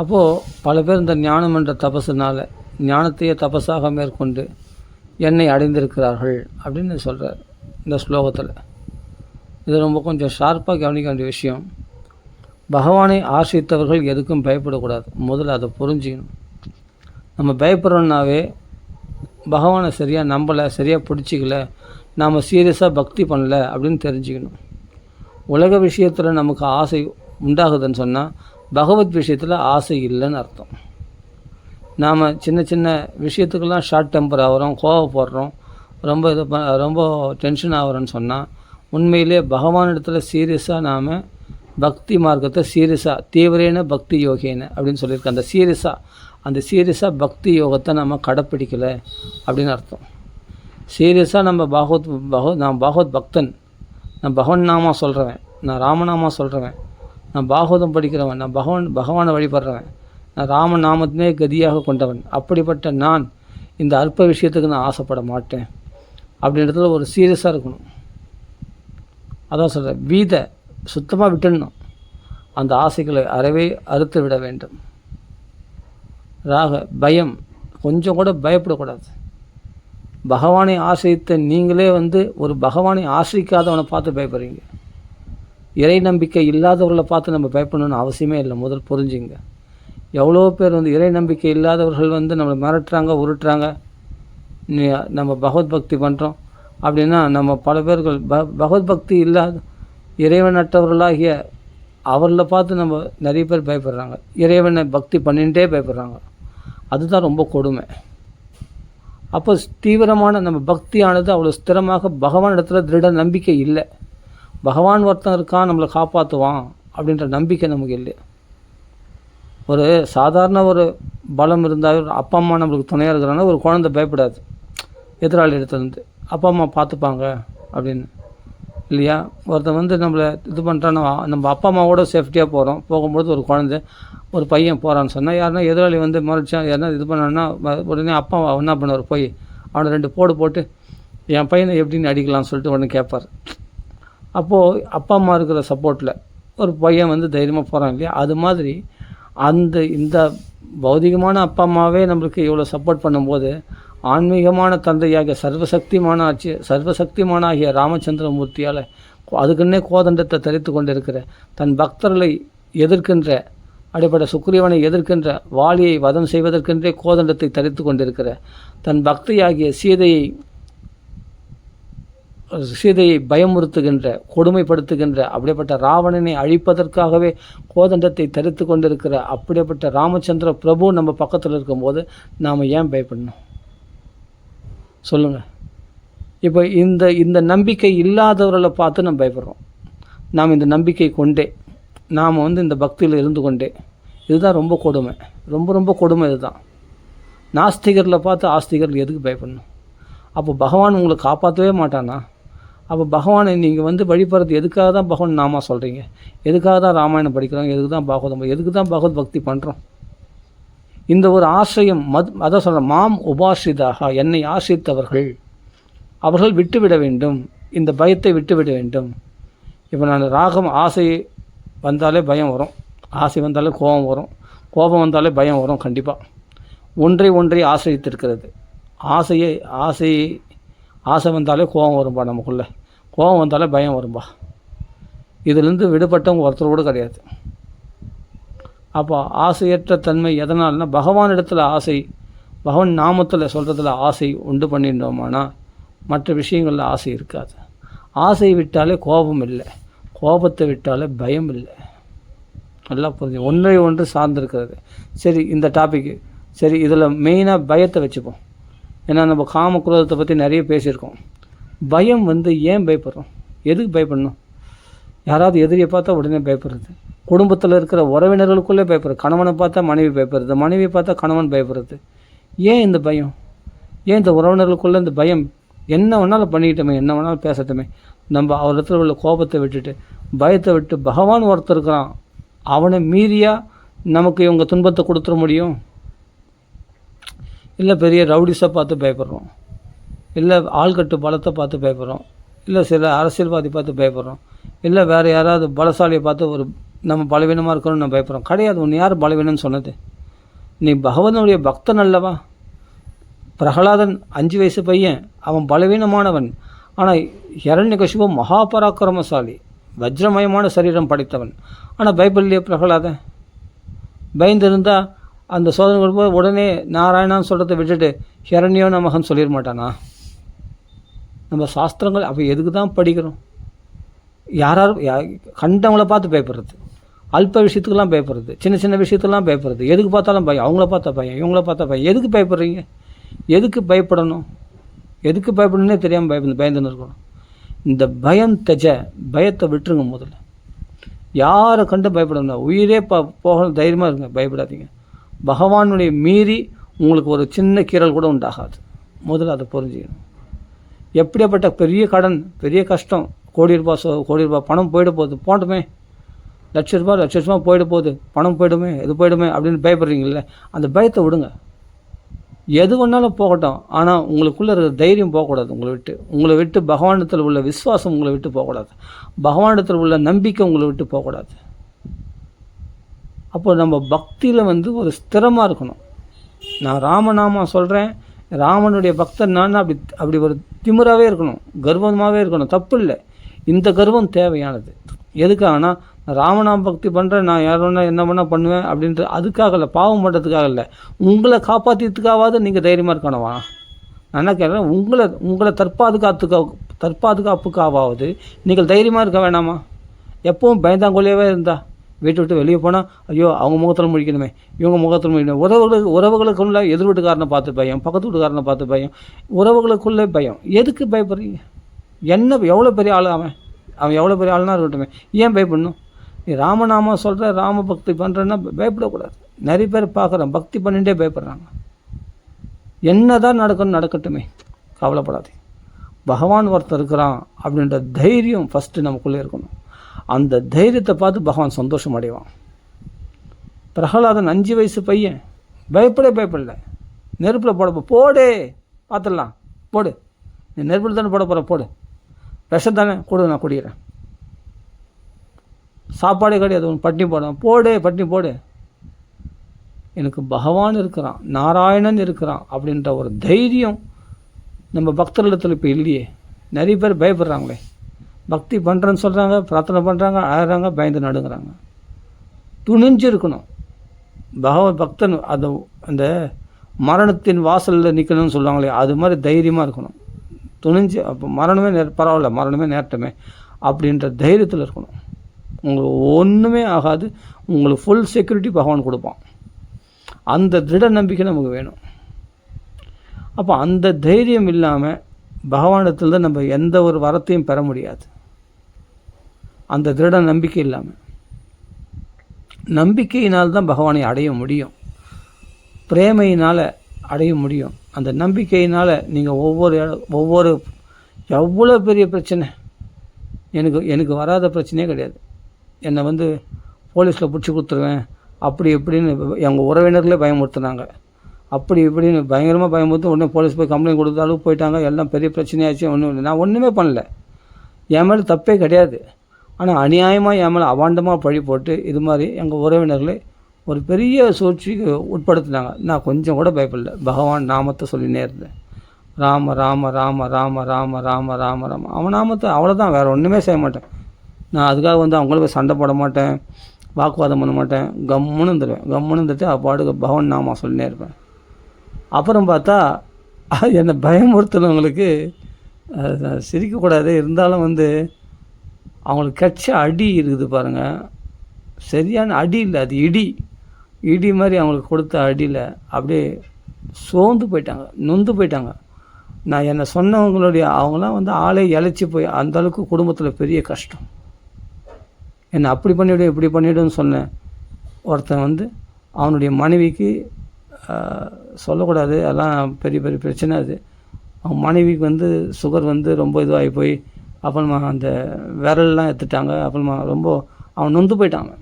அப்போது பல பேர் இந்த ஞானம் என்ற தபசுனால் ஞானத்தையே தபஸாக மேற்கொண்டு என்னை அடைந்திருக்கிறார்கள் அப்படின்னு சொல்கிறார் இந்த ஸ்லோகத்தில். இது ரொம்ப கொஞ்சம் ஷார்ப்பாக கவனிக்க வேண்டிய விஷயம். பகவானை ஆசிரித்தவர்கள் எதுக்கும் பயப்படக்கூடாது. முதல்ல அதை புரிஞ்சிக்கணும். நம்ம பயப்படுறோன்னாவே பகவானை சரியாக நம்பலை, சரியாக பிடிச்சிக்கல, நாம் சீரியஸாக பக்தி பண்ணலை அப்படின்னு தெரிஞ்சுக்கணும். உலக விஷயத்தில் நமக்கு ஆசை உண்டாகுதுன்னு சொன்னால் பகவத் விஷயத்தில் ஆசை இல்லைன்னு அர்த்தம். நாம் சின்ன சின்ன விஷயத்துக்கெல்லாம் ஷார்ட் டெம்பர் ஆகிறோம், கோவப்படுறோம், ரொம்ப டென்ஷன் ஆகிறோன்னு சொன்னால் உண்மையிலே பகவானிடத்தில் சீரியஸாக நாம் பக்தி மார்க்கத்தை சீரியஸாக தீவிரேன பக்தி யோகேன அப்படின்னு சொல்லியிருக்கேன். அந்த சீரியஸாக பக்தி யோகத்தை நம்ம கடைப்பிடிக்கலை அப்படின்னு அர்த்தம். சீரியஸாக நம்ம நான் பாகவத் பக்தன், நான் பகவன் நாமா சொல்கிறவன், நான் ராமநாமா சொல்கிறவன், நான் பாகவதம் படிக்கிறவன், நான் பகவானை வழிபடுறவன், நான் ராமநாமத்தினே கதியாக கொண்டவன், அப்படிப்பட்ட நான் இந்த அற்ப விஷயத்துக்கு நான் ஆசைப்பட மாட்டேன் அப்படின்றதுல ஒரு சீரியஸாக இருக்கணும். அதான் சொல்கிறேன், வீதை சுத்தமாக விட்டுடணும். அந்த ஆசைகளை அறவே அறுத்து விட வேண்டும். பயம் கொஞ்சம் கூட பயப்படக்கூடாது. பகவானை ஆசிரித்த நீங்களே ஒரு பகவானை ஆசிரிக்காதவனை பார்த்து பயப்படுறீங்க. இறை நம்பிக்கை இல்லாதவர்களை பார்த்து நம்ம பயப்படணும்னு அவசியமே இல்லை. முதல் புரிஞ்சுங்க. எவ்வளோ பேர் இறை நம்பிக்கை இல்லாதவர்கள் நம்மளை மிரட்டுறாங்க, உருட்டுறாங்க. நம்ம பகவத் பக்தி பண்ணுறோம் அப்படின்னா நம்ம பல பேர்கள் பகவத் பக்தி இல்லாத இறைவனற்றவர்களாகிய அவர்களை பார்த்து நம்ம நிறைய பேர் பயப்படுறாங்க. இறைவனை பக்தி பண்ணிகிட்டே பயப்படுறாங்க. அதுதான் ரொம்ப கொடுமை. அப்போ தீவிரமான நம்ம பக்தியானது அவ்வளோ ஸ்திரமாக பகவான் இடத்துல திருட நம்பிக்கை இல்லை. பகவான் ஒருத்தன் இருக்கான், நம்மளை காப்பாற்றுவான் அப்படின்ற நம்பிக்கை நமக்கு இல்லை. ஒரு சாதாரண பலம் இருந்தால் அப்பா அம்மா நம்மளுக்கு துணையாக இருக்கிறாங்கன்னா ஒரு குழந்தை பயப்படாது. எதிராளி இடத்துலேருந்து அப்பா அம்மா பார்த்துப்பாங்க அப்படின்னு இல்லையா? ஒருத்தன் நம்மளை இது பண்ணுறான்னா நம்ம அப்பா அம்மாவோட சேஃப்டியாக போகும்போது ஒரு குழந்தை ஒரு பையன் போகிறான்னு சொன்னால் யாருன்னா எதிராளி மறைச்சா யாருன்னா இது பண்ணான்னா உடனே அப்பா என்ன பண்ணுவார், போய் அவனை 2 போட்டு என் பையனை எப்படின்னு அடிக்கலாம்னு சொல்லிட்டு உடனே கேட்பார். அப்போது அப்பா அம்மா இருக்கிற சப்போர்ட்டில் ஒரு பையன் தைரியமாக போகிறான் இல்லையா? அது மாதிரி இந்த பௌதிகமான அப்பா அம்மாவே நம்மளுக்கு இவ்வளோ சப்போர்ட் பண்ணும்போது ஆன்மீகமான தந்தையாகிய சர்வசக்திமான ஆகிய ராமச்சந்திரமூர்த்தியால் அதுக்குன்னே கோதண்டத்தை தரித்து கொண்டிருக்கிற தன் பக்தர்களை எதிர்க்கின்ற அடிப்படை சுக்ரீவனை எதிர்க்கின்ற வாலியை வதம் செய்வதற்கென்றே கோதண்டத்தை தரித்து கொண்டிருக்கிற தன் பக்தியாகிய சீதையை பயமுறுத்துகின்ற கொடுமைப்படுத்துகின்ற அப்படிப்பட்ட ராவணனை அழிப்பதற்காகவே கோதண்டத்தை தரித்து கொண்டிருக்கிற அப்படிப்பட்ட ராமச்சந்திர பிரபு நம்ம பக்கத்தில் இருக்கும்போது நாம் ஏன் பயப்படணும் சொல்லுங்கள்? இப்போ இந்த நம்பிக்கை இல்லாதவர்களை பார்த்து நம்ம பயப்படுறோம். நாம் இந்த நம்பிக்கை கொண்டே நாம் இந்த பக்தியில் இருந்து கொண்டே, இதுதான் ரொம்ப கொடுமை. ரொம்ப கொடுமை இதுதான். நாஸ்திகர்களை பார்த்து ஆஸ்திகர்கள் எதுக்கு பயப்படணும்? அப்போ பகவான் உங்களை காப்பாற்றவே மாட்டானா? அப்போ பகவானை நீங்கள் வழிபடுறது எதுக்காக தான் பகவான் நாமா சொல்கிறீங்க? எதுக்காக தான் ராமாயணம் படிக்கிறோம்? எதுக்கு தான் பாகவதம், எதுக்கு தான் பகவத் பக்தி பண்ணுறோம்? இந்த ஒரு ஆசிரியம் அதான் சொல்கிறேன், மாம் உபாசிதாக என்னை ஆசிரித்தவர்கள் அவர்கள் விட்டுவிட வேண்டும், இந்த பயத்தை விட்டுவிட வேண்டும். இப்போ நான் ஆசை வந்தாலே பயம் வரும், ஆசை வந்தாலே கோபம் வரும், கோபம் வந்தாலே பயம் வரும். கண்டிப்பாக ஒன்றை ஆசிரித்திருக்கிறது. ஆசை வந்தாலே கோபம் வரும்பா, நமக்குள்ளே கோபம் வந்தாலே பயம் வரும்பா. இதிலிருந்து விடுபட்டவங்க ஒருத்தர் கூட கிடையாது. அப்போ ஆசையற்ற தன்மை எதனால்னா பகவானிடத்தில் ஆசை, பகவான் நாமத்தில் சொல்கிறதுல ஆசை உண்டு பண்ணிட்டோமானா மற்ற விஷயங்களில் ஆசை இருக்காது. ஆசை விட்டாலே கோபம் இல்லை, கோபத்தை விட்டாலே பயம் இல்லை. நல்லா புரிஞ்சு ஒன்று சார்ந்திருக்கிறது. சரி, இந்த டாபிக்கு சரி, இதில் மெயினாக பயத்தை வச்சுப்போம். ஏன்னா நம்ம காம குரோதத்தை பற்றி நிறைய பேசியிருக்கோம். பயம் ஏன் பயப்படுறோம்? எதுக்கு பயப்படணும்? யாராவது எதிரியை பார்த்தா உடனே பயப்படுறது, குடும்பத்தில் இருக்கிற உறவினர்களுக்குள்ளே பயப்படுறது, கணவனை பார்த்தா மனைவி பயப்படுறது, மனைவி பார்த்தா கணவன் பயப்படுறது. ஏன் இந்த பயம்? ஏன் இந்த உறவினர்களுக்குள்ளே இந்த பயம்? என்ன வேணாலும் பண்ணிக்கிட்டோமே, என்ன வேணாலும் பேசட்டுமே, நம்ம அவரிடத்துல உள்ள கோபத்தை விட்டுட்டு பயத்தை விட்டு பகவான் ஒருத்தர் இருக்கிறான், அவனை மீறியா நமக்கு இவங்க துன்பத்தை கொடுத்துட முடியும்? இல்லை பெரிய ரவுடிஸை பார்த்து பயப்படுறோம், இல்லை ஆள்கட்டு பலத்தை பார்த்து பயப்படுறோம், இல்லை சில அரசியல்வாதி பார்த்து பயப்படுறோம், இல்லை வேறு யாராவது பலசாலியை பார்த்து ஒரு நம்ம பலவீனமாக இருக்கணும்னு நம்ம பயப்படுறோம். கிடையாது. உன்னை யார் பலவீனம்னு சொன்னது? நீ பகவானுடைய பக்தன் அல்லவா? பிரகலாதன் 5 வயசு பையன், அவன் பலவீனமானவன். ஆனால் ஹிரண்யகசிபு மகாபராக்கிரமசாலி, வஜ்ரமயமான சரீரம் படைத்தவன். ஆனால் பயப்படலையே பிரகலாதன். பயந்துருந்தால் அந்த சோதனை வரும்போது உடனே நாராயணான்னு சொல்கிறத விட்டுட்டு ஹிரண்யோ நமகன்னு சொல்லிட மாட்டானா? நம்ம சாஸ்திரங்கள் அப்போ எதுக்கு தான் படிக்கிறோம்? யாராரும் கண்டவங்கள பார்த்து பயப்படுறது, அல்ப விஷயத்துக்கெல்லாம் பயப்படுறது, சின்ன சின்ன விஷயத்துக்கெல்லாம் பயப்படுறது, எதுக்கு பார்த்தாலும் பயம். அவங்கள பார்த்தா பயம், இவங்கள பார்த்தா பயம். எதுக்கு பயப்படுறீங்க? எதுக்கு பயப்படணும்? எதுக்கு பயப்படணுன்னே தெரியாமல் பயந்துன்னு இருக்கணும். இந்த பயம் பயத்தை விட்டுருங்க. முதல்ல யாரை கண்டு பயப்படணும்? உயிரே போகணும், தைரியமாக இருங்க, பயப்படாதீங்க. பகவானுடைய மீறி உங்களுக்கு ஒரு சின்ன கீறல் கூட உண்டாகாது. முதல்ல அதை புரிஞ்சுக்கணும். எப்படியாப்பட்ட பெரிய கடன், பெரிய கஷ்டம், கோடி ரூபாய் பணம் போயிட போகுது, போட்டோமே, லட்ச ரூபா போயிட போகுது, பணம் போயிடுமே, இது போயிடுமே அப்படின்னு பயப்படுறீங்களே, அந்த பயத்தை விடுங்க. எது வேணாலும் போகட்டும், ஆனால் உங்களுக்குள்ளே இருக்கிற தைரியம் போகக்கூடாது. உங்களை விட்டு பகவானிடத்தில் உள்ள விசுவாசம் உங்களை விட்டு போகக்கூடாது. பகவானிடத்தில் உள்ள நம்பிக்கை உங்களை விட்டு போகக்கூடாது. அப்போ நம்ம பக்தியில் ஒரு ஸ்திரமாக இருக்கணும். நான் ராமநாமா சொல்கிறேன், ராமனுடைய பக்தன் நான், அப்படி ஒரு திமிராகவே இருக்கணும், கர்வமாகவே இருக்கணும். தப்பு இல்லை. இந்த கர்வம் தேவையானது. எதுக்காகனா, ராமநாம பக்தி பண்ணுறேன், நான் யாரோன்னா என்ன பண்ணால் பண்ணுவேன் அப்படின்ட்டு அதுக்காக இல்லை, பாவம் பண்ணுறதுக்காக இல்லை, உங்களை காப்பாற்றியதுக்காவது நீங்கள் தைரியமாக இருக்கணுமா? நான் என்ன கேட்குறேன், உங்களை தற்பாதுகாப்புக்காவது நீங்கள் தைரியமாக இருக்க வேணாமா? எப்பவும் பயந்தாங்கொழியாகவே இருந்தா, வீட்டை விட்டு வெளியே போனால் ஐயோ அவங்க முகத்தில் முடிக்கணுமே, இவங்க முகத்தில் முடிக்கணுமே, உறவுகளுக்குள்ள எதிர் வீட்டுக்காரனை பார்த்து பயம், பக்கத்து வீட்டுக்காரனை பார்த்து பயம், உறவுகளுக்குள்ளே பயம். எதுக்கு பயப்படுறீங்க? எவ்வளோ பெரிய ஆள் அவன் எவ்வளோ பெரிய ஆளுனா இருக்கட்டுமே, ஏன் பயப்படணும்? நீ ராமநாமா சொல்கிற, ராம பக்தி பண்ணுறேன்னா பயப்படக்கூடாது. நிறைய பேர் பார்க்குறேன், பக்தி பண்ணிகிட்டே பயப்படுறாங்க. என்ன தான் நடக்கட்டுமே, கவலைப்படாது. பகவான் ஒருத்தர் இருக்கிறான் அப்படின்ற தைரியம் ஃபஸ்ட்டு நமக்குள்ளே இருக்கணும். அந்த தைரியத்தை பார்த்து பகவான் சந்தோஷம் அடைவான். பிரகலாதன் 5 வயசு பையன், பயப்படல. நெருப்பில் போடே பார்த்துடலாம், போடு, நீ நெருப்பில் தானே போட போகிற, போடு, விஷம் தானே, கொடு, நான் குடிக்கிறேன், சாப்பாடே கிடையாது, பட்டினி பட்டினி போடு, எனக்கு பகவான் இருக்கிறான், நாராயணன் இருக்கிறான் அப்படின்ற ஒரு தைரியம் நம்ம பக்தர்களிடத்தில் இப்போ இல்லையே. நிறைய பேர் பயப்படுறாங்களே, பக்தி பண்ணுறேன்னு சொல்கிறாங்க, பிரார்த்தனை பண்ணுறாங்க, அழகிறாங்க, பயந்து நடுங்கிறாங்க. துணிஞ்சு இருக்கணும். பக்தன் அந்த மரணத்தின் வாசலில் நிற்கணும்னு சொல்லுவாங்களே, அது மாதிரி தைரியமாக இருக்கணும். துணிஞ்சு அப்போ பரவாயில்ல, மரணமே நேரட்டமே அப்படின்ற தைரியத்தில் இருக்கணும். உங்களுக்கு ஒன்றுமே ஆகாது, உங்களுக்கு ஃபுல் செக்யூரிட்டி பகவான் கொடுப்பான். அந்த திட நம்பிக்கை நமக்கு வேணும். அப்போ அந்த தைரியம் இல்லாமல் பகவானிடத்தில் தான் நம்ம எந்த ஒரு வரத்தையும் பெற முடியாது. அந்த திருட நம்பிக்கை இல்லாமல், நம்பிக்கையினால் தான் பகவானை அடைய முடியும், பிரேமையினால் அடைய முடியும். அந்த நம்பிக்கையினால் நீங்கள் ஒவ்வொரு எவ்வளோ பெரிய பிரச்சனை, எனக்கு வராத பிரச்சனையே கிடையாது, என்னை போலீஸில் பிடிச்சி கொடுத்துருவேன் அப்படி இப்படின்னு எங்கள் உறவினர்களே பயமுறுத்துனாங்க. அப்படி இப்படின்னு பயங்கரமாக பயமுறுத்து உடனே போலீஸ் போய் கம்ப்ளைண்ட் கொடுத்த அளவுக்கு போயிட்டாங்க. எல்லாம் பெரிய பிரச்சனையாச்சு. நான் ஒன்றுமே பண்ணல, என் மேலே தப்பே கிடையாது. ஆனால் அநியாயமாக என் மேலே அவாண்டமாக பழி போட்டு இது மாதிரி எங்கள் உறவினர்களே ஒரு பெரிய சூழ்ச்சிக்கு உட்படுத்தினாங்க. நான் கொஞ்சம் கூட பயப்படல, பகவான் நாமத்தை சொல்லினே இருந்தேன். ராம ராம ராம ராம ராம ராம ராம ராம, அவன் நாமத்தை, அவ்வளோதான், வேறு ஒன்றுமே செய்ய மாட்டேன். நான் அதுக்காக அவங்கள போய் சண்டை போட மாட்டேன், வாக்குவாதம் பண்ண மாட்டேன், கம்முன்னு இருந்துட்டு அப்பாடுக்கு பகவான் நாமா சொல்லினே இருப்பேன். அப்புறம் பார்த்தா என்னை பயமுறுத்துனவங்களுக்கு சிரிக்கக்கூடாது, இருந்தாலும் அவங்களுக்கு கட்ச அடி இருக்குது பாருங்கள், சரியான அடி இல்லை, அது இடி மாதிரி அவங்களுக்கு கொடுத்த அடியில் அப்படியே சோர்ந்து போயிட்டாங்க, நொந்து போயிட்டாங்க. நான் என்னை சொன்னவங்களுடைய அவங்களாம் ஆளே இழைச்சி போய் அந்தளவுக்கு குடும்பத்தில் பெரிய கஷ்டம். என்னை அப்படி பண்ணிவிடும் இப்படி பண்ணிவிடுன்னு சொன்னேன். ஒருத்தன் அவனுடைய மனைவிக்கு சொல்லக்கூடாது, அதெல்லாம் பெரிய பெரிய பிரச்சனை. அது அவன் மனைவிக்கு சுகர் ரொம்ப இதுவாகி போய் அப்புறமா அந்த விரல்லாம் எடுத்துட்டாங்க. அப்புறமா ரொம்ப அவன் நொந்து போயிட்டாங்க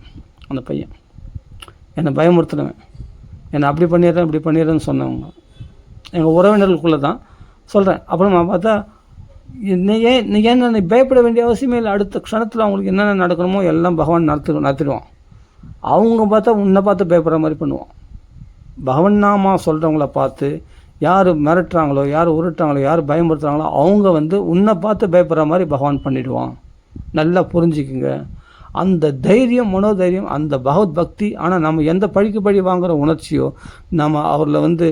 அந்த பையன். என்னை பயமுறுத்துனவன், என்னை அப்படி பண்ணிடுறேன் இப்படி பண்ணிடுறேன்னு சொன்னவங்க எங்கள் உறவினர்களுக்குள்ளே தான் சொல்கிறேன். அப்புறமா பார்த்தா ஏன் நீ பயப்பட வேண்டிய அவசியமே இல்லை. அடுத்த க்ஷணத்தில் அவங்களுக்கு என்னென்ன நடக்கணுமோ எல்லாம் பகவான் நடத்திடுவான். அவங்க பார்த்தா உன்னை பார்த்து பயப்படுற மாதிரி பண்ணுவான். பகவன் நாமா சொல்கிறவங்கள பார்த்து யார் மிரட்டுறாங்களோ, யார் உருட்டுறாங்களோ, யார் பயமுறுத்துறாங்களோ அவங்க உன்னை பார்த்து பயப்படுற மாதிரி பகவான் பண்ணிவிடுவான். நல்லா புரிஞ்சுக்குங்க. அந்த தைரியம், மனோதைரியம், அந்த பகவத் பக்தி. ஆனால் நம்ம எந்த பழிக்கு பழி வாங்குகிற உணர்ச்சியோ, நம்ம அவர்களை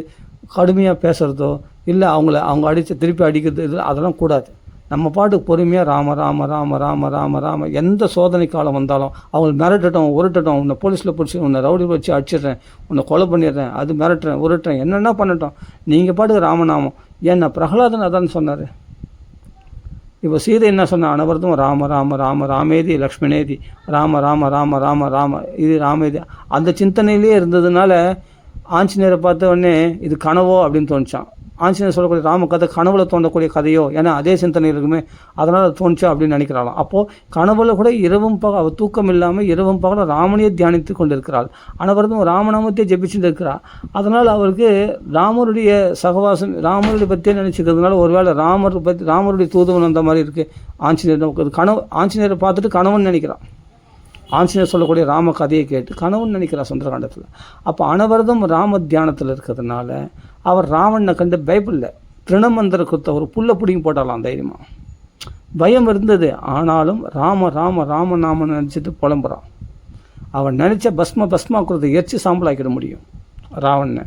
கடுமையாக பேசுகிறதோ, இல்லை அவங்க அடித்து திருப்பி அடிக்கிறது, இது அதெல்லாம் கூடாது. நம்ம பாட்டுக்கு பொறுமையாக ராம ராம ராம ராம ராம ராம. எந்த சோதனை காலம் வந்தாலும் அவங்க மிரட்டட்டும், உருட்டட்டும், உன்னை போலீஸில் பிடிச்சி, உன்னை ரவுடி வச்சு அடிச்சிடுறேன், உன்னை கொலை பண்ணிடுறேன், அது மிரட்டுறேன், உருட்டுறேன், என்னென்ன பண்ணட்டும், நீங்கள் பாட்டுக்கு ராமநாமம். ஏன்னா பிரகலாதன் அதான் சொன்னார். இப்போ சீதை என்ன சொன்ன? அனவரதும் ராம ராம ராம ராமேதி லக்ஷ்மணேதி ராம ராம ராம ராம ராம இது ராமேதி. அந்த சிந்தனையிலே இருந்ததுனால ஆஞ்சநேயரை பார்த்த உடனே இது கனவோ அப்படின்னு தோணுச்சான். ஆஞ்சநேயர் சொல்லக்கூடிய ராம கதை கனவுல தோன்றக்கூடிய கதையோ, ஏன்னா அதே சிந்தனை இருக்குமே, அதனால் அது தோணுச்சா அப்படின்னு நினைக்கிறாளாம். அப்போது கனவுல கூட இரவும் அவள் தூக்கம் இல்லாமல் இரவும் பகலும் ராமனையே தியானித்து கொண்டு இருக்கிறாள். அனவரதும் ராமநாமத்தையே ஜெபிச்சுட்டு இருக்கிறாள். அதனால் அவருக்கு ராமருடைய சகவாசம், ராமருடைய பற்றியே நினச்சிக்கிறதுனால ஒருவேளை ராமருடைய தூதுவன் அந்த மாதிரி இருக்குது. ஆஞ்சநேயர் கனவு, ஆஞ்சநேயரை பார்த்துட்டு கனவுன்னு நினைக்கிறான். ஆஞ்சநேயர் சொல்லக்கூடிய ராம கதையை கேட்டு கனவுன்னு நினைக்கிறார் சுந்தரகாண்டத்தில். அப்போ அனவரதம் ராம தியானத்தில் இருக்கிறதுனால அவர் ராவணனை கண்டு பயப்படல. திருணமந்திர கொடுத்த ஒரு புல்லை பிடிங்கி போட்டாலாம் தைரியமாக. பயம் இருந்தது, ஆனாலும் ராம ராம ராம நாம நினச்சிட்டு புலம்புறான். அவன் நினச்ச பஸ்மா கொடுத்த எரிச்சு சாம்பலாக்கிட முடியும் ராவணனை.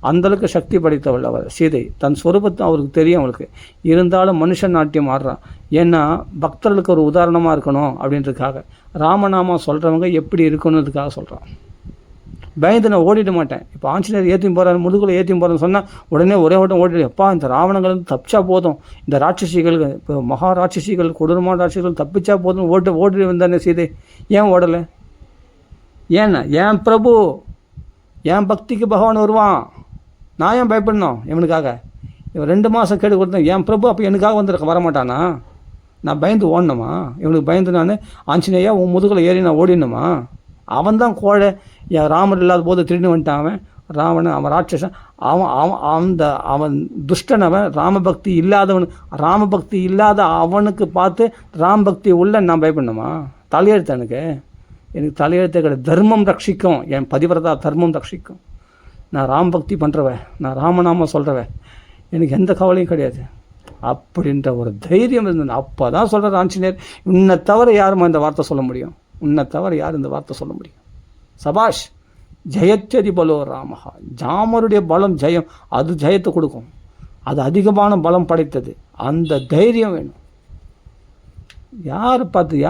அந்தளவுக்கு சக்தி படைத்தவள் அவர் சீதை. தன் சொரூபத்தை அவருக்கு தெரியும். அவளுக்கு இருந்தாலும் மனுஷன் நாட்டியம் ஆடுறான். ஏன்னா பக்தர்களுக்கு ஒரு உதாரணமாக இருக்கணும் அப்படின்றதுக்காக. ராமநாமா சொல்கிறவங்க எப்படி இருக்கணுன்றதுக்காக சொல்கிறான். பயந்து நான் ஓடிட மாட்டேன். இப்போ ஆஞ்சநேயர் ஏற்றியும் போகிறார், முதுகுல ஏற்றியும் போகிறேன்னு சொன்னால் உடனே ஒரே ஓட்டம் ஓடிடு. எப்பா இந்த ராவணங்கள் தப்பிச்சா போதும், இந்த ராட்சசிகள், இப்போ மகா ராட்சசிகள், கொடூரமான ராட்சசிகள் தப்பிச்சா போதும் ஓடி வந்தானே சீதை. ஏன் ஓடலை? ஏன்னா என் பிரபு, என் பக்திக்கு பகவான் வருவான், நான் ஏன் பயப்படணும் இவனுக்காக? இவன் 2 மாதம் கேடு கொடுத்தேன் என் பிரபு, அப்போ எனக்காக வந்துருக்க வரமாட்டானா? நான் பயந்து ஓடணுமா? இவனுக்கு பயந்து நான் ஆஞ்சநேயா உன் முதுகில் ஏறி நான் ஓடிடணுமா? அவன் தான் கோழை. என் ராமர் இல்லாத போது திரும்பி வந்துட்டான் அவன் ராவணன், அவன் ராட்சசன், அவன் துஷ்டன், அவன் ராமபக்தி இல்லாதவன். ராமபக்தி இல்லாத அவனுக்கு பார்த்து ராமபக்தி உள்ள நான் பயப்படணுமா? தலையெழுத்து எனக்கு தலையெழுத்து கிடையாது. தர்மம் ரட்சிக்கும், என் பதிவிரதா தர்மம் ரட்சிக்கும். நான் ராமபக்தி பண்ணுறவன், நான் ராமநாமம் சொல்கிறவன், எனக்கு எந்த கவலையும் கிடையாது அப்படின்ற ஒரு தைரியம் இருந்தது. அப்போ தான் சொல்கிற ஆஞ்சநேயர், உன்னை தவிர யாரும் இந்த வார்த்தை சொல்ல முடியும்? உன்னை தவிர யார் இந்த வார்த்தை சொல்ல முடியும்? சபாஷ், ஜெயச்சதி பலோ ராமஹா. ராமருடைய பலம் ஜெயம், அது ஜெயத்தை கொடுக்கும். அது அதிகமான பலம் படைத்தது. அந்த தைரியம் வேணும். யாரை பார்த்து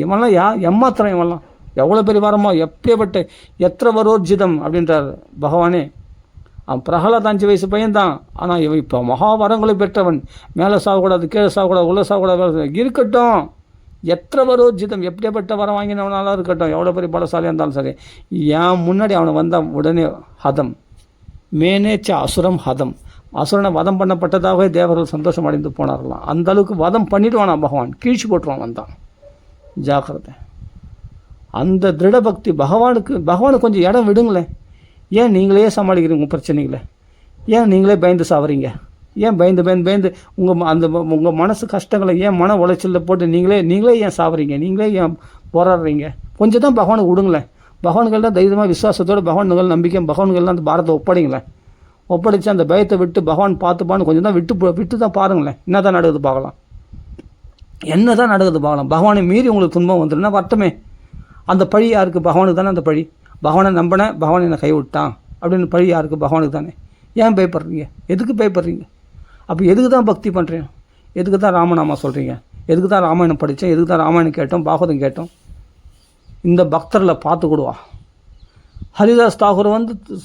இவெல்லாம் எம்மாத்திரம், இவெல்லாம் எவ்வளோ பெரிய வரமோ, எப்பேற்பட்ட எத்திர வரோர்ஜிதம் அப்படின்றார் பகவானே. அவன் பிரகலாத் 5 வயசு பையன்தான், ஆனால் இவன் இப்போ மகாவரங்களை பெற்றவன். மேலே சாகக்கூடாது, கீழே சாகக்கூடாது, உள்ள சாகக்கூடாது, இருக்கட்டும். எத்திர வரோர்ஜிதம், எப்படியாப்பட்ட வரம் வாங்கினவனாலும் இருக்கட்டும், எவ்வளோ பெரிய பலசாலியாக இருந்தாலும் சரி, ஏன் முன்னாடி அவனை வந்தால் உடனே ஹதம் மேனேச்ச அசுரம் ஹதம். அசுரனை வதம் பண்ணப்பட்டதாகவே தேவர்கள் சந்தோஷம் அடைந்து போனார்களாம். அந்த அளவுக்கு வதம் பண்ணிவிடுவானா பகவான், கீழ்ச்சி போட்டுருவான் வந்தான். ஜாக்கிரதை. அந்த திருடபக்தி பகவானுக்கு கொஞ்சம் இடம் விடுங்களேன். ஏன் நீங்களே சமாளிக்கிறீங்க பிரச்சனைகளை? ஏன் நீங்களே பயந்து சாவறீங்க? ஏன் பயந்து உங்கள் மனசு கஷ்டங்களை ஏன் மன உளைச்சலில் போட்டு நீங்களே ஏன் சாவறீங்க? நீங்களே ஏன் போராடுறீங்க? கொஞ்சம் தான் பகவானுக்கு விடுங்களேன். பகவான்கள்லாம் தைரியமாக விசுவாசத்தோடு பகவான்கள் நம்பிக்கை பகவான்கள்லாம் அந்த பாரத்தை ஒப்படைங்களேன். ஒப்படைச்சு அந்த பயத்தை விட்டு பகவான் பார்த்துப்பான்னு கொஞ்சம் தான் விட்டு தான் பாருங்களேன். என்ன தான் நடக்குது பார்க்கலாம். பகவானை மீறி உங்களுக்கு துன்பம் வந்துடுன்னா வரட்டுமே. அந்த பழி யாருக்கு? பகவானுக்கு தானே அந்த பழி. பகவானை நம்பினேன், பகவான் என்னை கைவிட்டான் அப்படின்னு பழி யாருக்கு? பகவானுக்கு தானே. ஏன் பயப்படுறீங்க? எதுக்கு பயப்படுறீங்க? அப்போ எதுக்கு தான் பக்தி பண்ணுறீங்க? எதுக்கு தான் ராமநாமா சொல்கிறீங்க? எதுக்கு தான் ராமாயணம் படித்தேன்? எதுக்கு தான் ராமாயணம் கேட்டோம், பாகவதம் கேட்டோம்? இந்த பக்தரில் பார்த்துக்கிடுவா. ஹரிதாஸ் தாகூர்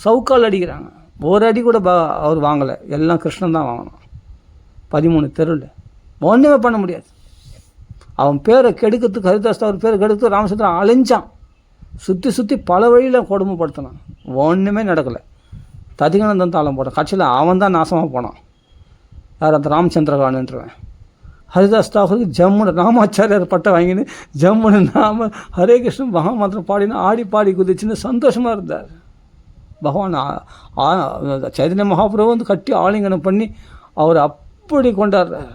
சவுக்கால் அடிக்கிறாங்க. ஒரு அடி கூட அவர் வாங்கலை. எல்லாம் கிருஷ்ணன் தான் வாங்கினான். 13 தெருவில் ஒன்றுமே பண்ண முடியாது. அவன் பேரை கெடுக்கிறதுக்கு, ஹரிதாஸ் தாகூர் பேரை கெடுத்து ராமச்சந்திரன் அலைஞ்சான். சுற்றி பல வழியில் கொடுமைப்படுத்தினான். ஒன்றுமே நடக்கலை. ததிகனந்தன் தாளம் போட்டான். கட்சியில் அவன் தான் நாசமாக போனான். யார்? அந்த ராமச்சந்திரகானுன்றவன். ஹரிதாஸ் தாகூருக்கு ஜம்முன்னு ராமாச்சாரியார் பட்டம் வாங்கின்னு ஜம்முன்னு நாம ஹரே கிருஷ்ணன் மகாமந்திரம் பாடினா ஆடி பாடி குதிச்சுன்னு சந்தோஷமாக இருந்தார். பகவான் சைதன்ய மகாபிரபு கட்டி ஆலிங்கனம் பண்ணி அவர் அப்படி கொண்டாடுறார்.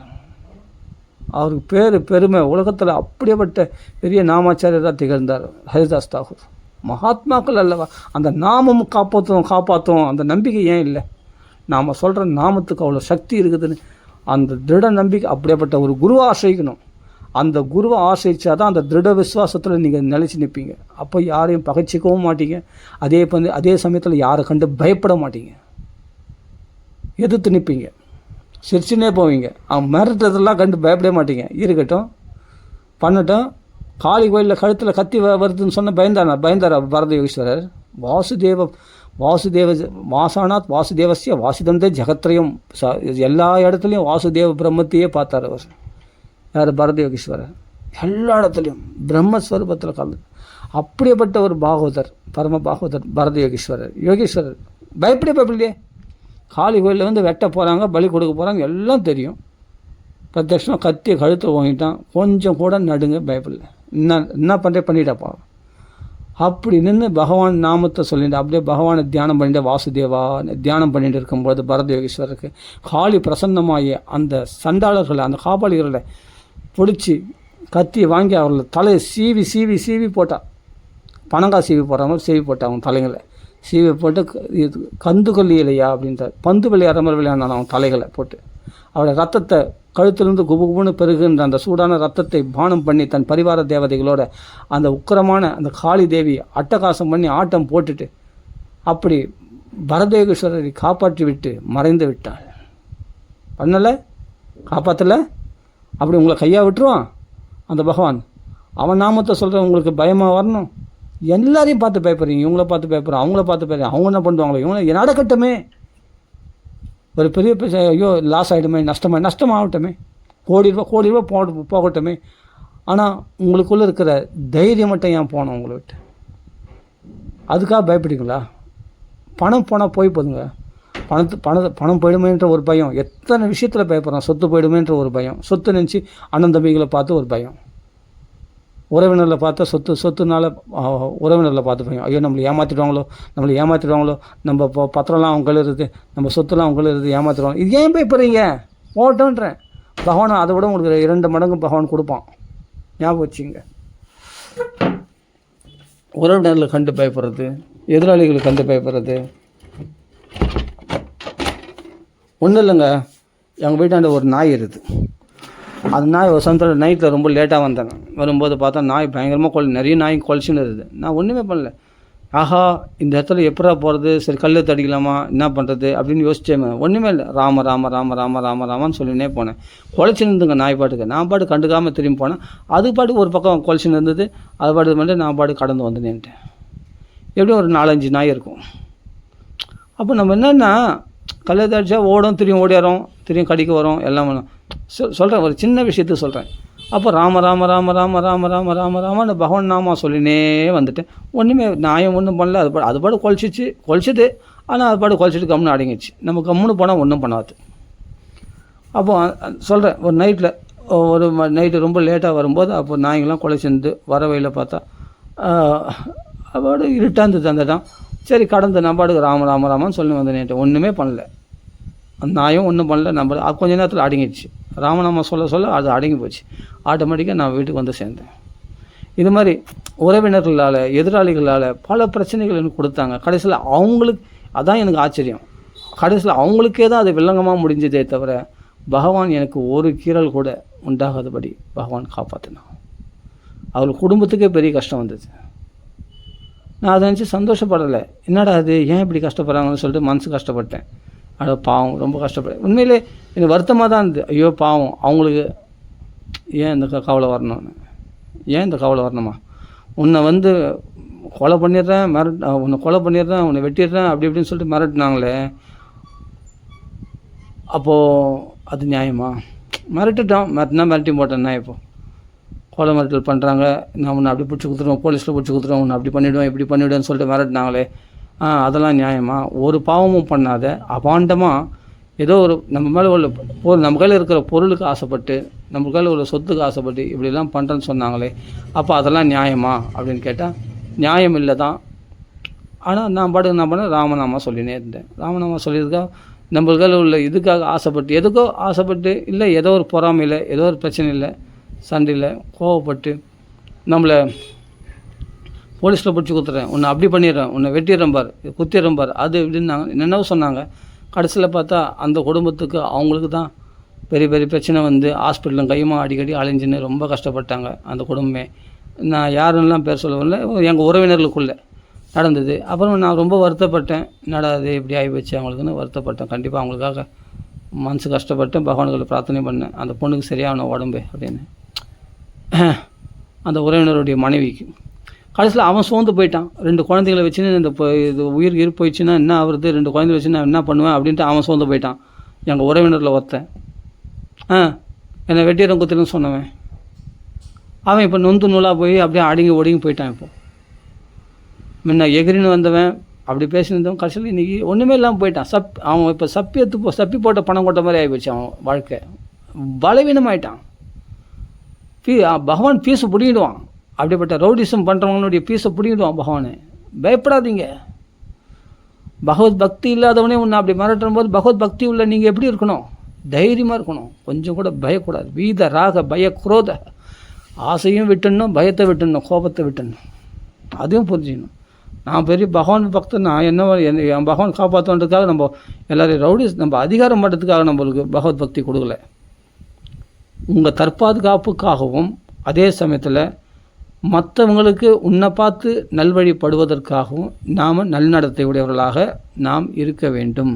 அவருக்கு பெருமை உலகத்தில் அப்படியேப்பட்ட பெரிய நாமாச்சாரியராக திகழ்ந்தார் ஹரிதாஸ் தாகூர். மகாத்மாக்கள் அல்லவா, அந்த நாமம் காப்பாற்றும் அந்த நம்பிக்கை ஏன் இல்லை? நாம் சொல்கிற நாமத்துக்கு அவ்வளோ சக்தி இருக்குதுன்னு அந்த திருட நம்பிக்கை. அப்படியேப்பட்ட ஒரு குருவை ஆசிரியக்கணும். அந்த குருவை ஆசிரிச்சா தான் அந்த திருட விசுவாசத்தில் நீங்கள் நிலைச்சி நிற்பீங்க. அப்போ யாரையும் பகைச்சிக்கவும் மாட்டீங்க. அதே சமயத்தில் யாரை கண்டு பயப்பட மாட்டீங்க. எதிர்த்து நிற்பீங்க, சிரிச்சுனே போவீங்க. அவன் மிரட்டுறதெல்லாம் கண்டு பயப்படவே மாட்டீங்க. இருக்கட்டும், பண்ணட்டும். காளி கோயிலில் கழுத்தில் கத்தி வருதுன்னு சொன்ன பயந்தாரா பரத யோகீஸ்வரர்? வாசானாத் வாசுதேவசிய வாசுதந்தே ஜெகத்ரயம். எல்லா இடத்துலையும் வாசுதேவ பிரம்மத்தையே பார்த்தார் அவர். யார்? பரத யோகீஸ்வரர். எல்லா இடத்துலையும் பிரம்மஸ்வரூபத்தில் கலந்து. அப்படியேப்பட்ட ஒரு பாகவதர், பரம பாகவதர் பரத யோகீஸ்வரர் பயப்படலையே. காளி கோயிலில் வெட்ட போகிறாங்க, பலி கொடுக்க போகிறாங்க, எல்லாம் தெரியும். பிரத்யட்சமாக கத்தியை கழுத்தில் வாங்கிட்டான். கொஞ்சம் கூட நடுங்க, பயப்படல. என்ன பண்ணிட்டாப்பா. அப்படி நின்று பகவான் நாமத்தை சொல்லிட்டு அப்படியே பகவானை தியானம் பண்ணிட்டு வாசுதேவா தியானம் பண்ணிட்டு இருக்கும்போது பரத யோகீஸ்வரருக்கு காளி பிரசன்னமாகி அந்த சண்டாளர்களை, அந்த காபாளிகளை பிடிச்சி கத்தியை வாங்கி அவர்களை தலையை சீவி போட்டான். பனங்காய் சீவி போடுற மாதிரி சீவி போட்டான். அவன் தலைகளை சீவி போட்டு, இது கந்துக்கொல்லி இல்லையா அப்படின்றார். பந்து விளையாடுற மாதிரி விளையாண்டான் அவன் தலைகளை போட்டு. அவருடைய ரத்தத்தை கழுத்திலிருந்து குபுகுபுன்னு பெருகுன்ற அந்த சூடான ரத்தத்தை பானம் பண்ணி தன் பரிவார தேவதைகளோட அந்த உக்கிரமான அந்த காளி தேவி அட்டகாசம் பண்ணி ஆட்டம் போட்டுட்டு அப்படி பரதேகேஸ்வரரை காப்பாற்றி விட்டு மறைந்து விட்டாள். பண்ணலை, காப்பாற்றலை. அப்படி உங்களை கையாக விட்டுருவான் அந்த பகவான். அவன் நாமத்தை சொல்கிற உங்களுக்கு பயமாக வரணும். எல்லாரையும் பார்த்து பயப்படுறீங்க. இவங்கள பார்த்து பயப்படுறோம், அவங்கள பார்த்து பயப்படுறீங்க. அவங்க என்ன பண்ணுவாங்களோ, இவங்க நடக்கட்டுமே, ஒரு பெரிய ஐயோ லாஸ் ஆகிடுமே, நஷ்டமாகட்டுமே, கோடி ரூபா போகட்டுமே. ஆனால் உங்களுக்குள்ளே இருக்கிற தைரியம் மட்டும் ஏன் போனோம் உங்களை விட்டு? அதுக்காக பயப்படுங்களா? பணம் போனால் போய் போதுங்க. பணம் போயிடுமேன்ற ஒரு பயம். எத்தனை விஷயத்தில் பயப்படுறோம். சொத்து போயிடுமேன்ற ஒரு பயம். சொத்து நினச்சி அண்ணன் தம்பிகளை பார்த்து ஒரு பயம். உறவினரில் பார்த்தா சொத்துனால உறவினரில் பார்த்து பயம். ஐயோ நம்மளை ஏமாற்றிடுவாங்களோ, நம்ம பத்திரம்லாம் அவங்க இருக்குது, நம்ம சொத்துலாம் அவங்க இருக்குது, ஏமாற்றிடுவாங்க. இது ஏன் பயப்படுறீங்க? போட்டோன்றேன். பகவான் அதை விட உங்களுக்கு 2 மடங்கு பகவான் கொடுப்பான். ஞாபகம் வச்சுங்க. உறவினர்களை கண்டு பயப்படுறது, எதிராளிகளை கண்டு பயப்படுறது ஒன்றும் இல்லைங்க. எங்கள் வீட்டாண்ட ஒரு நாய் இருக்குது. அந்த நாய் ஒரு சமயத்தில் நைட்டில் ரொம்ப லேட்டாக வந்தாங்க. வரும்போது பார்த்தா நாய் பயங்கரமாக நிறைய நாய் கொலைச்சின்னு இருக்குது. நான் ஒன்றுமே பண்ணல. ஆஹா, இந்த இடத்துல எப்படா போகிறது, சரி கல் தடிக்கலாமா, என்ன பண்ணுறது அப்படின்னு யோசிச்சேன். ஒன்றுமே இல்லை. ராமன்னு சொல்லினே போனேன். கொலைச்சின்னு இருந்துங்க நாய் பாட்டுக்கு. நான் பாட்டு கண்டுக்காமல் திரும்பி போனேன். அது பாட்டுக்கு ஒரு பக்கம் கொலைச்சின்னு இருந்தது. அது பாட்டு பண்ணிட்டு நான் பாட்டு கடந்து வந்துனேன்ட்டேன். எப்படியும் ஒரு 4-5 நாய் இருக்கும். அப்போ நம்ம என்னென்னா கல்லை தடிச்சா ஓடும், திரும்பி ஓடியாரோம், திரும்பி கடிக்க வரும், எல்லாம் பண்ணும். சொல்கிறேன், ஒரு சின்ன விஷயத்துக்கு சொல்கிறேன். அப்போ ராமன்னு பகவான் நாமா சொல்லினே வந்துட்டேன். ஒன்றுமே நாயம் ஒன்றும் பண்ணல. அது பாடு கொலைச்சிது. ஆனால் அது பாடு கொலைச்சிட்டு கம்முன்னு அடங்கிடுச்சு. நம்ம கம்முன்னு போனால் ஒன்றும் பண்ணாது. அப்போ சொல்கிறேன், ஒரு நைட்டு ரொம்ப லேட்டாக வரும்போது அப்போ நாய்ங்களாம் கொலைச்சிருந்து வர வழியில் பார்த்தா அப்பாடு இருட்டாக இருந்தது அந்த இடம். சரி கடந்து நம்பாடுக்கு ராமன்னு சொல்லி வந்தேன்ட்டு ஒன்றுமே பண்ணல. அந்த நாயும் ஒன்றும் பண்ணல. நம்ம கொஞ்ச நேரத்தில் அடங்கிடுச்சு. ராமநாமா சொல்ல அது அடங்கி போச்சு. ஆட்டோமேட்டிக்காக நான் வீட்டுக்கு வந்து சேர்ந்தேன். இது மாதிரி உறவினர்களால், எதிராளிகளால் பல பிரச்சனைகள் எனக்கு கொடுத்தாங்க. கடைசியில் அவங்களுக்கு அதான் எனக்கு ஆச்சரியம். கடைசியில் அவங்களுக்கே தான் அது வில்லங்கமாக முடிஞ்சதே தவிர பகவான் எனக்கு ஒரு கீறல் கூட உண்டாகாதபடி பகவான் காப்பாற்றினான். அவள் குடும்பத்துக்கே பெரிய கஷ்டம் வந்தது. நான் அதை நினச்சி சந்தோஷப்படலை. என்னடா அது ஏன் இப்படி கஷ்டப்படுறாங்கன்னு சொல்லிட்டு மனசு கஷ்டப்பட்டேன். பாவம், ரொம்ப கஷ்டப்பட்டேன். உண்மையிலே எனக்கு வருத்தமாக தான் இருந்தது. ஐயோ பாவம், அவங்களுக்கு ஏன் இந்த கவலை வரணும்னு. ஏன் இந்த கவலை வரணுமா? உன்னை கொலை பண்ணிடுறேன், உன்னை வெட்டிடுறேன் அப்படி இப்படின்னு சொல்லிட்டு மிரட்டினாங்களே, அப்போது அது நியாயமா? மிரட்டி போட்டேன்னா இப்போ கொலை மிரட்டல் பண்ணுறாங்க, நான் உன்னை அப்படி பிடிச்சி கொடுத்துருவோம், போலீஸில் பிடிச்சி கொடுத்துருவோம், உன்னை அப்படி பண்ணிவிடுவேன் இப்படி பண்ணிவிடுவேன்னு சொல்லிட்டு மிரட்டினாங்களே, அதெல்லாம் நியாயமா? ஒரு பாவமும் பண்ணாத அபாண்டமாக ஏதோ ஒரு நம்ம மேலே உள்ள நம்ம கையில் இருக்கிற பொருளுக்கு ஆசைப்பட்டு, நம்ம கையில் உள்ள சொத்துக்கு ஆசைப்பட்டு இப்படிலாம் பண்ணுறேன்னு சொன்னாங்களே, அப்போ அதெல்லாம் நியாயமா அப்படின்னு கேட்டால் நியாயம் இல்லை தான். ஆனால் நான் பண்ணேன், ராமநாமா சொல்லினே இருந்தேன். ராமநாமா சொல்லியிருக்கா நம்ம கையில் உள்ள இதுக்காக ஆசைப்பட்டு, எதுக்கோ ஆசைப்பட்டு, இல்லை ஏதோ ஒரு பொறாமையில், ஏதோ ஒரு பிரச்சனை இல்லை, சண்டையில் கோவப்பட்டு நம்மளை போலீஸில் பிடிச்சி குத்துறேன், உன்னை அப்படி பண்ணிடுறேன், உன்னை வெட்டிடுறேன் பார், குத்திடுறேன் பார், அது இப்படின்னாங்க, என்னென்னவோ சொன்னாங்க. கடைசியில் பார்த்தா அந்த குடும்பத்துக்கு அவங்களுக்கு தான் பெரிய பெரிய பிரச்சனை வந்து ஹாஸ்பிட்டலும் கையுமா அடிக்கடி அலைஞ்சின்னு ரொம்ப கஷ்டப்பட்டாங்க அந்த குடும்பமே. நான் யாருன்னெலாம் பேர் சொல்லவில்லை, எங்கள் உறவினர்களுக்குள்ளே நடந்தது. அப்புறம் நான் ரொம்ப வருத்தப்பட்டேன், என்னடா அது இப்படி ஆகி போச்சு அவங்களுக்குன்னு வருத்தப்பட்டேன். கண்டிப்பாக அவங்களுக்காக மனசு கஷ்டப்பட்டேன், பகவான்களை பிரார்த்தனை பண்ணேன், அந்த பொண்ணுக்கு சரியான உடம்பு அப்படின்னு. அந்த உறவினருடைய மனைவிக்கு கடைசியில் அவன் சோர்ந்து போயிட்டான். 2 குழந்தைகளை வச்சுன்னு இந்த இது உயிர் போயிடுச்சுன்னா என்ன ஆகுறது, 2 குழந்தைகளை வச்சு நான் என்ன பண்ணுவேன் அப்படின்ட்டு அவன் சோர்ந்து போயிட்டான். எங்கள் உறவினரில் ஒருத்தன் என்னை வெட்டிடம் குத்துறேன்னு சொன்னவன் அவன் இப்போ நொந்து நூலாக போய் அப்படியே அடங்கி ஒடுங்கி போயிட்டான். இப்போ முன்ன எகிரின்னு வந்தவன் அப்படி பேசினவன் கடைசியில் இன்றைக்கி ஒன்றுமே இல்லாமல் போயிட்டான். அவன் இப்போ சப்பி போட்ட பணம் கொட்ட மாதிரி ஆகிப்போச்சு அவன் வாழ்க்கை. பலவீனமாயிட்டான். பகவான் பீஸை பிடிக்கிடுவான். அப்படிப்பட்ட ரவுடிசம் பண்ணுறவங்களுடைய பீஸை பிடிக்கிடுவான் பகவானே. பயப்படாதீங்க. பகவத் பக்தி இல்லாதவனே உன்னை அப்படி மிரட்டும் போது பகவத் பக்தி உள்ள நீங்கள் எப்படி இருக்கணும்? தைரியமாக இருக்கணும், கொஞ்சம் கூட பயக்கூடாது. வீத ராக பய குரோத, ஆசையும் விட்டுடணும், பயத்தை விட்டுடணும், கோபத்தை விட்டுடணும். அதையும் புரிஞ்சுக்கணும். நான் பெரிய பகவான் பக்தன், நான் என் பகவான் காப்பாற்றுன்றதுக்காக நம்ம எல்லோரும் ரவுடிஸ் நம்ம அதிகாரம் பண்ணுறதுக்காக நம்மளுக்கு பகவத் பக்தி கொடுக்கல. உங்கள் தற்பாதுகாப்புக்காகவும் அதே சமயத்தில் மற்றவங்களுக்கு உன்னை பார்த்து நல்வழிப்படுவதற்காகவும் நாம் நல்நடத்தை உடையவர்களாக நாம் இருக்க வேண்டும்.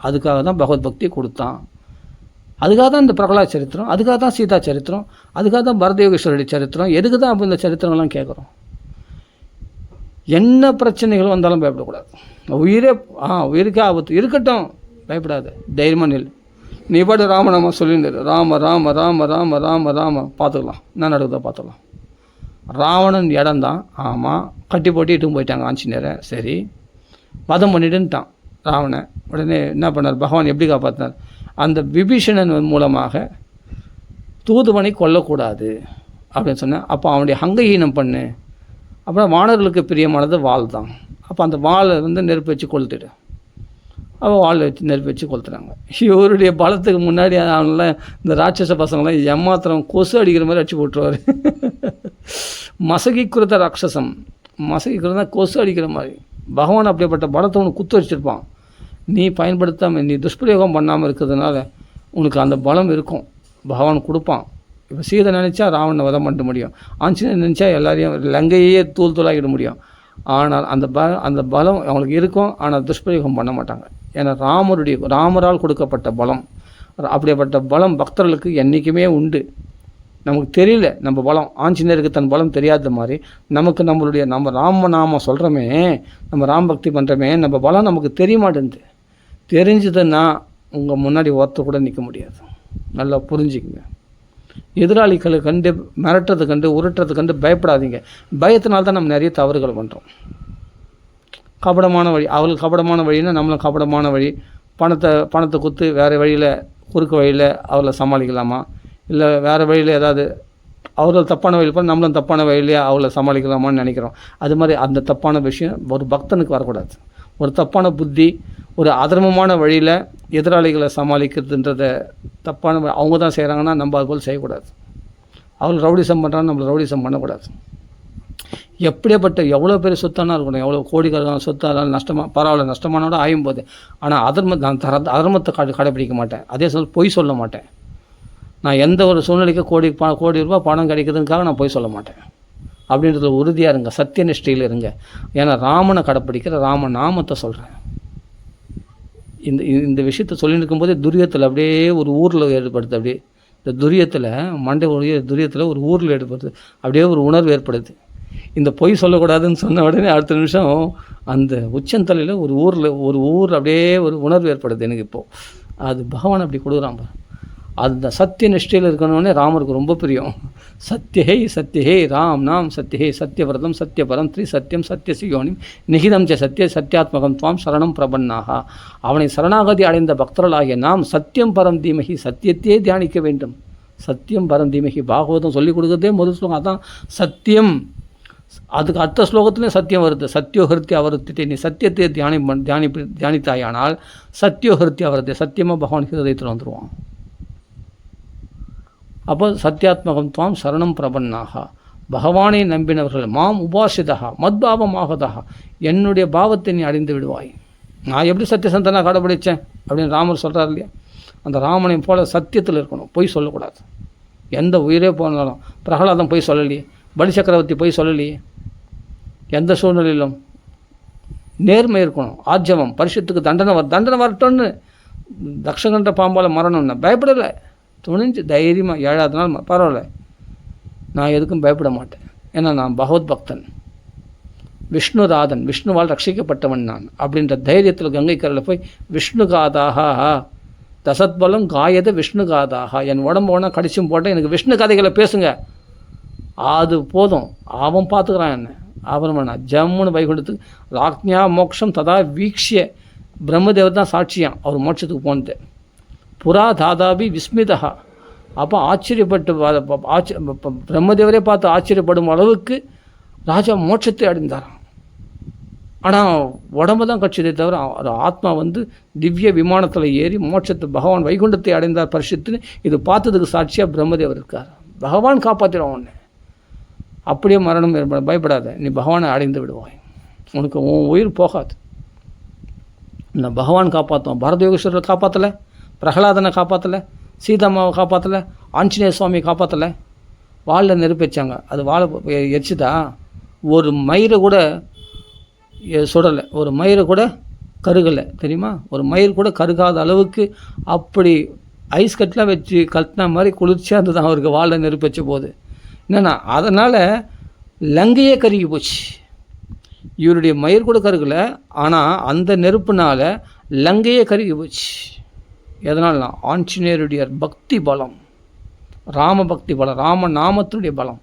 அதுக்காக தான் பகவத் பக்தி கொடுத்தான். அதுக்காக தான் இந்த பிரகலாத் சரித்திரம், அதுக்காக தான் சீதா சரித்திரம், அதுக்காக தான் பரதயோகேஸ்வரருடைய சரித்திரம். எதுக்கு தான் அப்போ இந்த சரித்திரங்கள்லாம் கேட்குறோம்? என்ன பிரச்சனைகள் வந்தாலும் பயப்படக்கூடாது. உயிருக்கே ஆபத்து இருக்கட்டும், பயப்படாது, தைரியமாக நில். நீ பாட்டு ராமநாம சொல்லிட்டு ராம ராம ராம ராம ராம ராம பார்த்துக்கலாம், என்ன நடக்குதோ பார்த்துக்கலாம். ராவணன் இடம்தான், ஆமாம், கட்டி போட்டு இட்டுன்னு போயிட்டாங்க ஆஞ்சநேயரை. சரி, வதம் பண்ணிட்டுன்ட்டான் ராவணன். உடனே என்ன பண்ணார் பகவான், எப்படி காப்பாற்றினார்? அந்த விபீஷணன் மூலமாக தூதுவனை கொல்லக்கூடாது அப்படின்னு சொன்னேன். அப்போ அவனுடைய ஹங்கஹீனம் பண்ணு. அப்புறம் வானர்களுக்கு பிரியமானது வாள் தான். அப்போ அந்த வாளை நெருப்பு வச்சு கொளுத்துடு. அப்போ வாள் வச்சு நெருப்பு வச்சு கொளுத்துறாங்க. இவருடைய பலத்துக்கு முன்னாடி அவங்களாம் இந்த ராட்சச பசங்களாம் ஏமாத்திரம் கொசு அடிக்கிற மாதிரி அடிச்சு போட்டுருவார். மசகிக்குறத ராட்சசம், மசகிக்குறதா கொசு அடிக்கிற மாதிரி. பகவான் அப்படிப்பட்ட பலத்தை உனக்கு குத்து வச்சுருப்பான். நீ பயன்படுத்தாமல், நீ துஷ்பிரயோகம் பண்ணாமல் இருக்கிறதுனால உனக்கு அந்த பலம் இருக்கும், பகவான் கொடுப்பான். இப்போ சீதை நினச்சா ராவணனை வதம் பண்ண முடியும், ஆஞ்சநேயர் நினச்சா எல்லாரையும் லங்கையே தூள் தூளாகிட முடியும். ஆனால் அந்த பலம் அவங்களுக்கு இருக்கும், ஆனால் துஷ்பிரயோகம் பண்ண மாட்டாங்க. ஏன்னா ராமரால் கொடுக்கப்பட்ட பலம். அப்படிப்பட்ட பலம் பக்தர்களுக்கு என்றைக்குமே உண்டு. நமக்கு தெரியல நம்ம பலம், ஆஞ்சநேயருக்கு தன் பலம் தெரியாத மாதிரி நமக்கு நம்ம ராமநாமம் சொல்கிறோமே, நம்ம ராம் பக்தி பண்ணுறோமே, நம்ம பலம் நமக்கு தெரிய மாட்டேங்குது. தெரிஞ்சதுன்னா உங்கள் முன்னாடி ஒருத்தர் கூட நிற்க முடியாது. நல்லா புரிஞ்சுக்குங்க. எதிராளிகளை கண்டு மிரட்டுறது கண்டு உருட்டுறது கண்டு பயப்படாதீங்க. பயத்தினால்தான் நம்ம நிறைய தவறுகள் பண்ணுறோம். கபடமான வழி, அவளுக்கு கபடமான வழின்னா நம்மளும் கபடமான வழி. பணத்தை குத்து வேறு வழியில், குறுக்கு வழியில் அவளை சமாளிக்கலாமா? இல்லை வேறு வழியில் ஏதாவது அவர்கள் தப்பான வழியில் போய் நம்மளும் தப்பான வழியிலே அவளை சமாளிக்கலாமான்னு நினைக்கிறோம். அது மாதிரி அந்த தப்பான விஷயம் ஒரு பக்தனுக்கு வரக்கூடாது. ஒரு தப்பான புத்தி, ஒரு அதர்மமான வழியில் எதிராளிகளை சமாளிக்கிறதுன்றத தப்பான அவங்க தான் செய்கிறாங்கன்னா நம்ம அது போல் செய்யக்கூடாது. அவள் ரவுடிசம் பண்ணுறான்னு நம்மளை ரவுடிசம் பண்ணக்கூடாது. எப்படியாப்பட்ட எவ்வளோ பெரிய சொத்தானா இருக்கணும், எவ்வளோ கோடிக்கணக்கான சொத்தாலும் நஷ்டமாக பரவாயில்ல, நஷ்டமானோட ஆயும் போது. ஆனால் நான் அதர்மத்தை கடைப்பிடிக்க மாட்டேன். அதே பொய் சொல்ல மாட்டேன். நான் எந்த ஒரு சூழ்நிலைக்கு கோடி ரூபா பணம் கிடைக்குதுக்காக நான் பொய் சொல்ல மாட்டேன். அப்படின்றதுல உறுதியாக இருங்க, சத்திய நிஷ்டையில் இருங்க. ஏன்னா ராமனை கடைப்பிடிக்கிற ராம நாமத்தை சொல்கிறேன். இந்த விஷயத்தை சொல்லிட்டு இருக்கும்போதே துரியத்தில் அப்படியே ஒரு ஊரில் ஏற்படுது. அப்படியே இந்த துரியத்தில் ஒரு ஊரில் ஏற்படுது. அப்படியே ஒரு உணர்வு ஏற்படுது. இந்த பொய் சொல்லக்கூடாதுன்னு சொன்ன உடனே அடுத்த நிமிஷம் அந்த உச்சந்தலையில் ஒரு ஊர் அப்படியே ஒரு உணர்வு ஏற்படுது எனக்கு இப்போது. அது பகவான் அப்படி கொடுக்குறான். அந்த சத்திய நிஷ்டையில் இருக்கணும்னே ராமருக்கு ரொம்ப பிரியம். சத்தியஹே ராம் நாம் சத்தியஹே சத்தியவிரதம் சத்தியபரம் த்ரி சத்தியம் சத்தியசியோனிம் நிகிதம் ச சத்தியாத்மகம் துவாம் சரணம் பிரபன்னாக. அவனை சரணாகதி அடைந்த பக்தர்களாகிய நாம் சத்தியம் பரம் தீமகி, சத்தியத்தையே தியானிக்க வேண்டும். சத்தியம் பரம் தீமகி பாகவதம் சொல்லிக் கொடுக்குறதே முதல் ஸ்லோகம் அதான் சத்தியம். அதுக்கு அடுத்த ஸ்லோகத்துலேயும் சத்தியம் வருது. சத்தியோஹிருத்தி அவருத்தி, நீ சத்தியத்தை தியானித்தாயானால் சத்தியோஹிருத்தி அவருத்தி, சத்தியமாக பகவான் ஹிருதயத்தில் வந்துடுவான். அப்போ சத்தியாத்மகம் துவாம் சரணம் பிரபன்னாக, பகவானை நம்பினவர்கள் மாம் உபாசிதா மத்பாவமாகதா, என்னுடைய பாவத்தை நீ அடைந்து விடுவாய். நான் எப்படி சத்தியசந்தனாக கடைபிடித்தேன் அப்படின்னு ராமர் சொல்கிறார் இல்லையா, அந்த ராமனை போல சத்தியத்தில் இருக்கணும், பொய் சொல்லக்கூடாது. எந்த உயிரே போனாலும் பிரகலாதம் பொய் சொல்லலையே, பலி சக்கரவர்த்தி பொய் சொல்லலையே, எந்த சூழ்நிலையிலும் நேர்மை இருக்கணும். ஆர்ஜவம், பரிசுத்துக்கு தண்டனை வரட்டும்னு தக்ஷகண்ட பாம்பால் மரணம்னு பயப்படலை, துணிஞ்சு தைரியமாக 7வது நாள் பரவாயில்ல, நான் எதுக்கும் பயப்பட மாட்டேன், ஏன்னா நான் பகவத் பக்தன், விஷ்ணுராதன், விஷ்ணுவால் ரட்சிக்கப்பட்டவன் நான் அப்படின்ற தைரியத்தில் கங்கை கரையில் போய் விஷ்ணுகாதாக தசத்பலம் காயத விஷ்ணுகாதாக, என் உடம்பு ஒன்றா கடிச்சும் போட்டேன், எனக்கு விஷ்ணு கதைகளை பேசுங்க, அது போதும், அவன் பார்த்துக்கிறான் என்ன. அப்புறமா நான் ஜம்முன்னு வைகுண்டத்துக்கு ராக்ஞா மோக்ஷம் ததா வீக்ஷிய, பிரம்மதேவர் தான் சாட்சியான் அவர் மோட்சத்துக்கு போனது. புறா தாதாபி விஸ்மிதா, அப்போ ஆச்சரியப்பட்டு பிரம்மதேவரே பார்த்து ஆச்சரியப்படும் அளவுக்கு ராஜா மோட்சத்தை அடைந்தாராம். ஆனால் உடம்பு தான் கட்சியதை தவிர ஆத்மா திவ்ய விமானத்தில் ஏறி மோட்சத்தை பகவான் வைகுண்டத்தை அடைந்தார் பரிசுத்துன்னு இது பார்த்ததுக்கு சாட்சியாக பிரம்மதேவர் இருக்கார். பகவான் காப்பாற்றிடுவான் உன்னை, அப்படியே மரணம் ஏற்பட பயப்படாத, நீ பகவானை அடைந்து விடுவாய், உனக்கு உன் உயிர் போகாது. நான் பகவான் காப்பாற்றுவான். பரத யோகேஸ்வரரை காப்பாற்றலை, பிரகலாதனை காப்பாற்றலை, சீதாமாவை காப்பாற்றலை, ஆஞ்சநேய சுவாமியை காப்பாற்றலை, வாளில் நெருப்பு வச்சாங்க, அது வாழை எரிச்சுதா, ஒரு மயிரை கூட சுடலை, ஒரு மயிரை கூட கருகலை தெரியுமா, ஒரு மயிர் கூட கருகாத அளவுக்கு அப்படி ஐஸ் கட்டெலாம் வச்சு கட்டின மாதிரி குளிர்ச்சியாக இருந்தது அவருக்கு வாளில் நெருப்பு வச்ச போது. என்னென்னா அதனால் லங்கையே கருகி போச்சு. இவருடைய மயிர் கூட கருகலை, ஆனால் அந்த நெருப்புனால் லங்கையே கருகி போச்சு. எதனால்னா ஆஞ்சநேயருடைய பக்தி பலம், ராம பக்தி பலம், ராம நாமத்தினுடைய பலம்.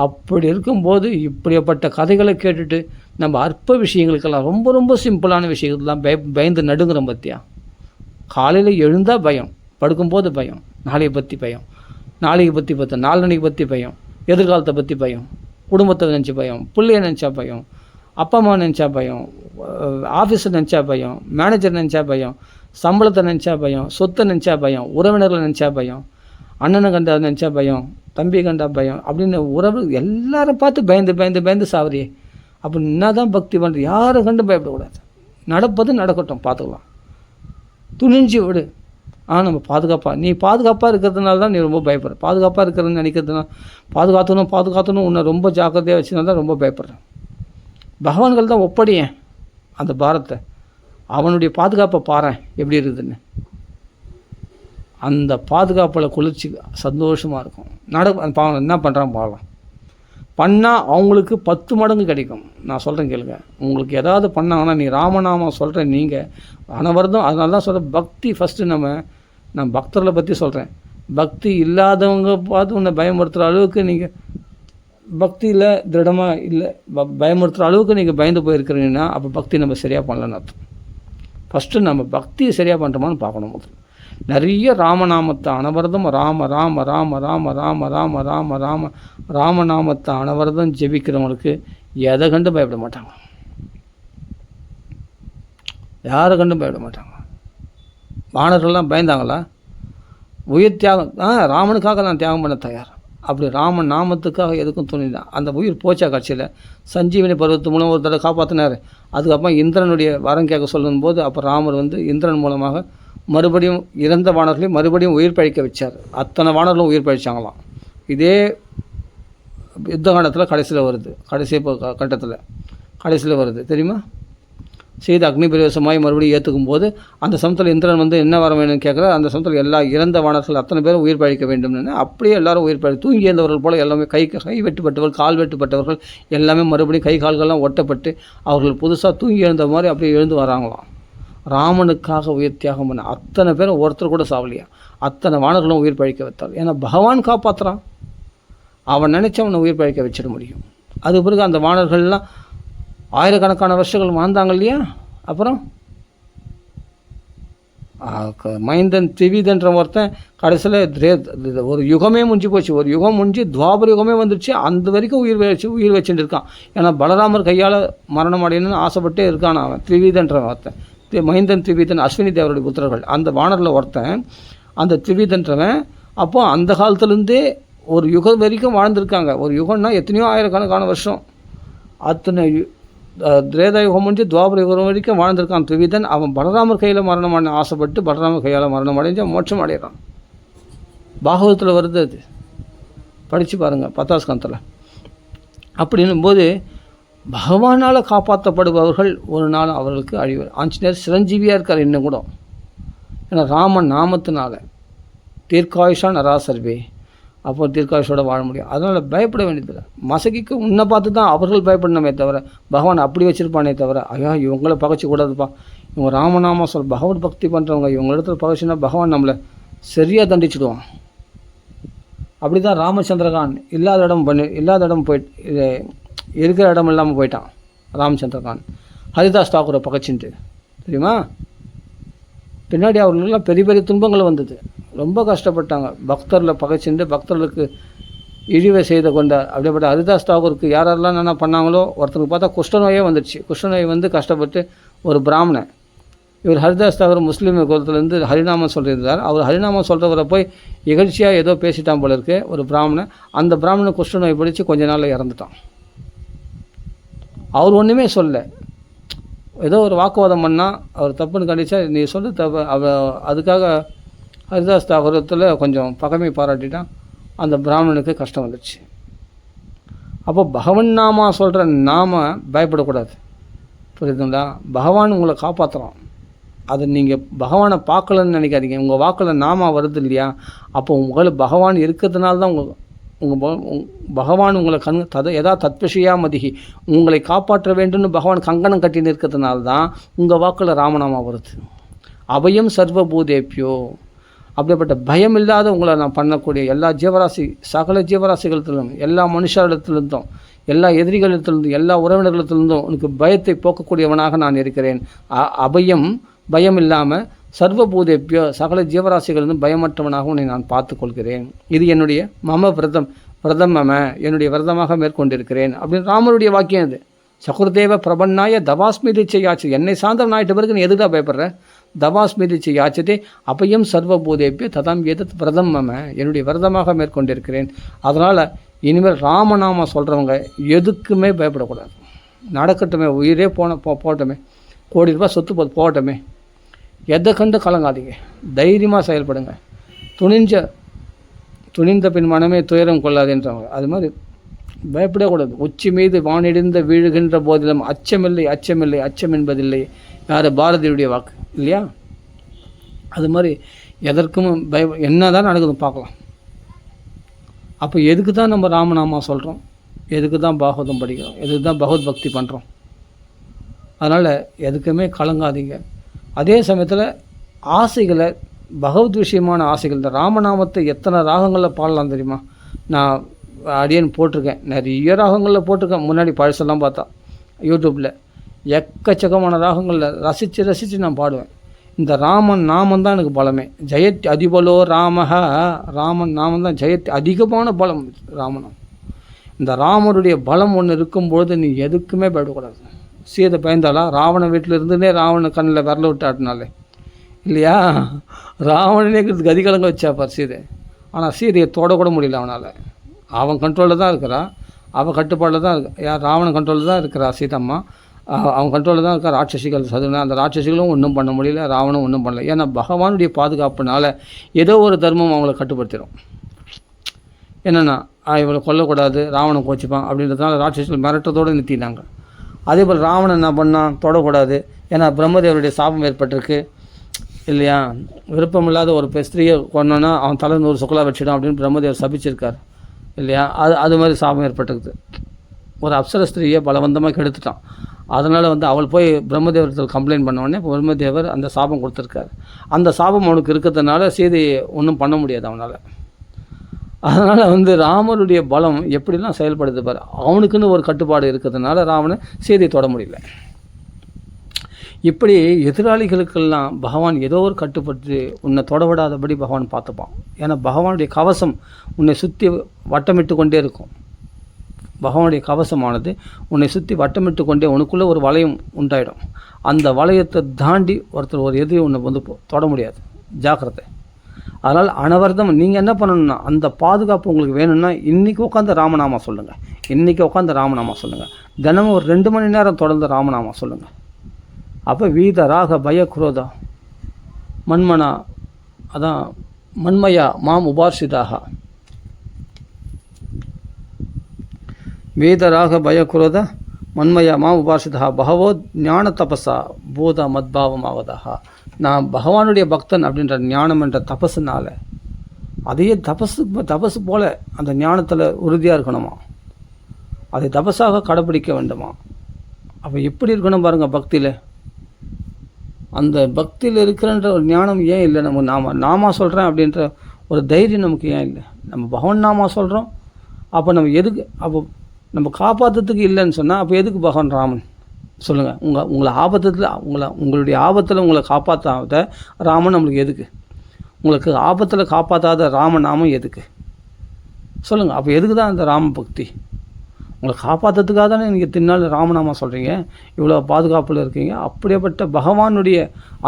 அப்படி இருக்கும்போது இப்படிப்பட்ட கதைகளை கேட்டுட்டு நம்ம அற்ப விஷயங்களுக்கெல்லாம் ரொம்ப ரொம்ப சிம்பிளான விஷயங்கள்லாம் பயந்து நடுங்குறோம் பற்றியா. காலையில் எழுந்தால் பயம், படுக்கும்போது பயம், நாளையை பற்றி பயம், நாளைக்கு பற்றி பார்த்தோம், நாளன்னைக்கு பற்றி பயம், எதிர்காலத்தை பற்றி பயம், குடும்பத்தை நினச்சி பயம், பிள்ளைய நினச்சா பயம், அப்பா அம்மா நினச்சா பயம், ஆஃபீஸை நினச்சா பயம், மேனேஜர் நினச்சா பயம், சம்பளத்தை நினச்சா பயம், சொத்தை நினச்சா பயம், உறவினர்களை நினச்சா பயம், அண்ணனை கண்டா நினச்சா பயம், தம்பி கண்டா பயம், அப்படின்னு உறவு எல்லாரும் பார்த்து பயந்து பயந்து பயந்து சாவரியே. அப்போ என்ன தான் பக்தி பண்ணுறது, யாரை கண்டு பயப்படக்கூடாது, நடப்பது நடக்கட்டும் பார்த்துக்கலாம், துணிஞ்சு விடு. ஆனால் நம்ம நீ பாதுகாப்பாக இருக்கிறதுனால தான் நீ ரொம்ப பயப்படுற, பாதுகாப்பாக இருக்கிறதுன்னு நினைக்கிறதுனா பாதுகாத்தணும் உன்னை ரொம்ப ஜாக்கிரதையாக வச்சுனா தான் ரொம்ப பயப்படுறேன். பகவான்கள் தான் ஒப்படியேன் அந்த பாரத்தை, அவனுடைய பாதுகாப்பை பாரேன் எப்படி இருக்குதுன்னு, அந்த பாதுகாப்பில் குளிர்ச்சி சந்தோஷமாக இருக்கும். என்ன பண்ணுறான் பார்க்கலாம், பண்ணால் அவங்களுக்கு 10 மடங்கு கிடைக்கும். நான் சொல்கிறேன் கேளுங்க, உங்களுக்கு ஏதாவது பண்ணாங்கன்னா நீ ராமநாமம் சொல்கிற நீங்கள் அனவரதும், அதனால தான் சொல்கிறேன் பக்தி ஃபஸ்ட்டு. நான் பக்தர்களை பற்றி சொல்கிறேன், பக்தி இல்லாதவங்க பார்த்து உன்னை பயமுறுத்துகிற அளவுக்கு நீங்கள் பக்தியில் திருடமாக இல்லை, பயமுறுத்துகிற அளவுக்கு நீங்கள் பயந்து போயிருக்கிறீங்கன்னா அப்போ பக்தி நம்ம சரியாக பண்ணலன்னு அர்த்தம். ஃபஸ்ட்டு நம்ம பக்தியை சரியாக பண்ணுறோமான்னு பார்க்கணும். முதல்ல நிறைய ராமநாமத்தை அனவரதம் ராம ராம ராம ராம ராம ராம ராம ராம ராமநாமத்தை அனவரதம் ஜெபிக்கிறவங்களுக்கு எதை கண்டு பயப்பட மாட்டாங்க, யாரை கண்டும் பயப்பட மாட்டாங்க. வானர்கள்லாம் பயந்தாங்களா? உயிர் தியாகம், ராமனுக்காக நான் தியாகம் பண்ண தயார், அப்படி ராமன் நாமத்துக்காக எதுக்கும் துணிதான். அந்த உயிர் போச்சா கட்சியில் சஞ்சீவனி பருவத்து மூலம் ஒரு தடவை காப்பாற்றினார். அதுக்கப்புறம் இந்திரனுடைய வரம் கேட்க சொல்லும்போது அப்போ ராமர் இந்திரன் மூலமாக மறுபடியும் இறந்த வானர்களையும் மறுபடியும் உயிர் பழிக்க வச்சார். அத்தனை வானர்களும் உயிர் பழிச்சாங்களாம். இதே யுத்த காண்டத்தில் கடைசியில் வருது, கடைசியில் வருது தெரியுமா? செய்த அக்னி பிரவேசமாய் மறுபடியும் ஏற்றுக்கும் போது அந்த சமயத்தில் இந்திரன் என்ன வர வேணும்னு கேட்குறாரு. அந்த சமயத்தில் எல்லா இறந்த வானர்கள் அத்தனை பேரும் உயிர் பழிக்க வேண்டும்னு அப்படியே எல்லாரும் உயிர் பழி தூங்கி இருந்தவர்கள் போல் எல்லாமே கை வெட்டுப்பட்டவர்கள், கால் வெட்டுப்பட்டவர்கள் எல்லாமே மறுபடியும் கை கால்கள்லாம் ஒட்டப்பட்டு அவர்கள் புதுசாக தூங்கி எழுந்த மாதிரி அப்படியே எழுந்து வராங்களாம். ராமனுக்காக உயிர் தியாகம் பண்ண அத்தனை பேரும் ஒருத்தர் கூட சாவலியா, அத்தனை வானர்களும் உயிர் பழிக்க வைத்தார். ஏன்னா பகவான் காப்பாற்றுறான், அவன் நினச்சவனை உயிர் பழிக்க வச்சிட முடியும். அது பிறகு அந்த வானர்கள்லாம் ஆயிரக்கணக்கான வருஷங்கள் வாழ்ந்தாங்க இல்லையா. அப்புறம் மைந்தன் திவிதன்ற ஒருத்தன் கடைசியில் ஒரு யுகமே முடிஞ்சு போச்சு, ஒரு யுகம் முடிஞ்சு துவாபர யுகமே வந்துடுச்சு. அந்த வரைக்கும் உயிர் வச்சுட்டு இருக்கான். ஏன்னா பலராமர் கையால் மரணம் அடையணும்னு ஆசைப்பட்டே இருக்கான் அவன். திவிதன்ற ஒருத்தன், மைந்தன் திவிதன் அஸ்வினி தேவருடைய புத்திரர்கள், அந்த வானரில் ஒருத்தன் அந்த திவிதன்றவன். அப்போ அந்த காலத்துலேருந்தே ஒரு யுகம் வரைக்கும் வாழ்ந்திருக்காங்க. ஒரு யுகம்னா எத்தனையோ ஆயிரக்கணக்கான வருஷம். அத்தனை திரேதா யுகம் முடிஞ்சு துவாபர யுகம் வரைக்கும் வாழ்ந்திருக்கான் துவிதன். அவன் பலராமர் கையில் மரணமான ஆசைப்பட்டு பலராமர் கையால் மரணம் அடைஞ்சு மோட்சம் அடைகிறான். பாகவதத்தில் வருது, அது படித்து பாருங்கள் 10ஆம் ஸ்கந்தத்தில். அப்படின்னும் போது பகவானால் காப்பாற்றப்படுபவர்கள் ஒரு நாள் அவர்களுக்கு அழிவு. ஆஞ்சநேயர் சிரஞ்சீவியாக இருக்கார் இன்னும் கூட. ஏன்னா ராமன் நாமத்தினால தீர்க்காயுஷா நராசர்வே, அப்போ தீர்க்காயுஷோட வாழ முடியும். அதனால் பயப்பட வேண்டியதில்லை. மசகிக்கு உன்னை பார்த்து தான் அவர்கள் பயப்படணுமே தவிர பகவான் அப்படி வச்சுருப்பானே தவிர ஐயா இவங்கள பகைச்சிக்கூடாதுப்பா, இவங்க ராமநாம பகவத் பக்தி பண்ணுறவங்க இவங்களிடத்துல பகைச்சின்னா பகவான் நம்மளை சரியாக தண்டிச்சுடுவான். அப்படி தான் ராமச்சந்திரகான் இல்லாத இடம் போயிட்டு இருக்கிற இடம் இல்லாமல் போயிட்டான் ராமச்சந்திரகான். ஹரிதாஸ் தாக்கூரை பகைச்சின்ட்டு தெரியுமா? பின்னாடி அவர்களுக்கெல்லாம் பெரிய பெரிய துன்பங்கள் வந்தது, ரொம்ப கஷ்டப்பட்டாங்க. பக்தரில் பகைச்சிட்டு பக்தர்களுக்கு இழிவை செய்து கொண்ட அப்படிப்பட்ட ஹரிதாஸ் தாக்கூருக்கு யாரெல்லாம் என்ன பண்ணாங்களோ, ஒருத்தருக்கு பார்த்தா குஷ்டநோயே வந்துடுச்சு. குஷ்டநோய் வந்து கஷ்டப்பட்டு ஒரு பிராமணன், இவர் ஹரிதாஸ் தாக்கூர் முஸ்லீம் குலத்துலேருந்து ஹரிநாமம் சொல்லியிருந்தார். அவர் ஹரிநாமம் சொல்கிறவரை போய் இகழ்ச்சியாக ஏதோ பேசிட்டான் போல இருக்கு ஒரு பிராமணன். அந்த பிராமணன் குஷ்டநோய் பிடிச்சி கொஞ்ச நாளில் இறந்துட்டான். அவர் ஒன்றுமே சொல்ல, ஏதோ ஒரு வாக்குவாதம் பண்ணால் அவர் தப்புன்னு கண்டிச்சா நீ சொல்லு தப்பு. அதுக்காக ஹரிதாஸ் தாக்கூரத்தில் கொஞ்சம் பகைமை பாராட்டிட்டான். அந்த பிராமணனுக்கு கஷ்டம் வந்துடுச்சு. அப்போ பகவன் நாமா சொல்கிற நாம பயப்படக்கூடாது, புரியுதுங்களா? பகவான் உங்களை காப்பாற்றுறான். அது நீங்கள் பகவானை பார்க்கலன்னு நினைக்காதீங்க. உங்கள் வாக்கில் நாமா வருது இல்லையா, அப்போ உங்களுக்கு பகவான் இருக்கிறதுனால தான் பகவான் உங்களை எதா தத்விஷயா மதிகி உங்களை காப்பாற்ற வேண்டும்னு பகவான் கங்கணம் கட்டி நிற்கிறதுனால தான் உங்கள் வாக்கில் ராமநாமா வருது. அபயம் சர்வபூதேப்பியோ, அப்படிப்பட்ட பயம் இல்லாத உங்களை நான் பண்ணக்கூடிய எல்லா சகல ஜீவராசிகளிடத்திலும், எல்லா மனுஷரிடத்திலிருந்தும், எல்லா எதிரிகளிடத்திலிருந்தும், எல்லா உறவினர்களிடத்திலிருந்தும் உனக்கு பயத்தை போக்கக்கூடியவனாக நான் இருக்கிறேன். பயம் இல்லாமல் சர்வபூதேப்பியோ சகல ஜீவராசிகளிலிருந்து பயமற்றவனாக உன்னை நான் பார்த்து கொள்கிறேன். இது என்னுடைய விரதம் என்னுடைய விரதமாக மேற்கொண்டிருக்கிறேன் அப்படின்னு ராமருடைய வாக்கியம். இது சகுர்தேவ பிரபன்னாய தவாஸ்மிதி செய்யாச்சு, என்னை சார்ந்தவன் ஆயிட்ட பிறகு நீ எதுக்காக பயப்படுற? தவாஸ்மிதி செய்யாச்சதே அபயம் சர்வபூதேப்பியோ ததாம் எதத் விரதம் என்னுடைய விரதமாக மேற்கொண்டிருக்கிறேன். அதனால் இனிமேல் ராமநாம சொல்கிறவங்க எதுக்குமே பயப்படக்கூடாது. நடக்கட்டுமே, உயிரே போகட்டுமே, கோடி ரூபாய் சொத்து போகட்டுமே, எதை கண்டு கலங்காதீங்க, தைரியமாக செயல்படுங்க. துணிந்த பின் மனமே துயரம் கொள்ளாதுன்றவங்க அது மாதிரி பயப்படக்கூடாது. உச்சி மீது வானிடிந்த வீழுகின்ற போதிலும் அச்சமில்லை அச்சம் என்பதில்லை. யார்? பாரதியுடைய வாக்கு இல்லையா? அது மாதிரி எதற்கும் என்ன தான் நடக்குது பார்க்கலாம். அப்போ எதுக்கு தான் நம்ம ராமநாமா சொல்கிறோம், எதுக்கு தான் பாகவதம் படிக்கிறோம், எதுக்கு தான் பகவத் பக்தி பண்ணுறோம்? அதனால் எதுக்குமே கலங்காதீங்க. அதே சமயத்தில் ஆசைகளை, பகவத் விஷயமான ஆசைகள், இந்த ராமநாமத்தை எத்தனை ராகங்களில் பாடலாம் தெரியுமா? நான் அடியன் போட்டிருக்கேன், நிறைய ராகங்களில் போட்டிருக்கேன். முன்னாடி பழசெல்லாம் பார்த்தா யூடியூப்பில் எக்கச்சக்கமான ராகங்களில் ரசித்து நான் பாடுவேன். இந்த ராமன் நாமம் தான் எனக்கு பலமே. ஜெயத் அதிபலோ ராமன் நாமம் தான் ஜெயத் அதிகமான பலம் ராமநாமம். இந்த ராமருடைய பலம் ஒன்று இருக்கும்பொழுது நீ எதுக்குமே பயப்படக்கூடாது. சீதை பயந்தாளா? ராவண வீட்டில் இருந்துனே ராவண கண்ணில் விரல விட்டாட்டினாலே இல்லையா? ராவணனே கதிகலங்க வச்சாப்பார் சீதை. ஆனால் சீதையை தொடக்கூட முடியல அவனால். அவன் கண்ட்ரோலில் தான் இருக்கிறா, அவன் கட்டுப்பாடில் தான் இருக்கு. யார்? ராவணன் கண்ட்ரோலில் தான் இருக்கிறா சீதம்மா. அவன் கண்ட்ரோலில் தான் இருக்கா. ராட்சசிகள் சதுனா, அந்த ராட்சசிகளும் ஒன்றும் பண்ண முடியல, ராவணம் ஒன்றும் பண்ணல. ஏன்னா பகவானுடைய பாதுகாப்புனால ஏதோ ஒரு தர்மம் அவங்கள கட்டுப்படுத்திடும். என்னென்னா இவளை கொல்லக்கூடாது, ராவணன் கோச்சிப்பான் அப்படின்றதுனால ராட்சசிகள் மிரட்டத்தோடு நிறுத்தினாங்க. அதே போல் ராவணன் என்ன பண்ணான்? தொடக்கூடாது, ஏன்னா பிரம்மதேவருடைய சாபம் ஏற்பட்டிருக்கு இல்லையா? விருப்பமில்லாத ஒரு ஸ்திரீயை கொண்டோன்னா அவன் தலை 100 சுக்கலா வச்சிடும் அப்படின்னு பிரம்மதேவர் சபிச்சிருக்கார் இல்லையா? அது மாதிரி சாபம் ஏற்பட்டிருக்குது. ஒரு அப்சர ஸ்திரீயை பலவந்தமாக கெடுத்துட்டான். அதனால் அவள் போய் பிரம்மதேவரத்தில் கம்ப்ளைண்ட் பண்ண பிரம்மதேவர் அந்த சாபம் கொடுத்துருக்காரு. அந்த சாபம் அவனுக்கு இருக்கிறதுனால சீதையை ஒன்றும் பண்ண முடியாது அவனால். அதனால் ராமருடைய பலம் எப்படிலாம் செயல்படுது பாரு. அவனுக்குன்னு ஒரு கட்டுப்பாடு இருக்கிறதுனால ராவணன் சீதையை தொட முடியல. இப்படி எதிராளிகளுக்கெல்லாம் பகவான் ஏதோ ஒரு கட்டுப்பட்டு உன்னை தொடவிடாதபடி பகவான் பார்த்துப்பான். ஏன்னா பகவானுடைய கவசம் உன்னை சுற்றி வட்டமிட்டு கொண்டே இருக்கும். பகவானுடைய கவசமானது உன்னை சுற்றி வட்டமிட்டு கொண்டே உனக்குள்ளே ஒரு வளையம் உண்டாயிடும். அந்த வளையத்தை தாண்டி ஒருத்தர் ஒரு எதிரி உன்னை தொட முடியாது. ஜாக்கிரதை. அதனால் அனவர்தம் நீங்கள் என்ன பண்ணணும்னா, அந்த பாதுகாப்பு உங்களுக்கு வேணும்னா இன்றைக்கி உட்காந்து ராமநாமா சொல்லுங்கள். இன்றைக்கி உட்காந்து ராமநாமா சொல்லுங்கள். தினமும் ஒரு 2 மணி நேரம் தொடர்ந்து ராமநாமா சொல்லுங்கள். அப்போ வீத ராக பய குரோதா மண்மனா, அதான் மண்மயா மாம் உபார்ஷிதாக, வீதராக பயக்குரோத மண்மயா மாம் உபார்ஷிதா பகவோ ஞான தபஸா பூத மத்பாவமாவதாக. நான் பகவானுடைய பக்தன் அப்படின்ற ஞானம் என்ற தபஸுனால, அதையே தபஸு போல் அந்த ஞானத்தில் உறுதியாக இருக்கணுமா, அதை தபஸாக கடைப்பிடிக்க வேண்டுமா. அப்போ எப்படி இருக்கணும் பாருங்கள் பக்தியில். அந்த பக்தியில் இருக்கிறன்ற ஒரு ஞானம் ஏன் இல்லை? நம்ம நாமா சொல்கிறேன் அப்படின்ற ஒரு தைரியம் நமக்கு ஏன் இல்லை? நம்ம பகவான் நாமா சொல்கிறோம், அப்போ நம்ம எதுக்கு, அப்போ நம்ம காப்பாற்றுறதுக்கு இல்லைன்னு சொன்னால் அப்போ எதுக்கு பகவான் ராமன் சொல்லுங்கள்? உங்களை ஆபத்தில் உங்களுடைய ஆபத்தில் உங்களை காப்பாற்றாத ராமன் நம்மளுக்கு எதுக்கு? உங்களுக்கு ஆபத்தில் காப்பாற்றாத ராமநாமம் எதுக்கு சொல்லுங்கள்? அப்போ எதுக்கு தான் அந்த ராம பக்தி? உங்களை காப்பாற்றுறதுக்காக தானே நீங்கள் தின்னாள் ராமநாமா சொல்கிறீங்க, இவ்வளோ பாதுகாப்பில் இருக்கீங்க. அப்படியேப்பட்ட பகவானுடைய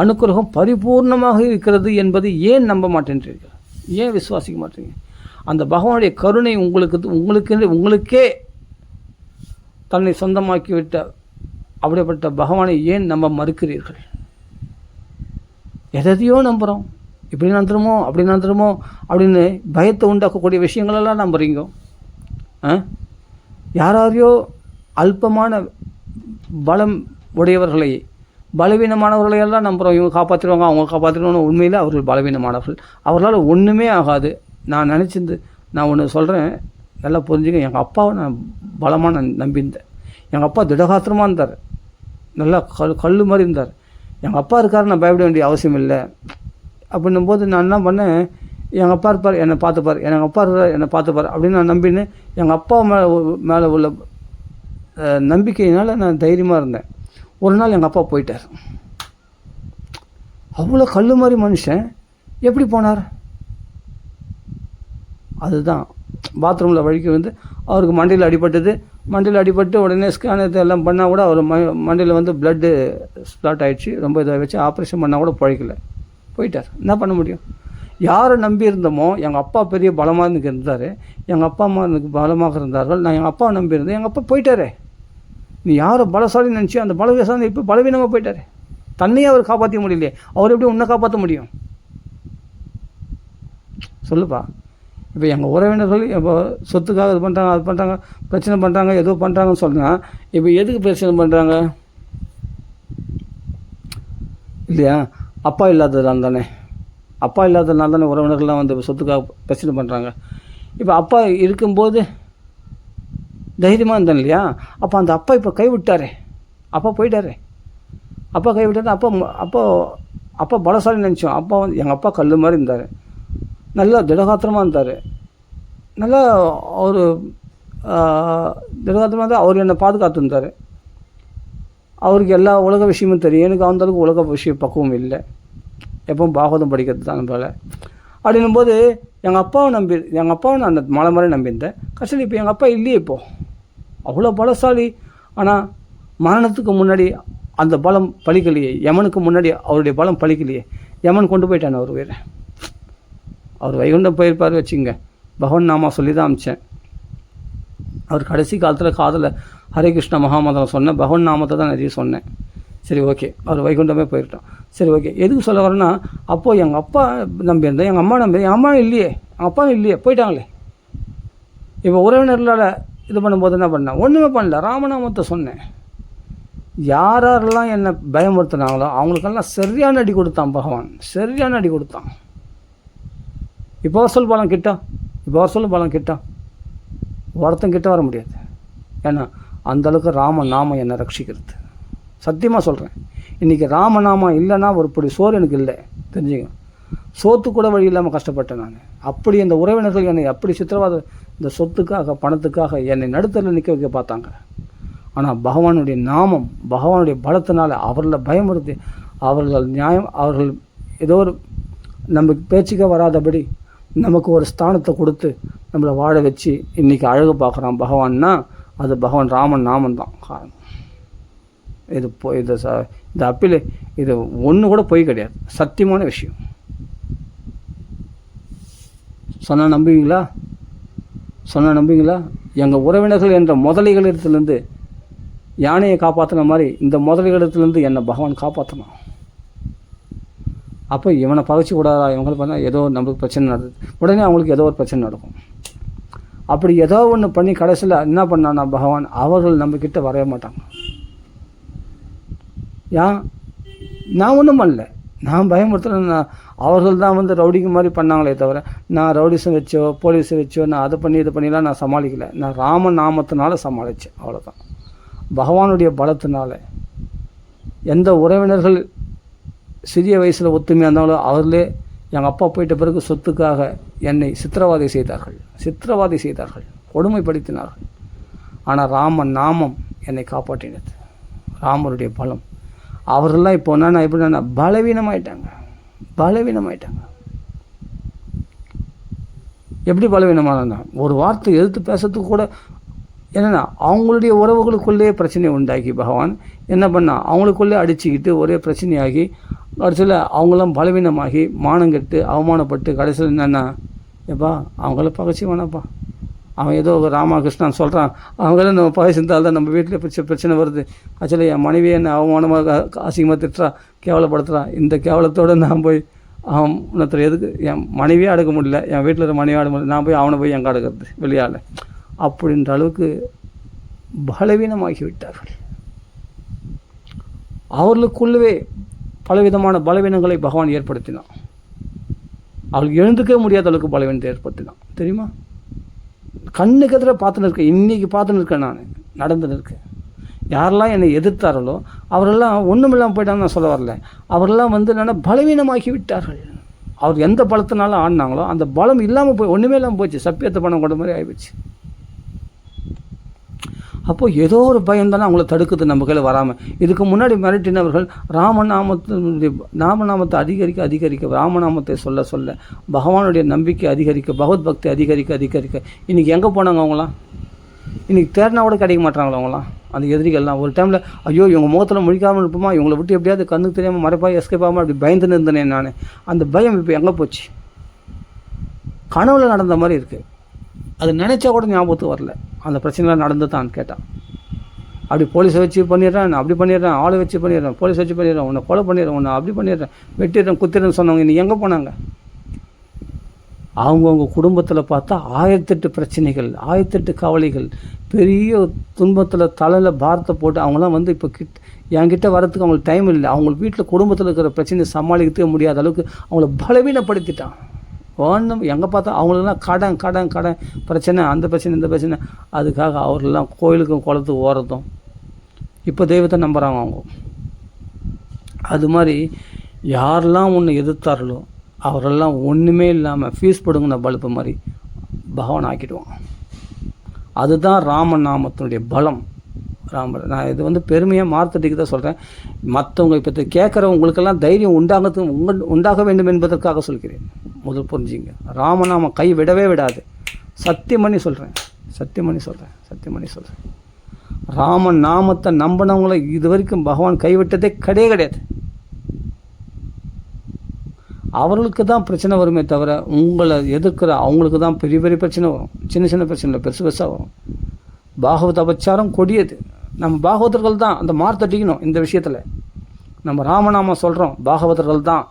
அனுக்கிரகம் பரிபூர்ணமாக இருக்கிறது என்பது ஏன் நம்ப மாட்டேன்றீர்கள்? ஏன் விசுவாசிக்க மாட்டீங்க? அந்த பகவானுடைய கருணை உங்களுக்கே தன்னை சொந்தமாக்கிவிட்ட அப்படிப்பட்ட பகவானை ஏன் நம்ப மறுக்கிறீர்கள்? எதையோ நம்புகிறோம், இப்படி நடந்துருமோ அப்படி நடந்துருமோ அப்படின்னு பயத்தை உண்டாக்கக்கூடிய விஷயங்களெல்லாம் நம்புறீங்க. யாரையோ அல்பமான பலம் உடையவர்களை, பலவீனமானவர்களையெல்லாம் நம்புகிறோம். இவங்க காப்பாற்றிடுவாங்க, அவங்க காப்பாற்றிடுவாங்க. உண்மையில் அவர்கள் பலவீனமானவர்கள், அவர்களால் ஒன்றுமே ஆகாது. நான் நினச்சிருந்து நான் ஒன்று சொல்கிறேன், நல்லா புரிஞ்சுங்க. எங்கள் அப்பாவை நான் பலமாக நம்பியிருந்தேன். எங்கள் அப்பா திடகாத்திரமாக இருந்தார், நல்லா கல் மாதிரி இருந்தார். எங்கள் அப்பா இருக்கார், நான் பயப்பட வேண்டிய அவசியம் இல்லை அப்படின்னும் போது நான் என்ன பண்ணேன், எங்கள் அப்பா இருப்பார், என்னை பார்த்துப்பார், எங்கள் அப்பா இருக்கார், என்னை பார்த்துப்பார் அப்படின்னு நான் நம்பின்னு எங்கள் அப்பா மேலே உள்ள நம்பிக்கையினால் நான் தைரியமாக இருந்தேன். ஒரு நாள் எங்கள் அப்பா போயிட்டார். அவ்வளோ கல் மாதிரி மனுஷன் எப்படி போனார்? அதுதான் பாத்ரூமில் வழிக்கு வந்து அவருக்கு மண்டையில் அடிபட்டது. மண்டையில் அடிபட்டு உடனே ஸ்கேன் எல்லாம் பண்ணால் கூட அவர் மண்டையில் வந்து பிளட்டு ஸ்ப்ளாட் ஆகிடுச்சு. ரொம்ப இதை வச்சு ஆப்ரேஷன் பண்ணால் கூட பிழைக்கல, போயிட்டார். என்ன பண்ண முடியும்? யாரை நம்பி இருந்தோமோ, எங்கள் அப்பா பெரிய பலமாக எனக்கு இருந்தார், எங்கள் அப்பா அம்மா எனக்கு பலமாக இருந்தார்கள், நான் எங்கள் அப்பாவை நம்பி இருந்தேன். எங்கள் அப்பா போயிட்டாரே. நீ யாரை பலசாலின்னு நினச்சி அந்த பலவீனம் இப்போ பலவீனமாக போயிட்டார். தன்னையே அவர் காப்பாற்ற முடியலையே, அவர் எப்படி உன்னை காப்பாற்ற முடியும்? சொல்லுப்பா. இப்போ எங்கள் உறவினர்கள் இப்போ சொத்துக்காக இது பண்ணுறாங்க, அது பண்ணுறாங்க, பிரச்சனை பண்ணுறாங்க, ஏதோ பண்ணுறாங்கன்னு சொன்னால் இப்போ எதுக்கு பிரச்சனை பண்ணுறாங்க? இல்லையா? அப்பா இல்லாததுனால தானே. அப்பா இல்லாததுனால தானே உறவினர்கள்லாம் வந்து சொத்துக்காக பிரச்சனை பண்ணுறாங்க. இப்போ அப்பா இருக்கும்போது தைரியமாக இருந்தேன் இல்லையா? அப்போ அந்த அப்பா இப்போ கைவிட்டாரே, அப்பா போயிட்டாரே. அப்பா கைவிட்டாரு. அப்பா பலசாலி நினச்சோம். அப்பா வந்து எங்கள் அப்பா கல் மாதிரி இருந்தார், நல்லா திடகாத்திரமாக இருந்தார், நல்லா அவர் திடகாத்திரமாக இருந்தால். அவர் என்னை பாதுகாத்துருந்தார். அவருக்கு எல்லா உலக விஷயமும் தெரியும், எனக்கு அந்தளவுக்கு உலக விஷயம் பக்குவம் இல்லை. எப்பவும் பாகவதம் படிக்கிறது தான் நம்மளால். அப்படின்னும் போது எங்கள் அப்பாவை நான் அந்த மலை மாதிரி நம்பியிருந்தேன். கடைசியில் இப்போ எங்கள் அப்பா இல்லையே. இப்போது அவ்வளோ பலசாலி, ஆனால் மரணத்துக்கு முன்னாடி அந்த பலம் பலிக்கலையே. யமனுக்கு முன்னாடி அவருடைய பலம் பலிக்கலையே. யமன் கொண்டு போயிட்டான் அவர் உயிரை. அவர் வைகுண்டம் போயிருப்பார் வச்சுங்க. பகவான் நாமா சொல்லி தான் அமிச்சேன். அவர் கடைசி காலத்தில் காதில் ஹரே கிருஷ்ண மகாமந்திரம் சொன்னேன், பகவான் நாமத்தை தான் நிறைய சொன்னேன். சரி, ஓகே, அவர் வைகுண்டமே போயிட்டோம். சரி, ஓகே. எதுக்கு சொல்ல வரேன்னா, அப்போது எங்கள் அப்பா நம்பியிருந்தேன், எங்கள் அம்மா நம்பி, எங்கள் அம்மா இல்லையே, எங்கள் அப்பா இல்லையே, போயிட்டாங்களே. இப்போ உறவினர்களால் இது பண்ணும்போது என்ன பண்ணேன்? ஒன்றுமே பண்ணல, ராமநாமத்தை சொன்னேன். யாரெல்லாம் என்னை பயமுறுத்தினாங்களோ அவங்களுக்கெல்லாம் சரியான அடி கொடுத்தான் பகவான், சரியான அடி கொடுத்தான். இப்போ வர சொல்ல பலம் கிட்ட, இப்போ வர சொல்ல பலம் கிட்ட, ஒருத்தன் கிட்ட வர முடியாது. ஏன்னா அந்தளவுக்கு ராமநாமம் என்னை ரட்சிக்கிறது. சத்தியமாக சொல்கிறேன். இன்றைக்கி ராமநாமம் இல்லைன்னா ஒரு பிடி சோறு எனக்கு இல்லை, தெரிஞ்சுங்க. சோத்து கூட வழி இல்லாமல் கஷ்டப்பட்டேன் நான். அப்படி இந்த உறவினர்கள் என்னை அப்படி சித்திரவாத, இந்த சொத்துக்காக பணத்துக்காக என்னை நடுத்தரில் நிற்க வைக்க பார்த்தாங்க. ஆனால் பகவானுடைய நாமம், பகவானுடைய பலத்தினால் அவர்களை பயமுறுத்தி, அவர்கள் நியாயம், அவர்கள் ஏதோ ஒரு நம்ம பேச்சுக்க வராதபடி நமக்கு ஒரு ஸ்தானத்தை கொடுத்து நம்மளை வாழ வச்சு இன்றைக்கி அழகு பார்க்குறான் பகவான்னா, அது பகவான் ராமன் நாமம் தான் காரணம். இந்த அப்பீல் இது ஒன்று கூட பொய் கிடையாது, சத்தியமான விஷயம். சொன்னால் நம்புவீங்களா? சொன்னால் நம்புவீங்களா? எங்கள் உறவினர்கள் என்ற முதலைகளிடத்துலேருந்து யானையை காப்பாற்றின மாதிரி இந்த முதலைகளிடத்துலேருந்து என்னை பகவான் காப்பாற்றணும். அப்போ இவனை பகைச்சி கூடாதா, இவங்களை பார்த்தா ஏதோ நம்மளுக்கு பிரச்சனை நடக்குது, உடனே அவங்களுக்கு ஏதோ ஒரு பிரச்சனை நடக்கும். அப்படி ஏதோ ஒன்று பண்ணி கடைசியில் என்ன பண்ணான்னா பகவான், அவர்கள் நம்மக்கிட்ட வரவே மாட்டாங்க. நான் ஒன்றும் பண்ணல, நான் பயமுறுத்தல. அவர்கள் தான் வந்து ரவுடிக்கு மாதிரி பண்ணாங்களே தவிர, நான் ரவுடிஸும் வச்சோ போலீஸை வச்சோ நான் அதை பண்ணி இதை பண்ணிலாம் நான் சமாளிக்கலை. நான் ராம நாமத்தினால சமாளித்தேன், அவ்வளோதான். பகவானுடைய பலத்தினால எந்த உறவினர்கள் சிறிய வயசில் ஒத்துமையாக இருந்தாலும் அவர்களே எங்கள் அப்பா போயிட்ட பிறகு சொத்துக்காக என்னை சித்திரவதை செய்தார்கள், கொடுமைப்படுத்தினார்கள். ஆனால் ராமன் நாமம் என்னை காப்பாற்றினது, ராமருடைய பலம். அவர்களெலாம் இப்போ நான் எப்படின்னா பலவீனமாயிட்டாங்க. எப்படி பலவீனமானா, ஒரு வார்த்தை எதிர்த்து பேசுறதுக்கு கூட என்னென்னா அவங்களுடைய உறவுகளுக்குள்ளேயே பிரச்சனையை உண்டாக்கி பகவான் என்ன பண்ணால் அவங்களுக்குள்ளே அடிச்சுக்கிட்டு ஒரே பிரச்சனையாகி கடைசியில் அவங்களாம் பலவீனமாகி மானங்கெட்டு அவமானப்பட்டு கடைசியில் என்னென்னா, ஏப்பா அவங்கள பகச்சி வேணாப்பா, அவன் ஏதோ ராமகிருஷ்ணன் சொல்கிறான், அவங்கள நம்ம பகைச்சிருந்தால் தான் நம்ம வீட்டில் பிரச்சனை வருது. ஆக்சுவலி என் மனைவியை என்ன அவமானமாக அசிங்கமாக திட்டுறா, கேவலப்படுத்துகிறான். இந்த கேவலத்தோடு நான் போய் அவன் இன்னொருத்தர் எதுக்கு என் மனைவியே அடுக்க முடியல, என் வீட்டில் இருக்கிற மனைவியே அடுக்க முடியல, நான் போய் அவனை போய் எங்கே அடுக்கிறது வெளியால், அப்படின்ற அளவுக்கு பலவீனமாகி விட்டார்கள். அவர்களுக்குள்ளவே பலவிதமான பலவீனங்களை பகவான் ஏற்படுத்தினான். அவளுக்கு எழுந்துக்கவே முடியாத அளவுக்கு பலவீனத்தை ஏற்படுத்தினான், தெரியுமா? கண்ணுக்கு எதிராக பார்த்துன்னு இருக்கேன், இன்றைக்கி பார்த்துன்னு இருக்கேன், நான் நடந்துன்னு இருக்கேன். யாரெல்லாம் என்னை எதிர்த்தார்களோ அவரெல்லாம் ஒன்றும் இல்லாமல் போயிட்டாங்கன்னு நான் சொல்ல வரல. அவரெல்லாம் வந்து என்னென்னா பலவீனமாக்கி விட்டார்கள். அவர் எந்த பலத்தினாலும் ஆடினாங்களோ அந்த பலம் இல்லாமல் போய் ஒன்றுமே இல்லாமல் போச்சு, சப்பியத்தை பணம் கொண்ட மாதிரி ஆகிப்போச்சு. அப்போது ஏதோ ஒரு பயம் தானே அவங்கள தடுக்குது நம்ம கையில் வராமல். இதுக்கு முன்னாடி மிரட்டினவர்கள் ராமநாமத்தை அதிகரிக்க ராமநாமத்தை சொல்ல சொல்ல பகவானுடைய நம்பிக்கை அதிகரிக்க, பகவத் பக்தி அதிகரிக்க இன்றைக்கி எங்கே போனாங்க அவங்களாம்? இன்றைக்கி தேடினா கூட கிடைக்க மாட்டாங்களா அவங்களாம்? அந்த எதிரிகள்லாம் ஒரு டைமில் ஐயோ இவங்க முகத்தில் முழிக்காமல் இருப்போமா, இவங்களை விட்டு எப்படியாவது கண்ணுக்கு தெரியாமல் மறைப்பாக எஸ்கேப் ஆகாமல் அப்படி பயந்துன்னு இருந்தேன் நான். அந்த பயம் இப்போ எங்கே போச்சு? கனவுல நடந்த மாதிரி இருக்குது. அது நினச்சா கூட ஞாபகத்துக்கு வரல. அந்த பிரச்சனைலாம் நடந்து தான் கேட்டான். அப்படி போலீஸை வச்சு பண்ணிடுறேன், நான் அப்படி பண்ணிடுறேன், ஆளை வச்சு பண்ணிடுறேன், போலீஸ் வச்சு பண்ணிடுறேன், உன்னை கொலை பண்ணிடுறேன், உன்னை அப்படி பண்ணிடுறேன், வெட்டிடுறேன், குத்திடுறேன்னு சொன்னவங்க இன்னைக்கு எங்கே போனாங்க? அவங்கவுங்க குடும்பத்தில் பார்த்தா 1008 பிரச்சனைகள், 1008 கவலைகள், பெரிய துன்பத்தில் தலையில் பாரத்தை போட்டு அவங்களாம் வந்து இப்போ என்கிட்ட வரத்துக்கு அவங்களுக்கு டைம் இல்லை. அவங்களுக்கு வீட்டில் குடும்பத்தில் இருக்கிற பிரச்சனையை சமாளிக்கவே முடியாத அளவுக்கு அவங்கள பலவீனப்படுத்திட்டான். ஒன்றும் எங்கே பார்த்தா அவங்களுக்குலாம் கடன் பிரச்சனை, அந்த பிரச்சனை இந்த பிரச்சனை. அதுக்காக அவர்களெல்லாம் கோயிலுக்கும் குளத்துக்கு ஓரத்தும் இப்போ தெய்வத்தை நம்புகிறாங்க அவங்க. அது மாதிரி யாரெல்லாம் ஒன்று எதிர்த்தார்களோ அவரெல்லாம் ஒன்றுமே இல்லாமல் ஃபீஸ் போடுங்கிற பல்பு மாதிரி பகவான் ஆக்கிடுவான். அதுதான் ராமநாமத்தினுடைய பலம். நான் இது வந்து பெருமையாக மார்த்தட்டிக்கு தான் சொல்கிறேன். மற்றவங்க இப்போ கேட்குறவங்களுக்கெல்லாம் தைரியம் உண்டாக வேண்டும் என்பதற்காக சொல்கிறேன். முதல் புரிஞ்சுங்க, ராமநாமம் கை விடவே விடாது. சத்தியம் பண்ணி சொல்கிறேன். ராம நாமத்தை நம்பினவங்களை இது வரைக்கும் பகவான் கைவிட்டதே கிடையாது. அவர்களுக்கு தான் பிரச்சனை வருமே தவிர உங்களை எதிர்க்கிற அவங்களுக்கு தான் பெரிய பெரிய பிரச்சனை வரும். சின்ன பிரச்சனை இல்லை, பெருசாக வரும். பாகவத அபச்சாரம் கொடியது. நம்ம பாகவதர்கள் தான் அந்த மார்த்தட்டிக்கணும். இந்த விஷயத்தில் நம்ம ராமநாமம் சொல்கிறோம், பாகவதர்கள் தான்.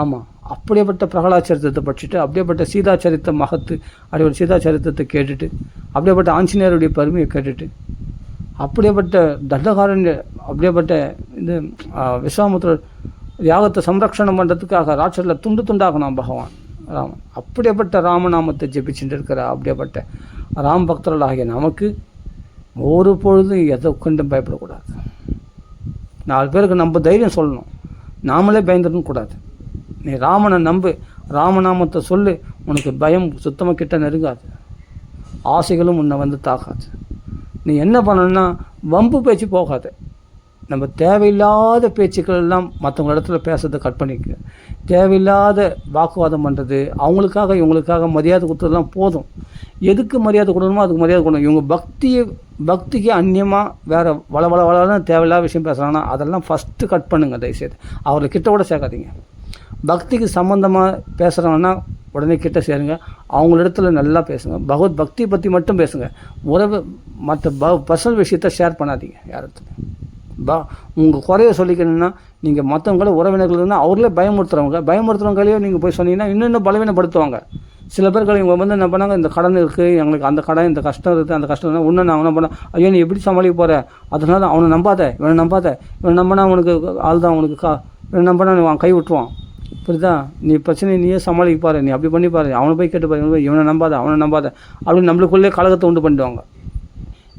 ஆமாம், அப்படியேப்பட்ட பிரகலாச்சரித்தத்தை படிச்சுட்டு, அப்படியேப்பட்ட சீதாச்சரித்த மகத்து அப்படியே சீதாச்சரித்தத்தை கேட்டுட்டு, அப்படியேப்பட்ட ஆஞ்சநேயருடைய பெருமையை கேட்டுட்டு, அப்படியேப்பட்ட தண்டகாரண்ய அப்படியேப்பட்ட இது விஸ்வாமித்திரர் யாகத்தை சம்ரக்ஷணம் பண்ணுறதுக்காக ராட்சரில் துண்டு துண்டாகணும் பகவான் ராமன். அப்படியேப்பட்ட ராமநாமத்தை ஜெபிச்சுட்டு இருக்கிற அப்படியேப்பட்ட ராம் பக்தர்களாகிய நமக்கு ஒரு பொழுதும் எதை கொண்டும் பயப்படக்கூடாது. 4 பேருக்கு நம்ம தைரியம் சொல்லணும், நாமளே பயந்துடணும் கூடாது. நீ ராமனை நம்பு, ராமநாமத்தை சொல்லு, உனக்கு பயம் சுத்தமாக கிட்ட நெருங்காது, ஆசைகளும் உன்னை வந்து தாக்காது. நீ என்ன பண்ணணும்னா வம்பு பேச்சு போகாது. நம்ம தேவையில்லாத பேச்சுக்கள் எல்லாம் மற்றவங்க இடத்துல பேசுறதை கட் பண்ணிக்க. தேவையில்லாத வாக்குவாதம் பண்ணுறது, அவங்களுக்காக இவங்களுக்காக மரியாதை கொடுத்ததெல்லாம் போதும். எதுக்கு மரியாதை கொடுக்கணுமோ அதுக்கு மரியாதை கொடுக்கணும். இவங்க பக்திக்கு அந்நியமாக வேறு வளன்னு தேவையில்லாத விஷயம் பேசுகிறாங்கன்னா அதெல்லாம் ஃபஸ்ட்டு கட் பண்ணுங்கள் தயவுசெய்து. அவரை கிட்ட கூட சேர்க்காதீங்க. பக்திக்கு சம்மந்தமாக பேசுகிறாங்கன்னா உடனே கிட்ட சேருங்க, அவங்களிடத்துல நல்லா பேசுங்க, பகவத் பக்தி பற்றி மட்டும் பேசுங்க. உறவு மற்ற பர்சனல் விஷயத்தை ஷேர் பண்ணாதீங்க யார்கிட்ட. உங்கள் குறைய சொல்லிக்கணுன்னா நீங்கள் மற்றவங்கள உறவினர்கள் இருந்தால் அவர்களே பயமுறுத்துறவங்களையோ நீங்கள் போய் சொன்னீங்கன்னா இன்னும் பலவீனப்படுத்துவாங்க. சில பேர்கள் இவங்க வந்து என்ன பண்ணாங்க, இந்த கடன் இருக்குது எங்களுக்கு, அந்த கடன், இந்த கஷ்டம் இருக்குது, அந்த கஷ்டம் இருக்குது, இன்னும் நான் என்ன பண்ணேன், ஐயோ நீ எப்படி சமாளிக்க போகிற, அதனால அவனை நம்பாத, இவனை நம்பினா அவனுக்கு ஆள் தான், அவனுக்கு இவனை நம்பினா அவன் கை விட்டுருவான். புரியுதா? நீ பிரச்சனை நீயே சமாளிப்பாரு, நீ அப்படி பண்ணிப்பாரு, அவனை போய் கேட்டுப்பாரு, இவனை நம்பாத அப்படின்னு நம்மளுக்குள்ளே கலகத்தை உண்டு பண்ணிடுவாங்க.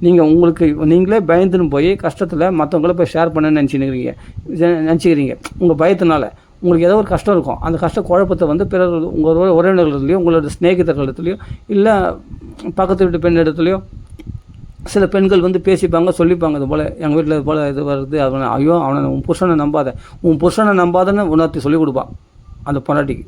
நீங்கள் நீங்களே பயந்துன்னு போய் கஷ்டத்தில் மற்றவங்கள போய் ஷேர் பண்ண நினச்சிக்கிறீங்க. உங்கள் பயத்தினால உங்களுக்கு ஏதோ ஒரு கஷ்டம் இருக்கும், அந்த கஷ்ட குழப்பத்தை வந்து பிறர் உங்கள் உறவினர்கள்லையோ உங்களோட ஸ்நேகிதர்களிடத்துலையோ இல்லை பக்கத்து வீட்டு பெண் இடத்துலையோ சில பெண்கள் வந்து பேசிப்பாங்க, சொல்லிப்பாங்க, இது போல் எங்கள் வீட்டில் இது போல் இது வருது, ஐயோ அவனை உன் புருஷனை நம்பாதன்னு உணர்த்தி சொல்லிக் கொடுப்பான் அந்த பொண்டாட்டிக்கு.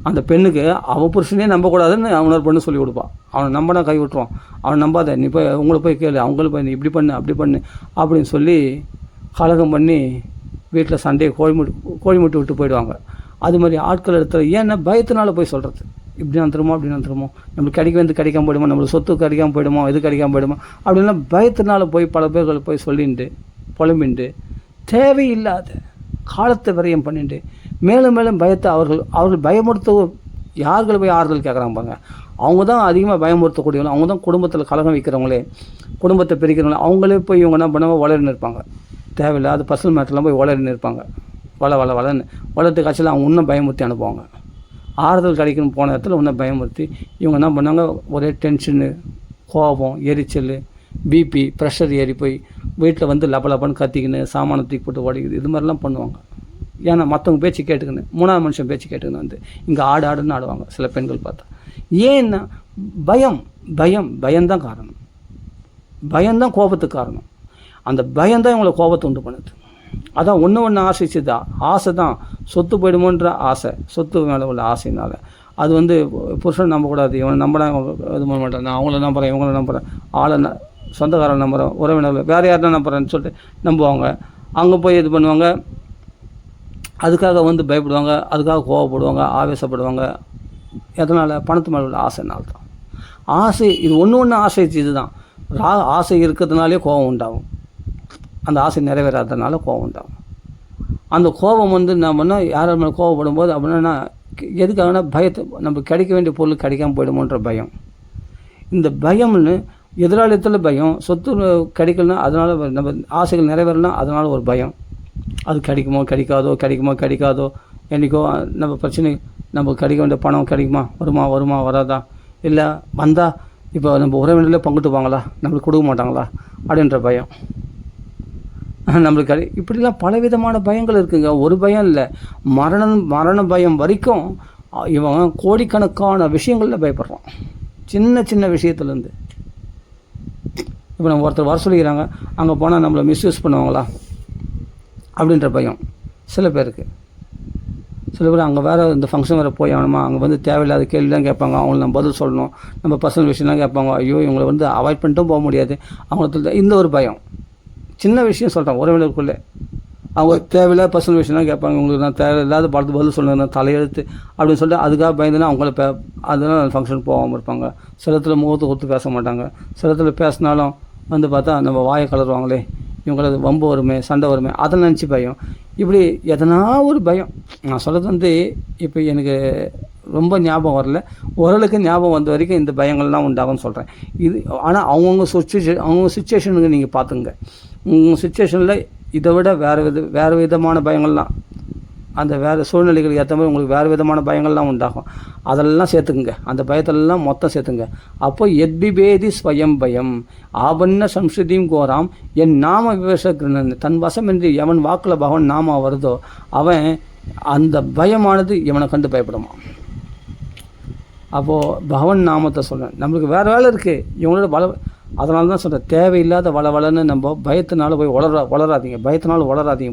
அந்த பெண்ணுக்கு அவன் புருஷனே நம்பக்கூடாதுன்னு உணர்வு பண்ணி சொல்லிக் கொடுப்பான். அவனை நம்பினா கை விட்டுருவான், அவனை நம்பாத, நீ போய் உங்களை போய் கேளு, அவங்கள போய் நீ இப்படி பண்ணு அப்படி பண்ணு அப்படின்னு சொல்லி கலகம் பண்ணி வீட்டில் சண்டையை கோழி முட்டு விட்டு போயிடுவாங்க. அது மாதிரி ஆட்கள் இடத்துல ஏன்னா பயத்தினால போய் சொல்கிறது, இப்படி வந்துருமோ அப்படி வந்துருமோ, நம்மளுக்கு கிடைக்காம போயிடுமோ, நம்மளுக்கு சொத்து கிடைக்காம போயிடுமோ, இது கிடைக்காம போயிடுமோ அப்படின்னா பயத்தினால போய் பல பேர்கள் போய் சொல்லிட்டு புலம்பிண்டு தேவையில்லாத காலத்தை விரயம் பண்ணிட்டு மேலும் மேலும் பயத்தை அவர்கள் பயமுறுத்த யார்களை போய் ஆறுதல் கேட்குறாங்க பாருங்க. அவங்க தான் அதிகமாக பயமுறுத்தக்கூடியவங்க, அவங்க தான் குடும்பத்தில் கலகம் வைக்கிறவங்களே, குடும்பத்தை பிரிக்கிறவங்களே. அவங்களே போய் இவங்க என்ன பண்ணுவாங்க, வளர்ந்து இருப்பாங்க, தேவையில்லாத பர்சனல் மேட்டர்லாம் போய் வளர்ந்து இருப்பாங்க. வளர்த்து காய்ச்சல் அவங்க இன்னும் பயமுறுத்தி அனுப்புவாங்க. ஆறுதல் கிடைக்கணும் போன இடத்துல இன்னும் பயமுறுத்தி இவங்க என்ன பண்ணாங்க, ஒரே டென்ஷனு, கோபம், எரிச்சல், பிபி, ப்ரெஷர் ஏறி போய் வீட்டில் வந்து லபலப்பன்னு கத்திக்கின்னு சாமானை தூக்கி போட்டு உடைக்குது, இது மாதிரிலாம் பண்ணுவாங்க. ஏன்னா மற்றவங்க பேச்சு கேட்டுக்கின்னு, மூணாவது மனுஷன் பேச்சு கேட்டுக்கின்னு வந்து இங்கே ஆடுன்னு ஆடுவாங்க சில பெண்கள் பார்த்தா. ஏன்னா பயம்தான் காரணம், பயம்தான் கோபத்துக்கு காரணம். அந்த பயம்தான் இவங்களை கோபத்தை உண்டு பண்ணுது. அதான் ஒன்று ஆசைச்சுதான், ஆசை தான், சொத்து போயிடுமோன்ற ஆசை, சொத்து மேலே உள்ள ஆசைனால அது வந்து புருஷன் நம்பக்கூடாது, இவனை நம்பினா இது பண்ண மாட்டேன், நான் அவங்கள நம்புகிறேன், இவங்கள நம்புகிறேன், ஆளை சொந்தக்காரன் நம்புகிறேன், உறவினர்கள் வேறு யாருன்னா நம்புகிறேன்னு சொல்லிட்டு நம்புவாங்க. அங்கே போய் இது பண்ணுவாங்க, அதுக்காக வந்து பயப்படுவாங்க, அதுக்காக கோவப்படுவாங்க, ஆவேசப்படுவாங்க. எதனால்? பணத்து மேலே உள்ள ஆசைனால்தான். ஆசை இது ஒன்று ஆசை இதுதான். ஆசை இருக்கிறதுனாலே கோபம் உண்டாகும், அந்த ஆசை நிறைவேறாததுனால கோபம் உண்டாகும். அந்த கோபம் வந்து நம்ம என்ன யார் மேலே கோபப்படும் போது அப்படின்னா எதுக்காகனா பயத்தை, நம்ம கிடைக்க வேண்டிய பொருள் கிடைக்காம போயிடுமோன்ற பயம். இந்த பயம்னு எதிராளியத்தில் பயம், சொத்து கிடைக்கலன்னா அதனால் நம்ம ஆசைகள் நிறைவேறலாம் அதனால் ஒரு பயம். அது கிடைக்குமோ கிடைக்காதோ, என்றைக்கோ நம்ம பிரச்சனை, நமக்கு கிடைக்க வேண்டிய பணம் கிடைக்குமா, வருமா வராதா, இல்லை வந்தால் இப்போ நம்ம உறவினர்களே பங்கிட்டுவாங்களா, நம்மளுக்கு கொடுக்க மாட்டாங்களா அப்படின்ற பயம் நம்மளுக்கு இப்படிலாம் பலவிதமான பயங்கள் இருக்குங்க. ஒரு பயம் இல்லை, மரண பயம் வரைக்கும் இவன் கோடிக்கணக்கான விஷயங்களில் பயப்படுறான், சின்ன விஷயத்துலேருந்து. இப்போ நம்ம ஒருத்தர் வர சொல்லிக்கிறாங்க, அங்கே போனால் நம்மளை மிஸ்யூஸ் பண்ணுவாங்களா அப்படின்ற பயம் சில பேருக்கு. சில பேர் அங்கே வேறு இந்த ஃபங்க்ஷன் வேறு போய் ஆகணுமா, அங்கே வந்து தேவையில்லாத கேள்விலாம் கேட்பாங்க, அவங்களுக்கு நம்ம பதில் சொல்லணும், நம்ம பர்சனல் விஷயம்லாம் கேட்பாங்க, ஐயோ இவங்களை வந்து அவாய்ட் பண்ணிட்டும் போக முடியாது, அவங்களுக்கு இந்த ஒரு பயம். சின்ன விஷயம் சொல்கிறேன், உறவினருக்குள்ளே அவங்க தேவையில்லாத பர்சனல் விஷயம்லாம் கேட்பாங்க, உங்களுக்கு நான் தேவையில்லாத பார்த்து பதில் சொல்லுங்கள், தலையெழுத்து அப்படின்னு சொல்லிட்டு அதுக்காக பயந்துன்னா அவங்கள அதனால் ஃபங்க்ஷன் போகாமல் இருப்பாங்க. சில இடத்துல முகத்தை கொடுத்து பேச மாட்டாங்க, சில இடத்துல பேசினாலும் வந்து பார்த்தா நம்ம வாயை கலருவாங்களே, இவங்களது வம்பு வருமே, சண்டை வருமே, அதை நினச்சி பயம். இப்படி எதனா ஒரு பயம். நான் சொல்கிறது வந்து இப்போ எனக்கு ரொம்ப ஞாபகம் வரல, ஓரளவுக்கு ஞாபகம் வந்த வரைக்கும் இந்த பயங்கள்லாம் உண்டாகும்னு சொல்கிறேன். இது ஆனால் அவங்கவுங்க சுச்சுவேஷனுக்கு நீங்கள் பார்த்துங்க. உங்கள் சுச்சுவேஷனில் இதை விட வேறு விதமான பயங்கள்லாம், அந்த வேறு சூழ்நிலைகளுக்கு ஏற்ற மாதிரி உங்களுக்கு வேறு விதமான பயங்கள்லாம் உண்டாகும். அதெல்லாம் சேர்த்துக்குங்க, அந்த பயத்தெல்லாம் மொத்தம் சேர்த்துங்க. அப்போ எத்பிபேதி ஸ்வயம் பயம் ஆபன்ன சம்ஸ்கிருதியும் கோராம் என் நாம விவசகிருணன், தன் வசமின்றி எவன் வாக்கில் பகவன் நாம வருதோ அவன் அந்த பயமானது இவனை கண்டு பயப்படுமா. அப்போது பகவன் நாமத்தை சொல்கிறேன், நம்மளுக்கு வேறு வேலை இருக்குது இவங்களோட அதனால தான் சொல்கிறேன், தேவையில்லாத வளன்னு நம்ம பயத்தினால போய் வளராதீங்க,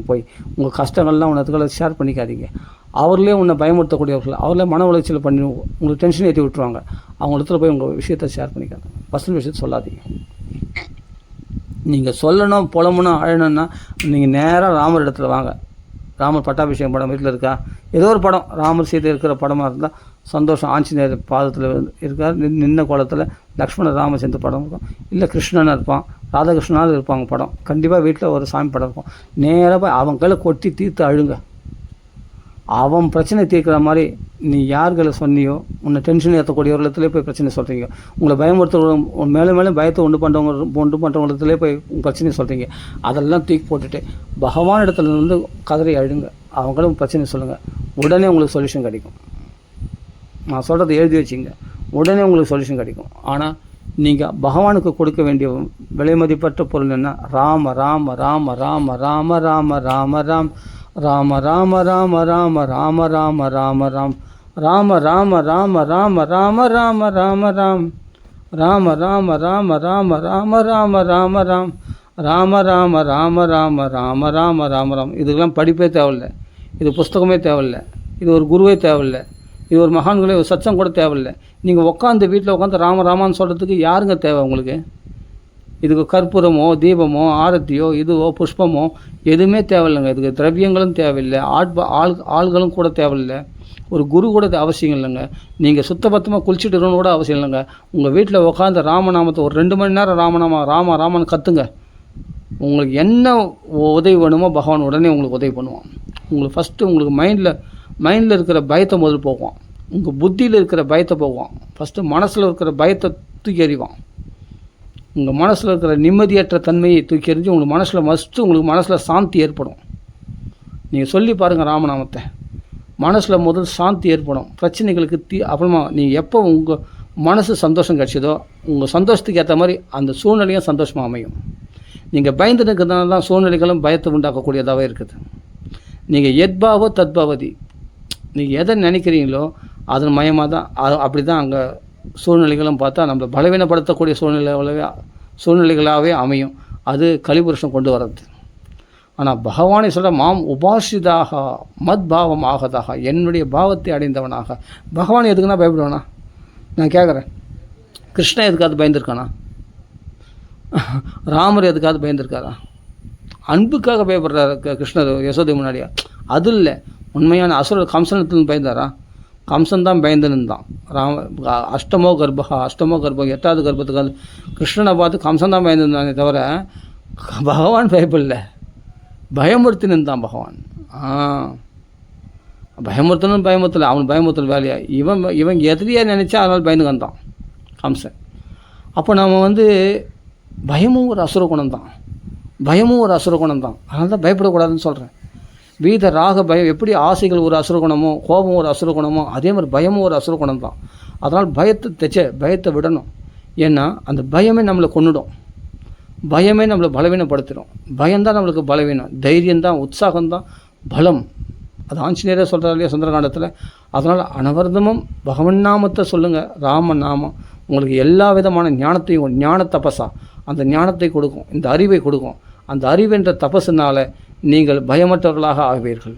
போய் உங்கள் கஷ்டங்கள்லாம் உனத்துக்களை ஷேர் பண்ணிக்காதீங்க. அவர்களே உன்னை பயமுறுத்தக்கூடியவர்கள், அவர்களே மன உளைச்சல் பண்ணி உங்களுக்கு டென்ஷன் ஏற்றி விட்டுருவாங்க. அவங்க இடத்துல போய் உங்கள் விஷயத்தை ஷேர் பண்ணிக்காங்க, பர்சனல் விஷயத்தை சொல்லாதீங்க. நீங்கள் சொல்லணும், புலம்பணும், அழணுன்னா நீங்கள் நேராக ராமர் இடத்துல வாங்க, ராமர் பட்டாபிஷேகம் படம் வீட்டில் இருக்கா? ஏதோ ஒரு படம் ராமர் சீதை இருக்கிற படமாக இருந்தால் சந்தோஷம். ஆஞ்சநேயர் பாதத்தில் இருக்கார், நின்ன கோலத்தில் லக்ஷ்மணர் ராமர் சேர்ந்த படம் இருக்கும். இல்லை கிருஷ்ணன் இருப்பான், ராதாகிருஷ்ணனாவது இருப்பாங்க படம். கண்டிப்பாக வீட்டில் ஒரு சாமி படம் இருக்கும். நேராக போய் அவன் கையில் கொட்டி தீர்த்து அழுங்க. அவன் பிரச்சனை தீர்க்கிற மாதிரி நீ யார்களை சொன்னியோ, உன்னை டென்ஷன் ஏற்றக்கூடிய ஒரு இடத்துல போய் பிரச்சனை சொல்கிறீங்க. உங்களை பயமுறுத்துறவங்க மேலும் மேலும் பயத்தை உண்டு பண்ணுறவங்களே போய் உங்கள் பிரச்சனையை சொல்கிறீங்க. அதெல்லாம் தூக்கி போட்டுட்டு பகவான் இடத்துல இருந்து கதறி அழுங்க. அவங்களும் பிரச்சனை சொல்லுங்கள். உடனே உங்களுக்கு சொல்யூஷன் கிடைக்கும். நான் சொல்கிறத எழுதி வச்சிங்க, உடனே உங்களுக்கு சொல்யூஷன் கிடைக்கும். ஆனால் நீங்கள் பகவானுக்கு கொடுக்க வேண்டிய விலை மதிப்பற்ற பொருள் என்ன? ராம ராம ராம ராம ராம ராம ராம ராம் ராம ராம ராம ராம ராம ராம ராம ராம் ராம ராம ராம ராம ராம ராம ராம ராம் ராம ராம ராம ராம ராம ராம ராம ராம் ராம ராம ராம ராம ராம ராம ராம ராம். இதுக்கெல்லாம் படிப்பே தேவையில்லை, இது புஸ்தகமே தேவையில்லை, இது ஒரு குருவே தேவையில்லை, இது ஒரு மகான்களே ஒரு சச்சம் கூட தேவையில்லை. நீங்கள் உட்காந்து வீட்டில் உட்காந்து ராம ராமான்னு சொல்கிறதுக்கு யாருங்க தேவை உங்களுக்கு? இதுக்கு கற்பூரமோ தீபமோ ஆரத்தியோ இதுவோ புஷ்பமோ எதுவுமே தேவையில்லைங்க. இதுக்கு திரவியங்களும் தேவையில்லை, ஆள்களும் கூட தேவையில்லை, ஒரு குரு கூட அவசியம் இல்லைங்க. நீங்கள் சுத்தபத்தமாக குளிச்சுட்டு இருக்கணும் கூட அவசியம் இல்லைங்க. உங்கள் வீட்டில் உட்காந்து ராமநாமத்தை ஒரு 2 மணி நேரம் ராம ராமன்னு கற்றுங்க. உங்களுக்கு என்ன உதவி வேணுமோ பகவான் உடனே உங்களுக்கு உதவி பண்ணுவான். உங்களுக்கு ஃபஸ்ட்டு உங்களுக்கு மைண்டில் இருக்கிற பயத்தை முதல்ல போக்குவான். உங்கள் புத்தியில் இருக்கிற பயத்தை போக்குவான். ஃபஸ்ட்டு மனசில் இருக்கிற பயத்தை தூக்கி எறிவான். உங்கள் மனசில் இருக்கிற நிம்மதியற்ற தன்மையை தூக்கி எறிஞ்சு உங்களுக்கு மனசில் சாந்தி ஏற்படும். நீங்கள் சொல்லி பாருங்கள் ராமநாமத்தை, மனசில் முதல் சாந்தி ஏற்படும். பிரச்சனைகளுக்கு அப்புறமா நீங்கள் எப்போ உங்கள் மனசு சந்தோஷம் கிடச்சதோ உங்கள் சந்தோஷத்துக்கு ஏற்ற மாதிரி அந்த சூழ்நிலையும் சந்தோஷமாக அமையும். நீங்கள் பயந்து இருக்கிறதுனால தான் சூழ்நிலைகளும் பயத்தை உண்டாக்கக்கூடியதாகவே இருக்குது. நீங்கள் எத்பாவோ தத்பாவதி, நீங்கள் எதை நினைக்கிறீங்களோ அதன் மயமாக தான் அப்படி தான் அங்கே சூழ்நிலைகளும் பார்த்தா நம்மளை பலவீனப்படுத்தக்கூடிய சூழ்நிலைகளாகவே அமையும். அது கலிபுருஷன் கொண்டு வர்றது. ஆனால் பகவானை சொல்ல மாம் உபாசிதாக மத் பாவம் ஆகதாக, என்னுடைய பாவத்தை அடைந்தவனாக. பகவான் எதுக்குன்னா பயப்படுவானா? நான் கேட்குறேன், கிருஷ்ணன் எதுக்காவது பயந்துருக்கானா? ராமர் எதுக்காவது பயந்துருக்காரா? அன்புக்காக பயப்படுறாரு கிருஷ்ணர் யசோதை முன்னாடியா? அது இல்லை. உண்மையான அசுர கம்சனத்துன்னு பயந்தாரா? கம்சன் தான் பயந்துன்னு தான். அஷ்டமோ கர்ப்பம் 8வது கர்ப்பத்துக்கு கிருஷ்ணனை பார்த்து கம்சன் தான் பயந்துருந்தானே தவிர பகவான் பயப்படல, பயமுறுத்தினு தான் பகவான். பயமுறுத்தலை, அவன் பயமுறுத்தல் வேலையா? இவன் எதிரியாக நினச்சா அதனால் பயந்து வந்தான் கம்சன். அப்போ நம்ம பயமும் ஒரு அசுர குணம் தான், அதனால தான் பயப்படக்கூடாதுன்னு சொல்கிறேன். வீத ராக பயம் எப்படி ஆசைகள் ஒரு அசுர குணமோ, கோபம் ஒரு அசுர குணமோ, அதே மாதிரி பயமும் ஒரு அசுர குணம் தான். அதனால் பயத்தை விடணும். ஏன்னா அந்த பயமே நம்மளை கொன்னுடும், பயமே நம்மளை பலவீனப்படுத்திடும். பயம்தான் நம்மளுக்கு பலவீனம், தைரியம்தான், உற்சாகம்தான் பலம். அது ஆஞ்சநேயரே சொல்கிறார் இல்லையா சுந்தரகாண்டத்தில். அதனால் அனவர்தமும் பகவன் நாமத்தை சொல்லுங்கள். ராம நாமம் உங்களுக்கு எல்லா விதமான ஞானத்தையும், ஞான தபஸா அந்த ஞானத்தை கொடுக்கும், இந்த அறிவை கொடுக்கும். அந்த அறிவென்ற தபஸுனால் நீங்கள் பயமற்றவர்களாக ஆவீர்கள்.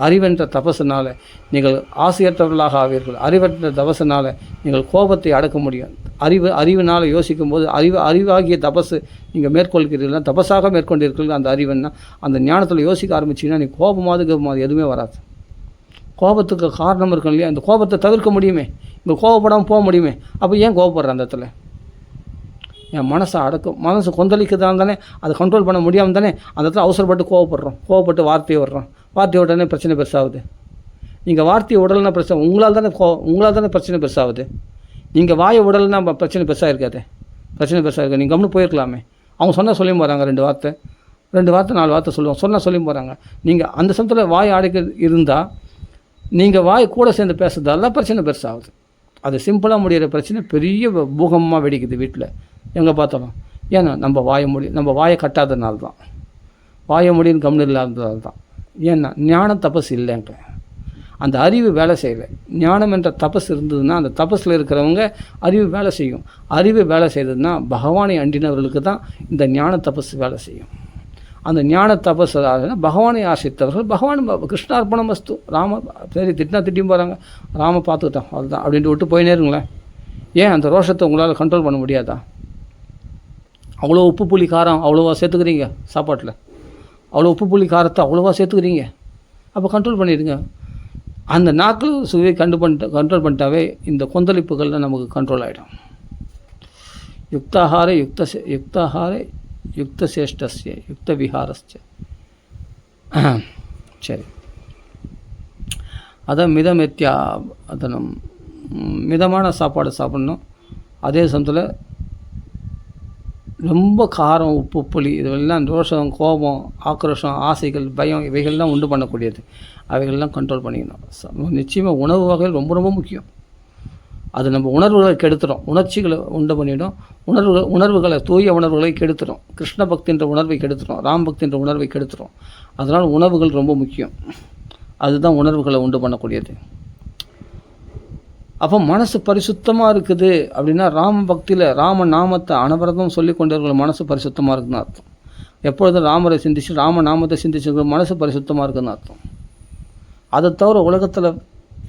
அறிவென்ற தபஸுனால் நீங்கள் ஆசையற்றவர்களாக ஆவீர்கள். அறிவற்ற தபஸுனால் நீங்கள் கோபத்தை அடக்க முடியும். அறிவினால் யோசிக்கும் போது அறிவாகிய தபஸு நீங்கள் மேற்கொள்கிறீர்கள், தபஸாக மேற்கொண்டிருக்கிறீர்கள். அந்த அறிவுன்னா அந்த ஞானத்தில் யோசிக்க ஆரம்பிச்சிங்கன்னா நீ கோபமாவது எதுவுமே வராது. கோபத்துக்கு காரணம் இருக்கும் இல்லையா? இந்த கோபத்தை தவிர்க்க முடியுமே, இந்த கோபப்படாமல் போக முடியுமே. அப்போ ஏன் கோபப்படுற? அந்த இடத்துல என் மனசை அடக்கும், மனசு கொந்தளிக்குதான் தானே, அதை கண்ட்ரோல் பண்ண முடியாமல் தானே அந்த இடத்துல அவசரப்பட்டு கோபப்பட்டு வார்த்தையை உடனே பிரச்சனை பெருசாகுது. நீங்கள் வார்த்தையை உடலைன்னா பிரச்சனை உங்களால் தானே பிரச்சனை பெருசாகுது. நீங்கள் வாயை உடலைன்னா பிரச்சனை பெருசாக இருக்காது. நீங்கள் கம்முன்னு போயிருக்கலாமே. அவங்க சொல்லியும் போகிறாங்க 2 வார்த்தை 4 வார்த்தை சொல்லுவாங்க, சொல்லியும் போகிறாங்க. நீங்கள் அந்த சமயத்தில் வாய் அடைக்க இருந்தால் நீங்கள் வாய் கூட சேர்ந்து பேசுறதால பிரச்சனை பெருசாகுது. அது சிம்பிளாக முடிகிற பிரச்சனை பெரிய பூகமாக வெடிக்குது வீட்டில் எங்கே பார்த்தாலும். ஏன்னா நம்ம வாயை கட்டாதனால தான், வாய முடியும் கம்னு இல்லாததால் தான். ஏன்னா ஞானம் தபஸ் இல்லைங்க, அந்த அறிவு வேலை செய்யலை. ஞானம் என்ற தபஸ் இருந்ததுன்னா அந்த தபஸில் இருக்கிறவங்க அறிவு வேலை செய்யும். அறிவு வேலை செய்ததுன்னா பகவானை அண்டினவர்களுக்கு தான் இந்த ஞான தபஸ் வேலை செய்யும். அந்த ஞான தபஸ் பகவானை ஆசித்தவர்கள் பகவான் கிருஷ்ணார்ப்பணம் வஸ்து. ராம சரி திட்டியும் போகிறாங்க, ராம பார்த்துக்கிட்டோம் அதுதான் அப்படின்ட்டு விட்டு போயினே இருங்களேன். ஏன் அந்த ரோஷத்தை உங்களால் கண்ட்ரோல் பண்ண முடியாதா? அவ்வளோ உப்பு புளி காரம் அவ்வளோவா சேர்த்துக்கிறீங்க சாப்பாட்டில், அவ்வளோ உப்பு புளி காரத்தை அவ்வளோவா சேர்த்துக்கிறீங்க. அப்போ கண்ட்ரோல் பண்ணிடுங்க. அந்த நாக்கில் சுவையை கண்ட்ரோல் பண்ணிட்டாவே இந்த கொந்தளிப்புகள்லாம் நமக்கு கண்ட்ரோல் ஆகிடும். யுக்தாஹாரே யுக்தசேஷ்டஸ்ய யுக்த விஹாரஸ்ய. சரி, அதான் மிதமெத்தியா, அதனும் மிதமான சாப்பாடு சாப்பிட்ணும். அதே சமயத்தில் ரொம்ப காரம், உப்பு, புளி இதெல்லாம் ரோஷம், கோபம், ஆக்ரோஷம், ஆசைகள், பயம் இவைகள்லாம் உண்டு பண்ணக்கூடியது. அவைகள்லாம் கண்ட்ரோல் பண்ணிக்கணும். நிச்சயமாக உணவு வகைகள் ரொம்ப ரொம்ப முக்கியம். அது நம்ம உணர்வுகளை கெடுத்துடும், உணர்ச்சிகளை உண்டு பண்ணிவிடும். உணர்வுகளை தூய உணர்வுகளை கெடுத்துடும். கிருஷ்ண பக்தின்ற உணர்வை கெடுத்துடும், ராம் பக்தின்ற உணர்வை கெடுத்துடும். அதனால் உணவுகள் ரொம்ப முக்கியம். அதுதான் உணர்வுகளை உண்டு பண்ணக்கூடியது. அப்போ மனசு பரிசுத்தமாக இருக்குது அப்படின்னா ராம பக்தியில் ராம நாமத்தை அனவரதம் சொல்லி கொண்டவர்கள் மனசு பரிசுத்தமாக இருக்குதுன்னு அர்த்தம். எப்பொழுதும் ராமரை சிந்திச்சு ராம நாமத்தை சிந்திச்சு மனசு பரிசுத்தமாக இருக்குதுன்னு அர்த்தம். அதை தவிர உலகத்தில்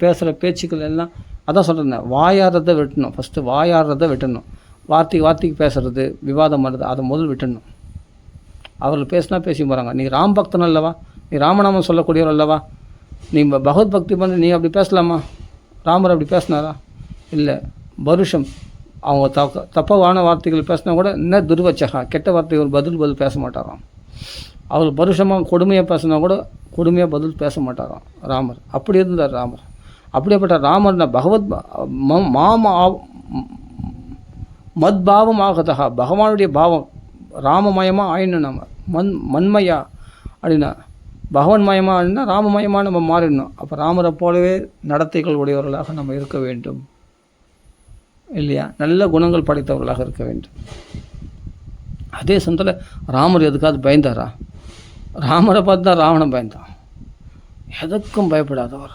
பேசுகிற பேச்சுக்கள் எல்லாம் அதான் சொல்கிறேன், வாயாடுறதை வெட்டணும். ஃபஸ்ட்டு வாயாடுறதை வெட்டணும். வார்த்தைக்கு பேசுகிறது, விவாதம் பண்ணுறது, அதை முதல் விட்டுடணும். அவர்கள் பேசினா பேசி போகிறாங்க. நீ ராம் பக்தன் அல்லவா, நீ ராமநாமம் சொல்லக்கூடியவர் அல்லவா, நீ பகவத் பக்தி பண்ணி நீ அப்படி பேசலாமா? ராமர் அப்படி பேசினாரா? இல்லை. பருஷம் அவங்க தப்பான வார்த்தைகள் பேசினா கூட என்ன துர்வச்சகா, கெட்ட வார்த்தைகள் பதில் பேச மாட்டாராம். அவர் பருஷமாக கொடுமையாக பேசினா கூட கொடுமையாக பதில் பேச மாட்டாராம் ராமர். அப்படி இருந்தார் ராமர். அப்படியேப்பட்ட ராமர்னா பகவத் மத்பாவம் ஆகதா, பகவானுடைய பாவம் ராமமயமாக ஆயிடணும். நம்ம மண்மயா அப்படின்னா பகவன்மயமாக ஆயினா ராமமயமாக நம்ம மாறிடணும். அப்போ ராமரை போலவே நடத்தைகள் உடையவர்களாக நம்ம இருக்க வேண்டும் இல்லையா? நல்ல குணங்கள் படைத்தவர்களாக இருக்க வேண்டும். அதே சமயத்தில் ராமர் எதுக்காவது பயந்தாரா? ராமரை பார்த்து தான் ராவணன் பயந்தான். எதுக்கும் பயப்படாதவர்,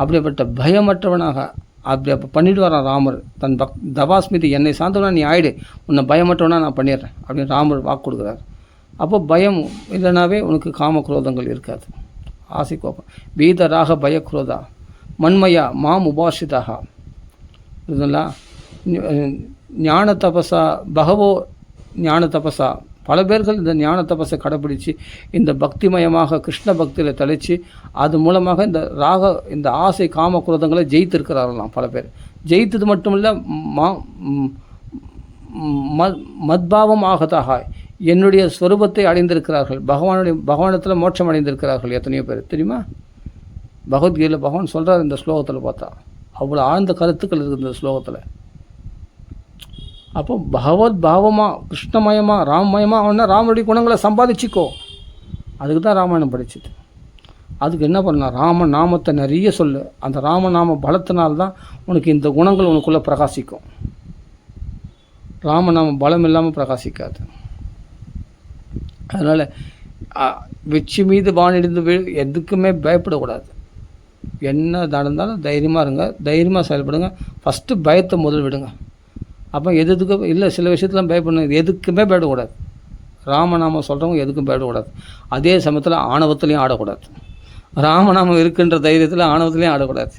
அப்படிப்பட்ட பயமற்றவனாக அப்போ பண்ணிவிடுவாரான் ராமர். தன் தபாஸ்மிதி, என்னை சார்ந்தவனா நீ ஆயிடு, உன்னை பயமற்றவனா நான் பண்ணிடுறேன் அப்படின்னு ராமர் வாக்கு கொடுக்குறாரு. அப்போ பயம் இல்லைனாவே உனக்கு காமக்ரோதங்கள் இருக்காது, ஆசை கோபம். பீதராக பயக்ரோதா மண்மயா மாம் உபாசிதாக இதுங்களா ஞான தபசா பகவோ ஞான தபசா. பல பேர்கள் இந்த ஞான தபஸை கடைப்பிடித்து இந்த பக்திமயமாக கிருஷ்ண பக்தியில் தெளித்து அது மூலமாக இந்த ஆசை காமக்ரோதங்களை ஜெயித்திருக்கிறார்களாம். பல பேர் ஜெயித்தது மட்டும் இல்லை, மத்பாவம் ஆகதாக என்னுடைய ஸ்வரூபத்தை அடைந்திருக்கிறார்கள். பகவானத்தில் மோட்சம் அடைந்திருக்கிறார்கள் எத்தனையோ பேர் தெரியுமா? பகவத்கீதையில் பகவான் சொல்கிறார் இந்த ஸ்லோகத்தில் பார்த்தா, அவ்வளோ ஆழ்ந்த கருத்துக்கள் இருக்குது இந்த ஸ்லோகத்தில். அப்போ பகவத் பாவமாக கிருஷ்ணமயமாக ராமமயமாக அவனா ராமனுடைய குணங்களை சம்பாதிச்சிக்கோ. அதுக்கு தான் ராமாயணம் படிச்சுது. அதுக்கு என்ன பண்ண, ராம நாமத்தை நிறைய சொல்லு. அந்த ராமநாம பலத்தினால்தான் உனக்கு இந்த குணங்கள் உனக்குள்ளே பிரகாசிக்கும். ராமநாம பலம் இல்லாமல் பிரகாசிக்காது. அதனால் வெற்றி மீது வானிடிந்து எதுக்குமே பயப்படக்கூடாது. என்ன நடந்தாலும் தைரியமாக இருங்க, தைரியமாக செயல்படுங்க. ஃபஸ்ட்டு பயத்தை முதல் விடுங்க. அப்போ எதுக்கும் இல்லை, சில விஷயத்துலாம் பயப்படணும், எதுக்குமே பயப்படக்கூடாது. ராமநாமம் சொல்கிறவங்க எதுக்கும் பயப்படக்கூடாது. அதே சமயத்தில் ஆணவத்துலேயும் ஆடக்கூடாது. ராமநாமம் இருக்குன்ற தைரியத்தில் ஆணவத்துலேயும் ஆடக்கூடாது.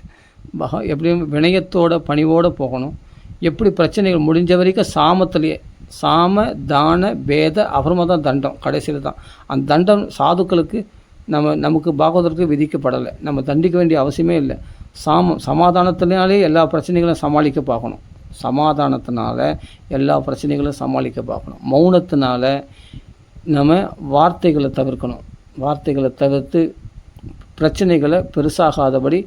எப்படியும் வினயத்தோட பணிவோடு போகணும். எப்படி பிரச்சனைகள் முடிஞ்ச வரைக்கும் சாமத்திலேயே சாம தான பேத அப்புறமா தான் தண்டம், கடைசியில் தான் அந்த தண்டம் சாதுக்களுக்கு நமக்கு பாகவதற்கு விதிக்கப்படலை. நம்ம தண்டிக்க வேண்டிய அவசியமே இல்லை. சமாதானத்தினாலே எல்லா பிரச்சனைகளும் சமாளிக்க பார்க்கணும். சமாதானத்தினால எல்லா பிரச்சனைகளும் சமாளிக்க பார்க்கணும். மௌனத்தினால நம்ம வார்த்தைகளை தவிர்க்கணும். வார்த்தைகளை தவிர்த்து பிரச்சனைகளை பெருசாகாதபடி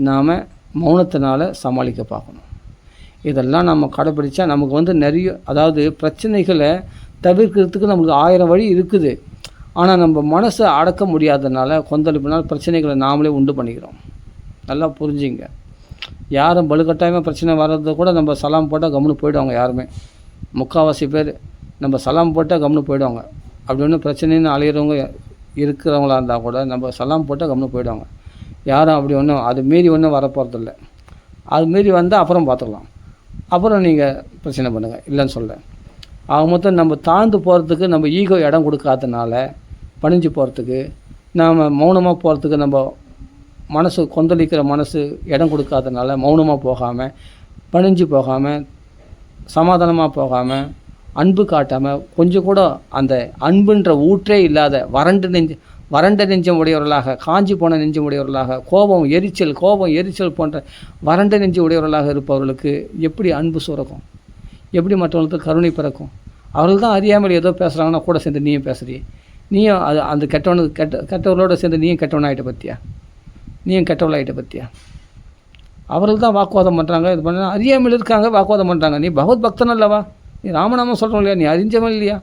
நாம் மௌனத்தினால சமாளிக்க பார்க்கணும். இதெல்லாம் நம்ம கடைப்பிடிச்சா நமக்கு நிறைய, அதாவது பிரச்சனைகளை தவிர்க்கிறதுக்கு நம்மளுக்கு 1000 வழி இருக்குது. ஆனால் நம்ம மனசை அடக்க முடியாததுனால கொந்தளிப்புனால் பிரச்சனைகளை நாமளே உண்டு பண்ணிக்கிறோம். நல்லா புரிஞ்சுங்க. யாரும் வலுக்கட்டாயமாக பிரச்சனை வர்றது கூட நம்ம சலாம் போட்டால் கம்முன்னு போயிடுவாங்க. யாருமே முக்கால்வாசி பேர் நம்ம சலாம் போட்டால் கம்முன்னு போயிடுவாங்க. அப்படி ஒன்று பிரச்சனைன்னு அலையிறவங்க இருக்கிறவங்களா இருந்தால் கூட நம்ம சலாம் போட்டால் கம்முன்னு போயிடுவாங்க. யாரும் அப்படி ஒன்றும் அது மீறி ஒன்றும் வரப்போகிறதில்ல. அது மீறி வந்தால் அப்புறம் பார்த்துக்கலாம், அப்புறம் நீங்கள் பிரச்சனை பண்ணுங்கள், இல்லைன்னு சொல்ல. ஆக மொத்தம் நம்ம தாழ்ந்து போகிறதுக்கு நம்ம ஈகோ இடம் கொடுக்காதனால, பணிஞ்சு போகிறதுக்கு நாம் மௌனமாக போகிறதுக்கு நம்ம மனசு கொந்தளிக்கிற மனசு இடம் கொடுக்காதனால மௌனமாக போகாமல், பணிஞ்சு போகாமல், சமாதானமாக போகாமல், அன்பு காட்டாமல், கொஞ்சம் கூட அந்த அன்புன்ற ஊற்றே இல்லாத வறண்ட நெஞ்சம் உடையவர்களாக, காஞ்சி போன நெஞ்சம் உடையவர்களாக, கோபம் எரிச்சல் போன்ற வறண்ட நெஞ்சம் உடையவர்களாக இருப்பவர்களுக்கு எப்படி அன்பு சுரக்கும், எப்படி மற்றவர்களுக்கு கருணை பிறக்கும்? அவர்கள் தான் அறியாமல் ஏதோ பேசுகிறாங்கன்னா கூட சேர்ந்து நீயும் பேசுகிறீ, நீயும் அது அந்த கெட்டவர்களோடு சேர்ந்து நீயும் கெட்டவனாகிட்ட பற்றியா, நீயும் கெட்டவளாகிட்ட பற்றியா? அவர்கள் தான் வாக்குவாதம் பண்ணுறாங்க, இது பண்ண அறியாமல் இருக்காங்க, வாக்குவாதம் பண்ணுறாங்க. நீ பகவத் பக்தன் அல்லவா? நீ ராமநாமம் சொல்கிறோம் இல்லையா? நீ அறிஞ்சவன் இல்லையா?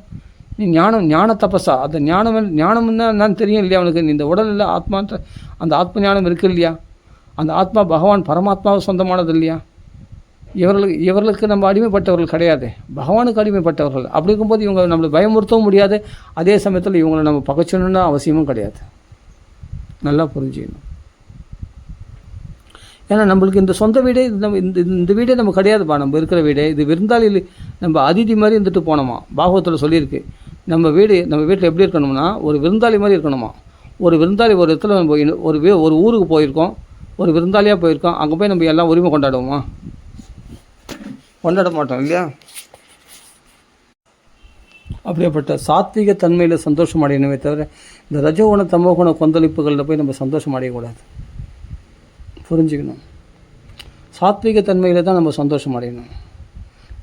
நீ ஞான தபஸா? அந்த ஞானம்னா என்னன்னு தெரியும் இல்லையா அவனுக்கு? நீ இந்த உடல் இல்லை ஆத்மான்ற அந்த ஆத்ம ஞானம் இருக்குது இல்லையா? அந்த ஆத்மா பகவான் பரமாத்மாவை சொந்தமானது இல்லையா? இவர்களுக்கு நம்ம அடிமைப்பட்டவர்கள் கிடையாது, பகவானுக்கு அடிமைப்பட்டவர்கள். அப்படி இருக்கும்போது இவங்க நம்மளை பயமுறுத்தவும் முடியாது, அதே சமயத்தில் இவங்களை நம்ம பகைச்சணுன்னு அவசியமும் கிடையாது. நல்லா புரிஞ்சுக்கணும். ஏன்னா நம்மளுக்கு இந்த சொந்த வீடே நம்ம இந்த வீடே நம்ம கிடையாதுப்பா. நம்ம இருக்கிற வீடே இது விருந்தாளியில் நம்ம அதிதி மாதிரி இருந்துட்டு போனோமா. பாகவத்தில் சொல்லியிருக்கு, நம்ம வீட்டில் எப்படி இருக்கணும்னா ஒரு விருந்தாளி மாதிரி இருக்கணுமா. ஒரு விருந்தாளி ஒரு இடத்துல நம்ம ஒரு ஊருக்கு போயிருக்கோம், ஒரு விருந்தாளியாக போயிருக்கோம், அங்கே போய் நம்ம எல்லாம் உரிமை கொண்டாடுவோமா? கொண்டாட மாட்டோம் இல்லையா? அப்படியேப்பட்ட சாத்விக தன்மையில் சந்தோஷம் அடையணுமே தவிர இந்த ரஜோகுண தமோகுண கொந்தளிப்புகளில் போய் நம்ம சந்தோஷம் அடையக்கூடாது. புரிஞ்சுக்கணும். சாத்விக தன்மையில் தான் நம்ம சந்தோஷம் அடையணும்.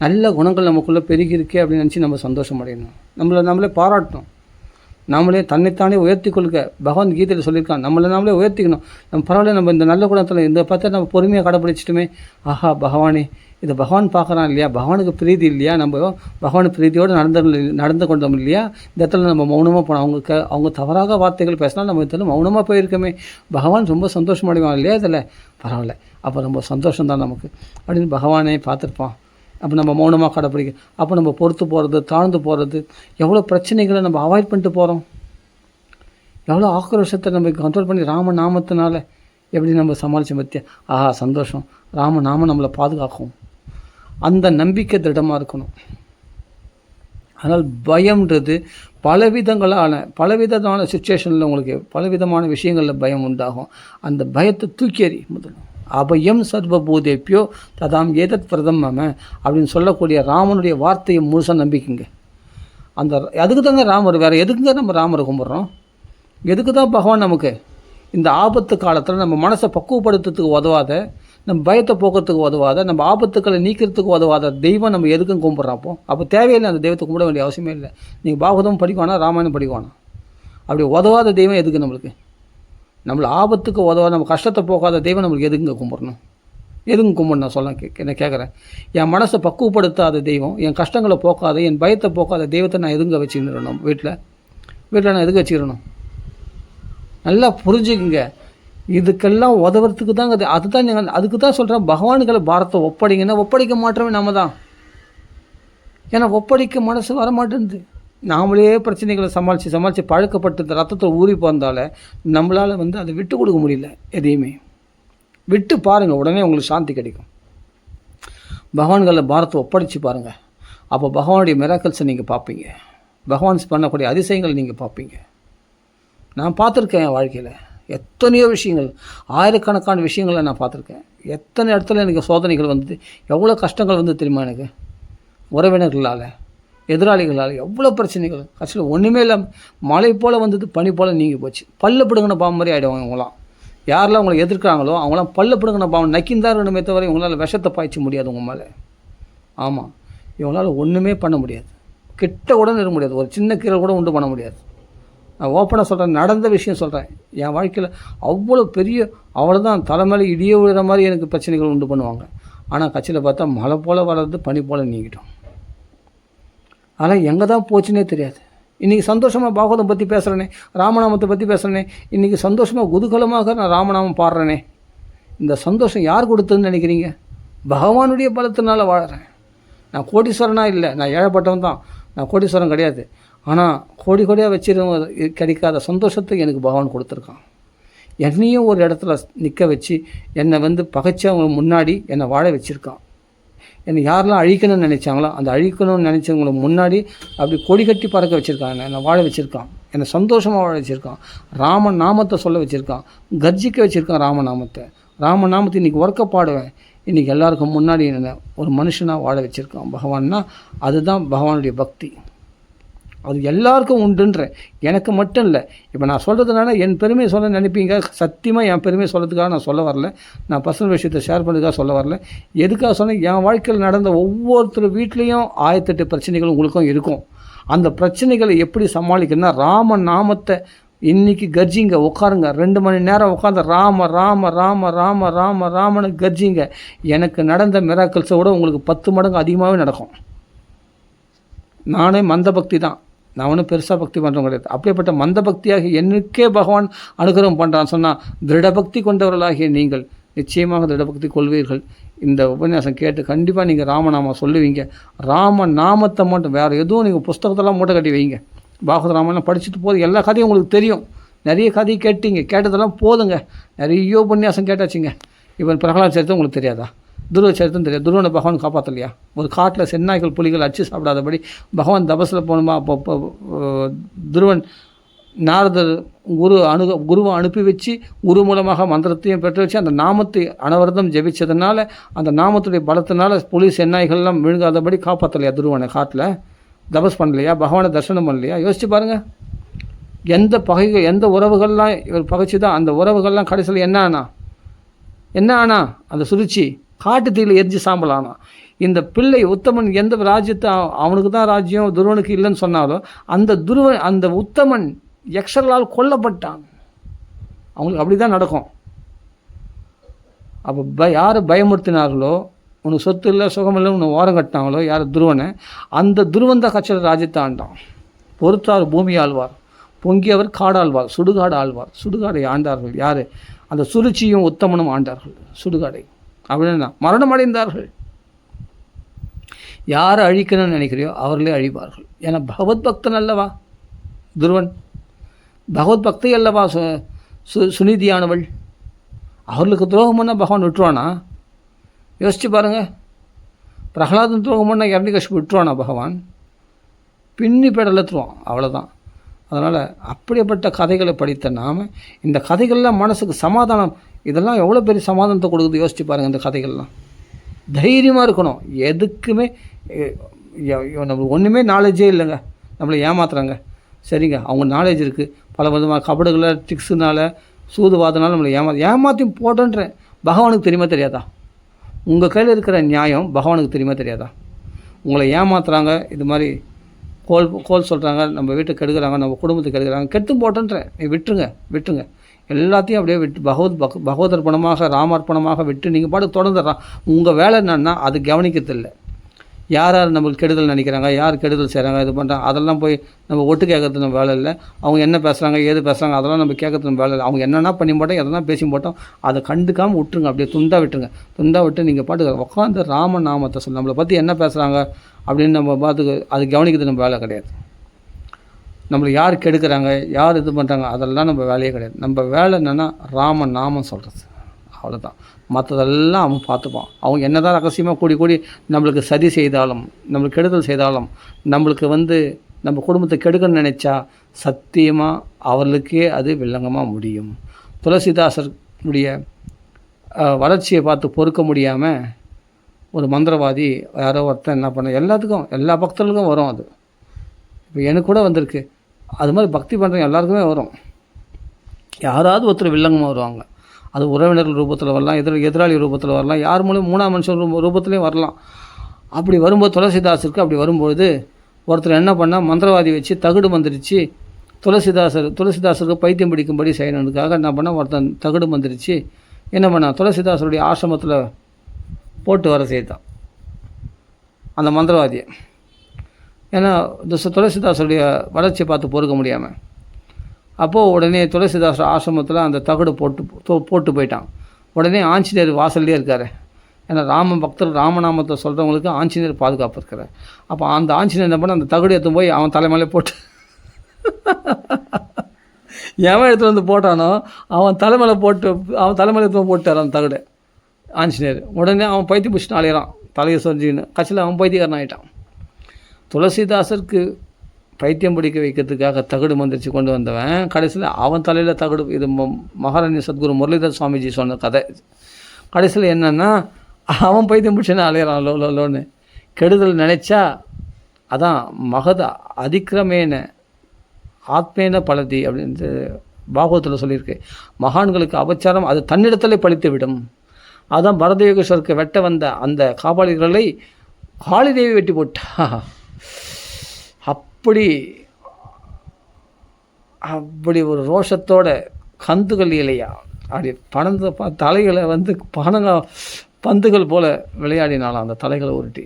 நல்ல குணங்கள் நமக்குள்ளே பெருகி இருக்கே அப்படின்னு நினச்சி நம்ம சந்தோஷம் அடையணும். நம்மளே பாராட்டணும், நாமளே தன்னைத்தானே உயர்த்தி கொள்க. பகவான் கீதையில் சொல்லியிருக்கான், நாமளே உயர்த்திக்கணும். நம்ம பரவாயில்ல, நம்ம இந்த நல்ல குணத்தில் இந்த பார்த்தா நம்ம பொறுமையாக கடைப்பிடிச்சிட்டுமே, ஆஹா பகவானே இதை பகவான் பார்க்குறான் இல்லையா, பகவானுக்கு பிரீதி இல்லையா, நம்ம பகவான் பிரீதியோடு நடந்து கொண்டோம் இல்லையா, இந்த இடத்துல நம்ம மௌனமாக போனோம். அவங்க தவறாக வார்த்தைகள் பேசினா நம்ம இதில் மௌனமாக போயிருக்கோமே, பகவான் ரொம்ப சந்தோஷம் அடைவான் இல்லையா, இதில் பரவாயில்ல, அப்போ ரொம்ப சந்தோஷம்தான் நமக்கு அப்படின்னு பகவானே பார்த்துருப்பான். அப்போ நம்ம மௌனமாக கடைப்பிடிக்க, அப்போ நம்ம பொறுத்து போகிறது, தாழ்ந்து போகிறது, எவ்வளோ பிரச்சனைகளை நம்ம அவாய்ட் பண்ணிட்டு போகிறோம், எவ்வளோ ஆக்ரோஷத்தை நம்ம கண்ட்ரோல் பண்ணி ராமநாமத்தினால எப்படி நம்ம சமாளித்த பற்றியா. ஆஹா சந்தோஷம், ராமநாமம் நம்மளை பாதுகாக்கும். அந்த நம்பிக்கை திடமாக இருக்கணும். அதனால் பயம்ன்றது பலவிதமான சுச்சுவேஷனில் உங்களுக்கு பலவிதமான விஷயங்களில் பயம் உண்டாகும். அந்த பயத்தை தூக்கி எறி. முதல்ல அபயம் சர்வபூதேப்பியோ ததாம் ஏதத் பிரதம் மம அப்படின்னு சொல்லக்கூடிய ராமனுடைய வார்த்தையை முழுசாக நம்பிக்கைங்க. அதுக்கு தாங்க ராமர், வேறு எதுக்குங்க நம்ம ராமரை கும்பிட்றோம்? எதுக்கு தான் பகவான் நமக்கு இந்த ஆபத்து காலத்தில் நம்ம மனசை பக்குவப்படுத்துறதுக்கு உதவாத, நம்ம பயத்தை போக்குறதுக்கு உதவாத, நம்ம ஆபத்துக்களை நீக்கிறதுக்கு உதவாத தெய்வம் நம்ம எதுக்கும் கும்பிட்றோம்? அப்போ தேவையில்லை, அந்த தெய்வத்தை கும்பிட வேண்டிய அவசியமே இல்லை. நீங்கள் பாகவதம் படிக்கணும், ராமாயணம் படிக்கணும். அப்படி உதவாத தெய்வம் எதுக்கு நம்மளுக்கு? நம்மளை ஆபத்துக்கு உதவாத, நம்ம கஷ்டத்தை போக்காத தெய்வம் நம்மளுக்கு எதுக்குங்க கும்பிடணும்? எதுங்க கும்பிடணும்? நான் சொல்ல என்ன கேட்குறேன். என் மனசை பக்குவப்படுத்தாத தெய்வம், என் கஷ்டங்களை போக்காத, என் பயத்தை போக்காத தெய்வத்தை நான் எதுங்க வச்சுக்கணும்? வீட்டில் நான் எதுக்கு வச்சுக்கிறணும்? நல்லா புரிஞ்சுக்குங்க. இதுக்கெல்லாம் உதவுறதுக்கு தாங்க அதுதான் நீங்கள் அதுக்கு தான் சொல்கிறேன், பகவானுக்களை பாரத்தை ஒப்படைங்கன்னா ஒப்படைக்க மாட்டோமே நம்ம தான். ஏன்னா ஒப்படைக்க மனசு வர மாட்டேங்குது. நாமளே பிரச்சனைகளை சமாளித்து பழக்கப்பட்டு ரத்தத்தில் ஊறி போகிறதால நம்மளால் அதை விட்டு கொடுக்க முடியல. எதையுமே விட்டு பாருங்கள், உடனே உங்களுக்கு சாந்தி கிடைக்கும். பகவான்களில் பாரத்தை ஒப்படைச்சி பாருங்கள், அப்போ பகவானுடைய மிராக்கல்ஸை நீங்கள் பார்ப்பீங்க, பகவான் பண்ணக்கூடிய அதிசயங்களை நீங்கள் பார்ப்பீங்க. நான் பார்த்துருக்கேன் என் வாழ்க்கையில் எத்தனையோ விஷயங்கள், ஆயிரக்கணக்கான விஷயங்களை நான் பார்த்துருக்கேன். எத்தனை இடத்துல எனக்கு சோதனைகள் வந்தது, எவ்வளோ கஷ்டங்கள் வந்து தெரியுமா எனக்கு, உறவினர்களால், எதிராளிகளால் எவ்வளோ பிரச்சனைகள். கஷ்டம் ஒன்றுமே இல்லாமல் மழை போல் வந்தது, பனி போல் நீங்கி போச்சு. பல்ல பிடுங்கின பாவம் மாதிரி ஆகிடுவாங்க இவங்களாம். யாரெல்லாம் உங்களை எதிர்க்கிறாங்களோ அவங்களாம் பல்ல பிடுங்கின பாவம் நக்கிந்தான் இருக்கணுமே தவிர இவங்களால் விஷத்தை பாய்ச்ச முடியாது உங்கள் மேலே. ஆமாம், இவங்களால் ஒன்றுமே பண்ண முடியாது, கிட்ட கூட இருக்க முடியாது, ஒரு சின்ன கீரை கூட உண்டு பண்ண முடியாது. நான் ஓப்பனாக சொல்கிறேன், நடந்த விஷயம் சொல்கிறேன். என் வாழ்க்கையில் அவ்வளோ பெரிய அவ்வளோதான் தலைமையில் இடிய விழுற மாதிரி எனக்கு பிரச்சனைகள் உண்டு பண்ணுவாங்க. ஆனால் கட்சியில் பார்த்தா மழை போல் வளர்ந்து பனி போல் நீங்கிட்டோம். ஆனால் எங்கே தான் போச்சுன்னே தெரியாது. இன்றைக்கி சந்தோஷமாக பாகவதம் பற்றி பேசுகிறேனே, ராமநாமத்தை பற்றி பேசுகிறேனே, இன்றைக்கி சந்தோஷமாக குதூகலமாக நான் ராமநாமம் பாடுறேனே. இந்த சந்தோஷம் யார் கொடுத்ததுன்னு நினைக்கிறீங்க? பகவானுடைய பலத்தினால வாழ்கிறேன். நான் கோடீஸ்வரனாக இல்லை, நான் ஏழைப்பட்டவன் தான், நான் கோடீஸ்வரன் கிடையாது. ஆனால் கோடியாக வச்சிருக்க கிடைக்காத சந்தோஷத்தை எனக்கு பகவான் கொடுத்துருக்கான். என்னையும் ஒரு இடத்துல நிற்க வச்சு என்னை பகைச்சவங்க முன்னாடி என்னை வாழ வச்சுருக்கான். என்னை யாரெல்லாம் அழிக்கணும்னு நினச்சாங்களோ அந்த அழிக்கணும்னு நினச்சவங்களை முன்னாடி அப்படி கொடி கட்டி பறக்க வச்சுருக்கான், என்னை வாழ வச்சுருக்கான், என்னை சந்தோஷமாக வாழ வச்சுருக்கான். ராமநாமத்தை சொல்ல வச்சுருக்கான், கர்ஜிக்க வச்சுருக்கான் ராமநாமத்தை இன்றைக்கி உறக்க பாடுவேன். இன்றைக்கி எல்லாருக்கும் முன்னாடி என்னை ஒரு மனுஷனாக வாழ வச்சுருக்கான் பகவான்னா. அதுதான் பகவானுடைய பக்தி. அது எல்லாருக்கும் உண்டுன்றேன், எனக்கு மட்டும் இல்லை. இப்போ நான் சொல்கிறதுனால என் பெருமையை சொல்ல நினைப்பீங்க. சத்தியமாக என் பெருமையை சொல்கிறதுக்காக நான் சொல்ல வரல, நான் பர்சனல் விஷயத்தை ஷேர் பண்ணுறதுக்காக சொல்ல வரல. எதுக்காக சொன்னேன், என் வாழ்க்கையில் நடந்த ஒவ்வொருத்தர் வீட்லேயும் 1008 பிரச்சனைகள் உங்களுக்கும் இருக்கும். அந்த பிரச்சனைகளை எப்படி சமாளிக்கணும்னா, ராம நாமத்தை இன்றைக்கி கர்ஜிங்க, உட்காருங்க 2 மணி நேரம் உட்காந்து ராம ராம ராம ராம ராம ராமனு கர்ஜிங்க. எனக்கு நடந்த மிராக்கிள்ஸை விட உங்களுக்கு 10 மடங்கு அதிகமாகவே நடக்கும். நானே மந்த பக்தி தான், நான் ஒன்றும் பெருசாக பக்தி பண்ணுறவங்க கிடையாது. அப்படிப்பட்ட மந்த பக்தியாகி எனக்கே பகவான் அனுகிரகம் பண்ணுறான்னு சொன்னால், திருடபக்தி கொண்டவர்களாகிய நீங்கள் நிச்சயமாக திருடபக்தி கொள்வீர்கள். இந்த உபன்யாசம் கேட்டு கண்டிப்பாக நீங்கள் ராமநாமம் சொல்லுவீங்க. ராம நாமத்தை மட்டும், வேறு எதுவும் நீங்கள் புஸ்தகத்தெல்லாம் மூட்டை கட்டி வைங்க. பாகவத ராமாயணம் படிச்சுட்டு போதும், எல்லா கதையும் உங்களுக்கு தெரியும். நிறைய கதையை கேட்டீங்க, கேட்டதெல்லாம் போதுங்க. நிறைய உபன்யாசம் கேட்டாச்சுங்க. இப்போ பிரகலாத சரித்திரம் உங்களுக்கு தெரியாதா? துருவ சரித்திரம் தெரியாது. துருவனை பகவான் காப்பாற்றலையா? ஒரு காட்டில் சென்னாய்கள் புலிகள் அச்சு சாப்பிடாதபடி பகவான் தபஸில் போகணுமா? அப்போ துருவன் நாரதர் குருவை அனுப்பி வச்சு குரு மூலமாக மந்திரத்தையும் பெற்று வச்சு அந்த நாமத்தை அனவரதம் ஜெபிச்சதுனால, அந்த நாமத்துடைய பலத்தினால புலி சென்னாய்கள்லாம் விழுகாதபடி காப்பாற்றலையா? துருவனை காட்டில் தபஸ் பண்ணலையா? பகவானை தரிசனம் பண்ணலையா? யோசிச்சு பாருங்கள். எந்த பகைகள், எந்த உறவுகள்லாம் இவர் பகைச்சி தான், அந்த உறவுகள்லாம் கடைசியில் என்ன ஆனா அந்த சுருச்சி காட்டு தீயில் எரிஞ்சு சாம்பல் ஆனான். இந்த பிள்ளை உத்தமன் எந்த ராஜ்யத்தை அவனுக்கு தான் ராஜ்யம், துருவனுக்கு இல்லைன்னு சொன்னாலும், அந்த உத்தமன் யக்ஷர்களால் கொல்லப்பட்டான். அவங்களுக்கு அப்படி தான் நடக்கும். அப்போ யார் பயமுறுத்தினார்களோ, உனக்கு சொத்து இல்லை சுகம் இல்லை உன்னை ஓரம் கட்டினாங்களோ, யார் துருவனை, அந்த துருவன் தான் கட்சியில் ராஜ்யத்தை ஆண்டான். பொறுத்தார் பூமி ஆழ்வார், பொங்கியவர் காடாழ்வார், சுடுகாடு ஆழ்வார். சுடுகாடை ஆண்டார்கள் யார்? அந்த சுருச்சியும் உத்தமனும் ஆண்டார்கள் சுடுகாடை. அப்படின்னா மரணம் அடைந்தார்கள். யாரை அழிக்கணும்னு நினைக்கிறியோ அவர்களே அழிப்பார்கள். ஏன்னா பகவத் பக்தன் அல்லவா துருவன், பகவத் பக்தி அல்லவா சுனிதியானவள். அவர்களுக்கு துரோகம் பண்ணால் பகவான் விட்டுருவானா? யோசிச்சு பாருங்கள். பிரகலாதன் துரோகம் பண்ணால் இரண்டிகசிபு விட்டுருவானா பகவான்? பின்னி பெடலத்துருவான், அவ்வளோதான். அதனால் அப்படிப்பட்ட கதைகளை படித்த நாம், இந்த கதைகள்லாம் மனசுக்கு சமாதானம், இதெல்லாம் எவ்வளோ பெரிய சமாதானத்தை கொடுக்குது யோசிச்சு பாருங்கள். இந்த கதைகள்லாம் தைரியமாக இருக்கணும். எதுக்குமே நம்மளுக்கு ஒன்றுமே நாலேஜே இல்லைங்க, நம்மளை ஏமாத்துறாங்க. சரிங்க, அவங்க நாலேஜ் இருக்குது, பல விதமாக கபடுகளை ட்ரிக்ஸுனால சூதுவாதனால நம்மளை ஏமாற்றியும் போட்டோன்றேன். பகவானுக்கு தெரியுமா தெரியாதா? உங்கள் கையில் இருக்கிற நியாயம் பகவானுக்கு தெரியுமா தெரியாதா? உங்களை ஏமாத்துறாங்க, இது மாதிரி கோல் சொல்கிறாங்க, நம்ம வீட்டுக்கு கெடுக்கிறாங்க, நம்ம குடும்பத்துக்கு கெடுக்கிறாங்க, கெடுத்து போட்டோன்றேன். நீ விட்டுருங்க எல்லாத்தையும் அப்படியே விட்டு பகவதர்ப்பணமாக ராமார்ப்பணமாக விட்டு நீங்கள் பாட்டு தொடர்ந்துடுறான். உங்கள் வேலை என்னன்னா அது கவனிக்கிறதில்லை. யார் நம்மளுக்கு கெடுதல் நினைக்கிறாங்க, யார் கெடுதல் செய்கிறாங்க, இது பண்ணுறாங்க, அதெல்லாம் போய் நம்ம ஒட்டு கேட்கறது நம்ம வேலை இல்லை. அவங்க என்ன பேசுகிறாங்க, ஏது பேசுகிறாங்க, அதெல்லாம் நம்ம கேட்கறது நம்ம வேலை இல்லை. அவங்க என்னென்னா பண்ணி போட்டோம், எதனா பேசி போட்டோம், அதை கண்டுக்காமல் விட்டுருங்க. அப்படியே துண்டா விட்டு நீங்கள் பாட்டு உட்காந்து ராம நாமத்தை சொல்லி நம்மளை பற்றி என்ன பேசுகிறாங்க அப்படின்னு நம்ம பார்த்து அது கவனிக்கிறது நம்ம வேலை கிடையாது. நம்மளை யார் கெடுக்கிறாங்க, யார் இது பண்ணுறாங்க, அதெல்லாம் நம்ம வேலையே கிடையாது. நம்ம வேலை என்னென்னா ராம நாமம் சொல்கிறது, அவ்வளோதான். மற்றதெல்லாம் அவன் பார்த்துப்பான். அவங்க என்ன தான் ரகசியமாக கூடி நம்மளுக்கு சதி செய்தாலும், நம்மளுக்கு கெடுதல் செய்தாலும், நம்மளுக்கு நம்ம குடும்பத்தை கெடுக்கணும்னு நினச்சா சத்தியமாக அவர்களுக்கே அது வில்லங்கமாக முடியும். துளசிதாசருடைய வளர்ச்சியை பார்த்து பொறுக்க முடியாமல் ஒரு மந்திரவாதி யாரோ ஒருத்தன் என்ன பண்ண, எல்லாத்துக்கும் எல்லா பக்தர்களுக்கும் வரும் அது. இப்போ எனக்கு கூட வந்திருக்கு. அது மாதிரி பக்தி பண்ணுறவங்க எல்லாருக்குமே வரும். யாராவது ஒருத்தர் வில்லங்கமாக வருவாங்க. அது உறவினர்கள் ரூபத்தில் வரலாம், எதிராளி ரூபத்தில் வரலாம், யார் மூலம் 3ஆம் மனுஷன் ரூபத்துலேயும் வரலாம். அப்படி வரும்போது துளசிதாசருக்கு அப்படி வரும்பொழுது ஒருத்தர் என்ன பண்ணால் மந்திரவாதி வச்சு தகுடு மந்திரிச்சு துளசிதாசருக்கு பைத்தியம் பிடிக்கும்படி செய்யணுன்றதுக்காக என்ன பண்ணால் ஒருத்தன் தகுடு மந்திரிச்சு என்ன பண்ணால் துளசிதாசருடைய ஆசிரமத்தில் போட்டு வர செய்தான் அந்த மந்திரவாதியை. ஏன்னா துளசிதாசருடைய வளர்ச்சியை பார்த்து பொறுக்க முடியாமல். அப்போது உடனே துளசிதாசர் ஆசிரமத்தில் அந்த தகுடு போட்டு போயிட்டான். உடனே ஆஞ்சநேயர் வாசல்லே இருக்கார். ஏன்னா பக்தர் ராமநாமத்தை சொல்கிறவங்களுக்கு ஆஞ்சநேயர் பாதுகாப்பு இருக்கிறார். அப்போ அந்த ஆஞ்சநேயர் என்ன பண்ண, அந்த தகுடு எடுத்து போய் அவன் தலைமையிலே போட்டு எவன் எடுத்து வந்து போட்டானோ அவன் தலைமையில் எடுத்து போட்டார் அந்த தகுடு ஆஞ்சநேயர். உடனே அவன் பைத்தியம் பிடிச்சிட்டு அலையிறான், தலையை சொரிஞ்சின்னு. கட்சியில் அவன் பைத்தியக்காரன் ஆகிட்டான். துளசிதாசருக்கு பைத்தியம் பிடிக்க வைக்கிறதுக்காக தகுடு மந்திரிச்சு கொண்டு வந்தவன் கடைசியில் அவன் தலையில் தகுடு. இது மகாராணி சத்குரு முரளிதர் சுவாமிஜி சொன்ன கதை. கடைசியில் என்னென்னா அவன் பைத்தியம் பிடிச்சுன்னு அலையிறான் லோன்னு. கெடுதல் நினச்சா அதான் மகத அதிக்கிரமேன ஆத்மேன பலதி அப்படின்ட்டு பாகவத்தில் சொல்லியிருக்கு. மகான்களுக்கு அபச்சாரம் அது தன்னிடத்திலே பழித்து விடும். அதான் பரதயோகேஸ்வருக்கு வெட்ட வந்த அந்த காபாலிகளை காளிதேவி வெட்டி போட்டா. அப்படி ஒரு ரோஷத்தோட கந்துகள் இல்லையா அப்படி தலைகளை பந்துகள் போல விளையாடினாலும் அந்த தலைகளை உருட்டி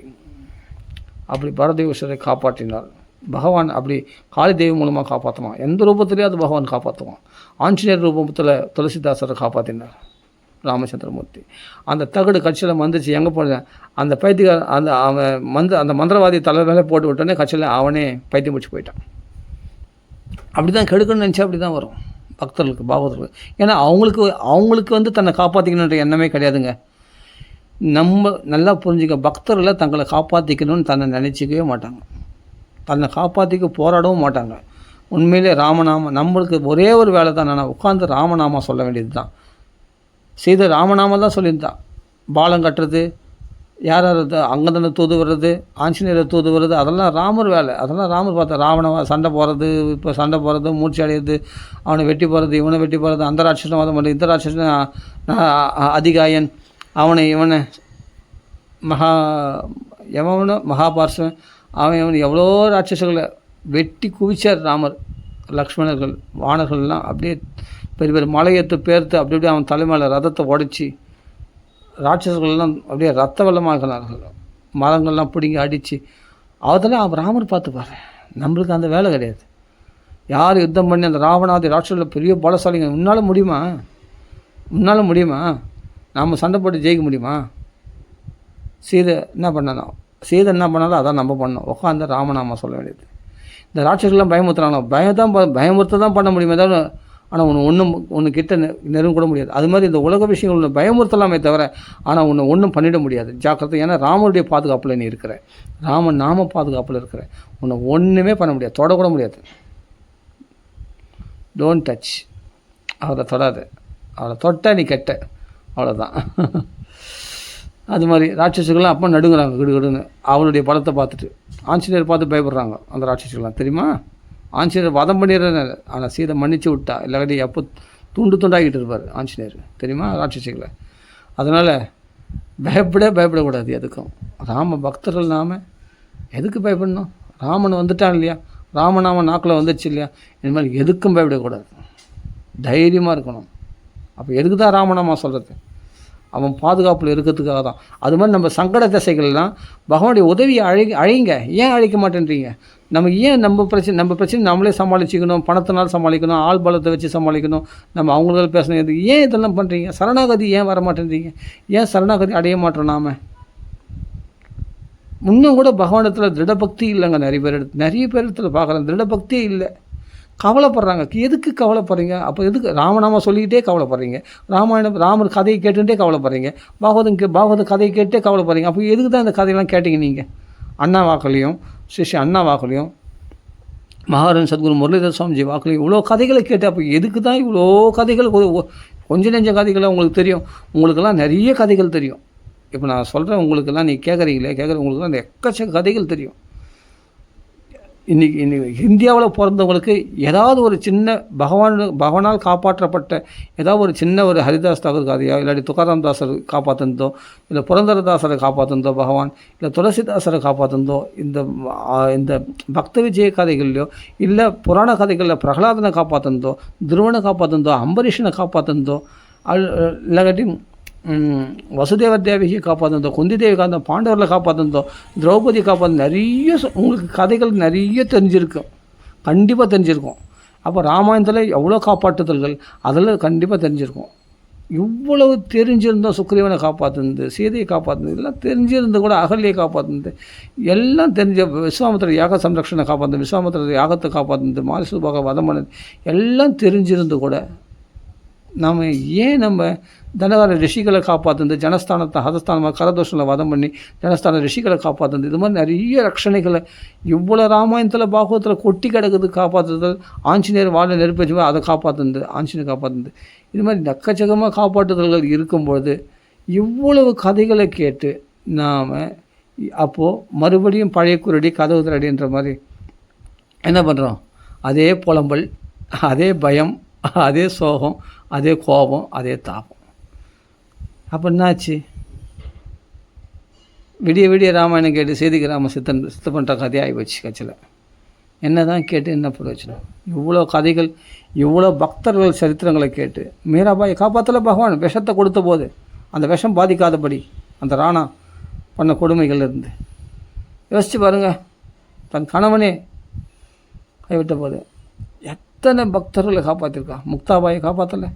அப்படி பரதயோகேஸ்வரை காப்பாற்றினார் பகவான். அப்படி காளிதேவி மூலமாக காப்பாற்றுவான். எந்த ரூபத்திலேயே அது பகவான் காப்பாற்றுவான். ஆஞ்சநேயர் ரூபத்தில் துளசிதாசரை காப்பாற்றினார் ராமச்சந்திரமூர்த்தி. அந்த தகடு கட்சியில் வந்துச்சு. எங்கே போனேன் அந்த பைத்தியக்கார அவன் அந்த மந்திரவாதி தலை மேலே போட்டு விட்டோன்னே கட்சியில் அவனே பைத்தியம் முடிச்சு போயிட்டான். அப்படி தான் கெடுக்கணும்னு நினச்சா அப்படி தான் வரும் பக்தர்களுக்கு, பாகவதர்களுக்கு. ஏன்னா அவங்களுக்கு தன்னை காப்பாற்றிக்கணுன்ற எண்ணமே கிடையாதுங்க. நம்ம நல்லா புரிஞ்சுக்க, பக்தர்களை தங்களை காப்பாற்றிக்கணும்னு தன்னை நினச்சிக்கவே மாட்டாங்க. தன்னை காப்பாற்றிக்க போராடவும் மாட்டாங்க. உண்மையிலே ராமநாமம் நம்மளுக்கு ஒரே ஒரு வேலை தான். நான் உட்காந்து ராமநாமா சொல்ல வேண்டியது தான். சீதை ராமநாமம் தான் சொல்லியிருந்தான். பாலம் கட்டுறது, யார் அங்கே தானே தூது வர்றது, ஆஞ்சநேயரை தூது வர்றது, அதெல்லாம் ராமர் வேலை. அதெல்லாம் ராமர் பார்த்தா. ராவண சண்டை போகிறது, இப்போ சண்டை போகிறது, மூச்சு அடையிறது, அவனை வெட்டி போகிறது, இவனை வெட்டி போகிறது, அந்த ராட்சசன் வாதம் பண்ணுறது, இந்த ராட்சசன் அதிகாயன், இவனை மகாபார்சன், அவன் எவ்வளோ ராட்சசர்களை வெட்டி குவிச்சார் ராமர். லக்ஷ்மணர்கள் வானர்கள்லாம் அப்படியே பெரிய பெரிய மலையேற்று பேர்த்து அப்படி அவன் தலைமையில் ரதத்தை உடைச்சி ராட்சசர்கள்லாம் அப்படியே ரத்த வெள்ளமாகினார்கள். மரங்கள்லாம் பிடிங்கி அடித்து அதெல்லாம் அவன் ராமர் பார்த்துப்பார். நம்மளுக்கு அந்த வேலை கிடையாது. யார் யுத்தம் பண்ணி அந்த ராவணாதி ராட்சசர்கள் பெரிய பலசாலிங்க. உன்னால் முடியுமா? நாம் சண்டை போட்டு ஜெயிக்க முடியுமா? சீதை என்ன பண்ணாலும் அதான் நம்ம பண்ணோம். உட்காந்து ராமநாமா சொல்ல வேண்டியது. இந்த ராட்சசர்கள்லாம் பயமுறுத்துறாங்க. பயமுறுத்த தான் பண்ண முடியுமே தவிர, ஆனால் ஒன்று கிட்ட நெருங்க கூட முடியாது. அது மாதிரி இந்த உலக விஷயங்கள் பயமுறுத்தலாமே தவிர, ஆனால் ஒன்றும் பண்ணிட முடியாது. ஜாக்கிரதை. ஏன்னா ராமனுடைய பாதுகாப்பில் நீ இருக்கிற, ராமன் நாம பாதுகாப்பில் இருக்கிற, உன்னை ஒன்றுமே பண்ண முடியாது, தொடக்கூட முடியாது. Don't touch. அவரை தொடாது. அவரை தொட்ட நீ கெட்ட, அவ்வளோதான். அது மாதிரி ராட்சசர்கள்லாம் அப்போ நடுங்குறாங்க கிடுகிடுன்னு அவனுடைய பலத்தை பார்த்துட்டு. ஆஞ்சநேயர் பார்த்து பயப்படுறாங்க அந்த ராட்சசர்கள்லாம். தெரியுமா? ஆஞ்சநேயர் வதம் பண்ணிடுறேன். ஆனால் சீதை மன்னிச்சு விட்டா. இல்லாட்டி எப்போ துண்டாகிட்டு இருப்பார் ஆஞ்சநேயர். தெரியுமா ராட்சசிகளை? அதனால் பயப்படக்கூடாது எதுக்கும். ராம பக்தர்கள் நாம் எதுக்கு பயப்படணும்? ராமன் வந்துட்டான் இல்லையா, ராமநாம நாக்கில் வந்துடுச்சு இல்லையா, இனிமேல் எதுக்கும் பயப்படக்கூடாது. தைரியமாக இருக்கணும். அப்போ எதுக்கு தான் ராமநாமா சொல்கிறது? அவன் பாதுகாப்பில் இருக்கிறதுக்காக தான். அது மாதிரி நம்ம சங்கட திசைகள்லாம் பகவானுடைய உதவியை அழைங்க. ஏன் அழைக்க மாட்டேன்றீங்க? நம்ம பிரச்சனை நம்மளே சமாளிச்சுக்கணும், பணத்தினால் சமாளிக்கணும், ஆள் பலத்தை வச்சு சமாளிக்கணும், நம்ம அவங்களால பேசணும். எது ஏன் இதெல்லாம் பண்ணுறீங்க? சரணாகதி ஏன் வர மாட்டேன்றீங்க? ஏன் சரணாகதி அடைய மாட்டோம்? நாம் இன்னும் கூட பகவானத்தில் திருடபக்தி இல்லைங்க. நிறைய பேர் இடத்துல பார்க்குறேன் திருடபக்தியே இல்லை. கவலைப்படுறாங்க. எதுக்கு கவலைப்படுறீங்க? அப்போ எதுக்கு ராமநாமா சொல்லிக்கிட்டே கவலைப்படுறீங்க? ராமர் கதையை கேட்டுகிட்டே கவலைப்படுறீங்க. பாகவத கதையை கேட்டே கவலைப்படுறீங்க. அப்போ எதுக்கு தான் இந்த கதையெல்லாம் கேட்டீங்க நீங்கள்? அண்ணா வாக்குலையும், ஸ்ரீ அண்ணா வாக்குலையும், மகாராஜன் சத்குரு முரளிதர் சுவாமிஜி வாக்குலையும் இவ்வளோ கதைகளை கேட்டு, அப்போ எதுக்கு தான் இவ்வளோ கதைகள்? கொஞ்சம் நெஞ்ச கதைகளை உங்களுக்கு தெரியும். உங்களுக்கெல்லாம் நிறைய கதைகள் தெரியும். இப்போ நான் சொல்கிறேன் உங்களுக்கெல்லாம், நீ உங்களுக்கெல்லாம் எக்கச்சக்க கதைகள் தெரியும். இன்றைக்கி இந்தியாவில் பிறந்தவங்களுக்கு ஏதாவது ஒரு சின்ன பகவானால் காப்பாற்றப்பட்ட ஏதாவது ஒரு சின்ன ஒரு ஹரிதாஸ் தாகூர் கதையோ, இல்லாட்டி துக்காராம் தாசர் காப்பாற்றினதோ, இல்லை புரந்தரதாசரை காப்பாற்றினதோ பகவான், இல்லை துளசிதாசரை காப்பாற்றினதோ, இந்த பக்த விஜய கதைகள்லையோ, இல்லை புராண கதைகளில் பிரகலாதனை காப்பாற்றினதோ, துருவனை காப்பாற்றினதோ, அம்பரீஷனை காப்பாற்றினதோ, இல்லாட்டி வசுதேவர் தேவியை காப்பாற்றினதோ, குந்தி தேவி பாண்டவர்களை காப்பாற்றினதோ, திரௌபதி காப்பாற்ற நிறைய உங்களுக்கு கதைகள் நிறைய தெரிஞ்சிருக்கும். கண்டிப்பாக தெரிஞ்சிருக்கும். அப்போ ராமாயணத்தில் எவ்வளோ காப்பாற்றுதல்கள் அதில் கண்டிப்பாக தெரிஞ்சிருக்கும். இவ்வளவு தெரிஞ்சிருந்தோம். சுக்ரீவனை காப்பாற்றுனது, சீதையை காப்பாற்றுனது, இதெல்லாம் தெரிஞ்சிருந்து கூட அகல்யை காப்பாற்றுனது எல்லாம் தெரிஞ்ச, விஸ்வாமித்திரர் யாக சம்ரக்ஷனை காப்பாற்றுனது, விஸ்வாமித்திரர் யாகத்தை காப்பாற்றுனது, மாரிசுபாக வதம் பண்ணது எல்லாம் தெரிஞ்சிருந்து கூட நம்ம தனகார ரிஷிகளை காப்பாற்றுனது, ஜனஸ்தானத்தை ஹதஸ்தானமாக கரதோஷங்களை வதம் பண்ணி ஜனஸ்தான ரிஷிகளை காப்பாற்றுனது, இது மாதிரி நிறைய ரட்சணைகளை இவ்வளோ ராமாயணத்தில் பாகவத்தில் கொட்டி கிடக்குது. காப்பாற்றுதல், ஆஞ்சநேயர் வாழை நெருப்பு வச்சு அதை காப்பாற்றுனது, ஆஞ்சநேயர் காப்பாற்றுனது, இது மாதிரி நக்கச்சகமாக காப்பாற்றுதல்கள் இருக்கும்பொழுது இவ்வளவு கதைகளை கேட்டு நாம் அப்போது மறுபடியும் பழைய குருடி கதவு திரடின்ற மாதிரி என்ன பண்ணுறோம்? அதே புலம்பல், அதே பயம், அதே சோகம், அதே கோபம், அதே தாபம். அப்போ என்னாச்சு? விடிய விடிய ராமாயணம் கேட்டு செய்திக்கு ராம சித்த பண்ணுற கதையாகி போச்சு கட்சியில். என்ன தான் கேட்டு என்ன பிரயோஜனம்? இவ்வளோ கதைகள், இவ்வளோ பக்தர்கள் சரித்திரங்களை கேட்டு மீராபாயை காப்பாற்றல பகவான். விஷத்தை கொடுத்த போது அந்த விஷம் பாதிக்காதபடி அந்த ராணா பண்ண கொடுமைகள் இருந்து யோசித்து பாருங்கள். தன் கணவனே கைவிட்ட போது எத்தனை பக்தர்களை காப்பாற்றிருக்கா. முக்தாபாயை காப்பாற்றலை.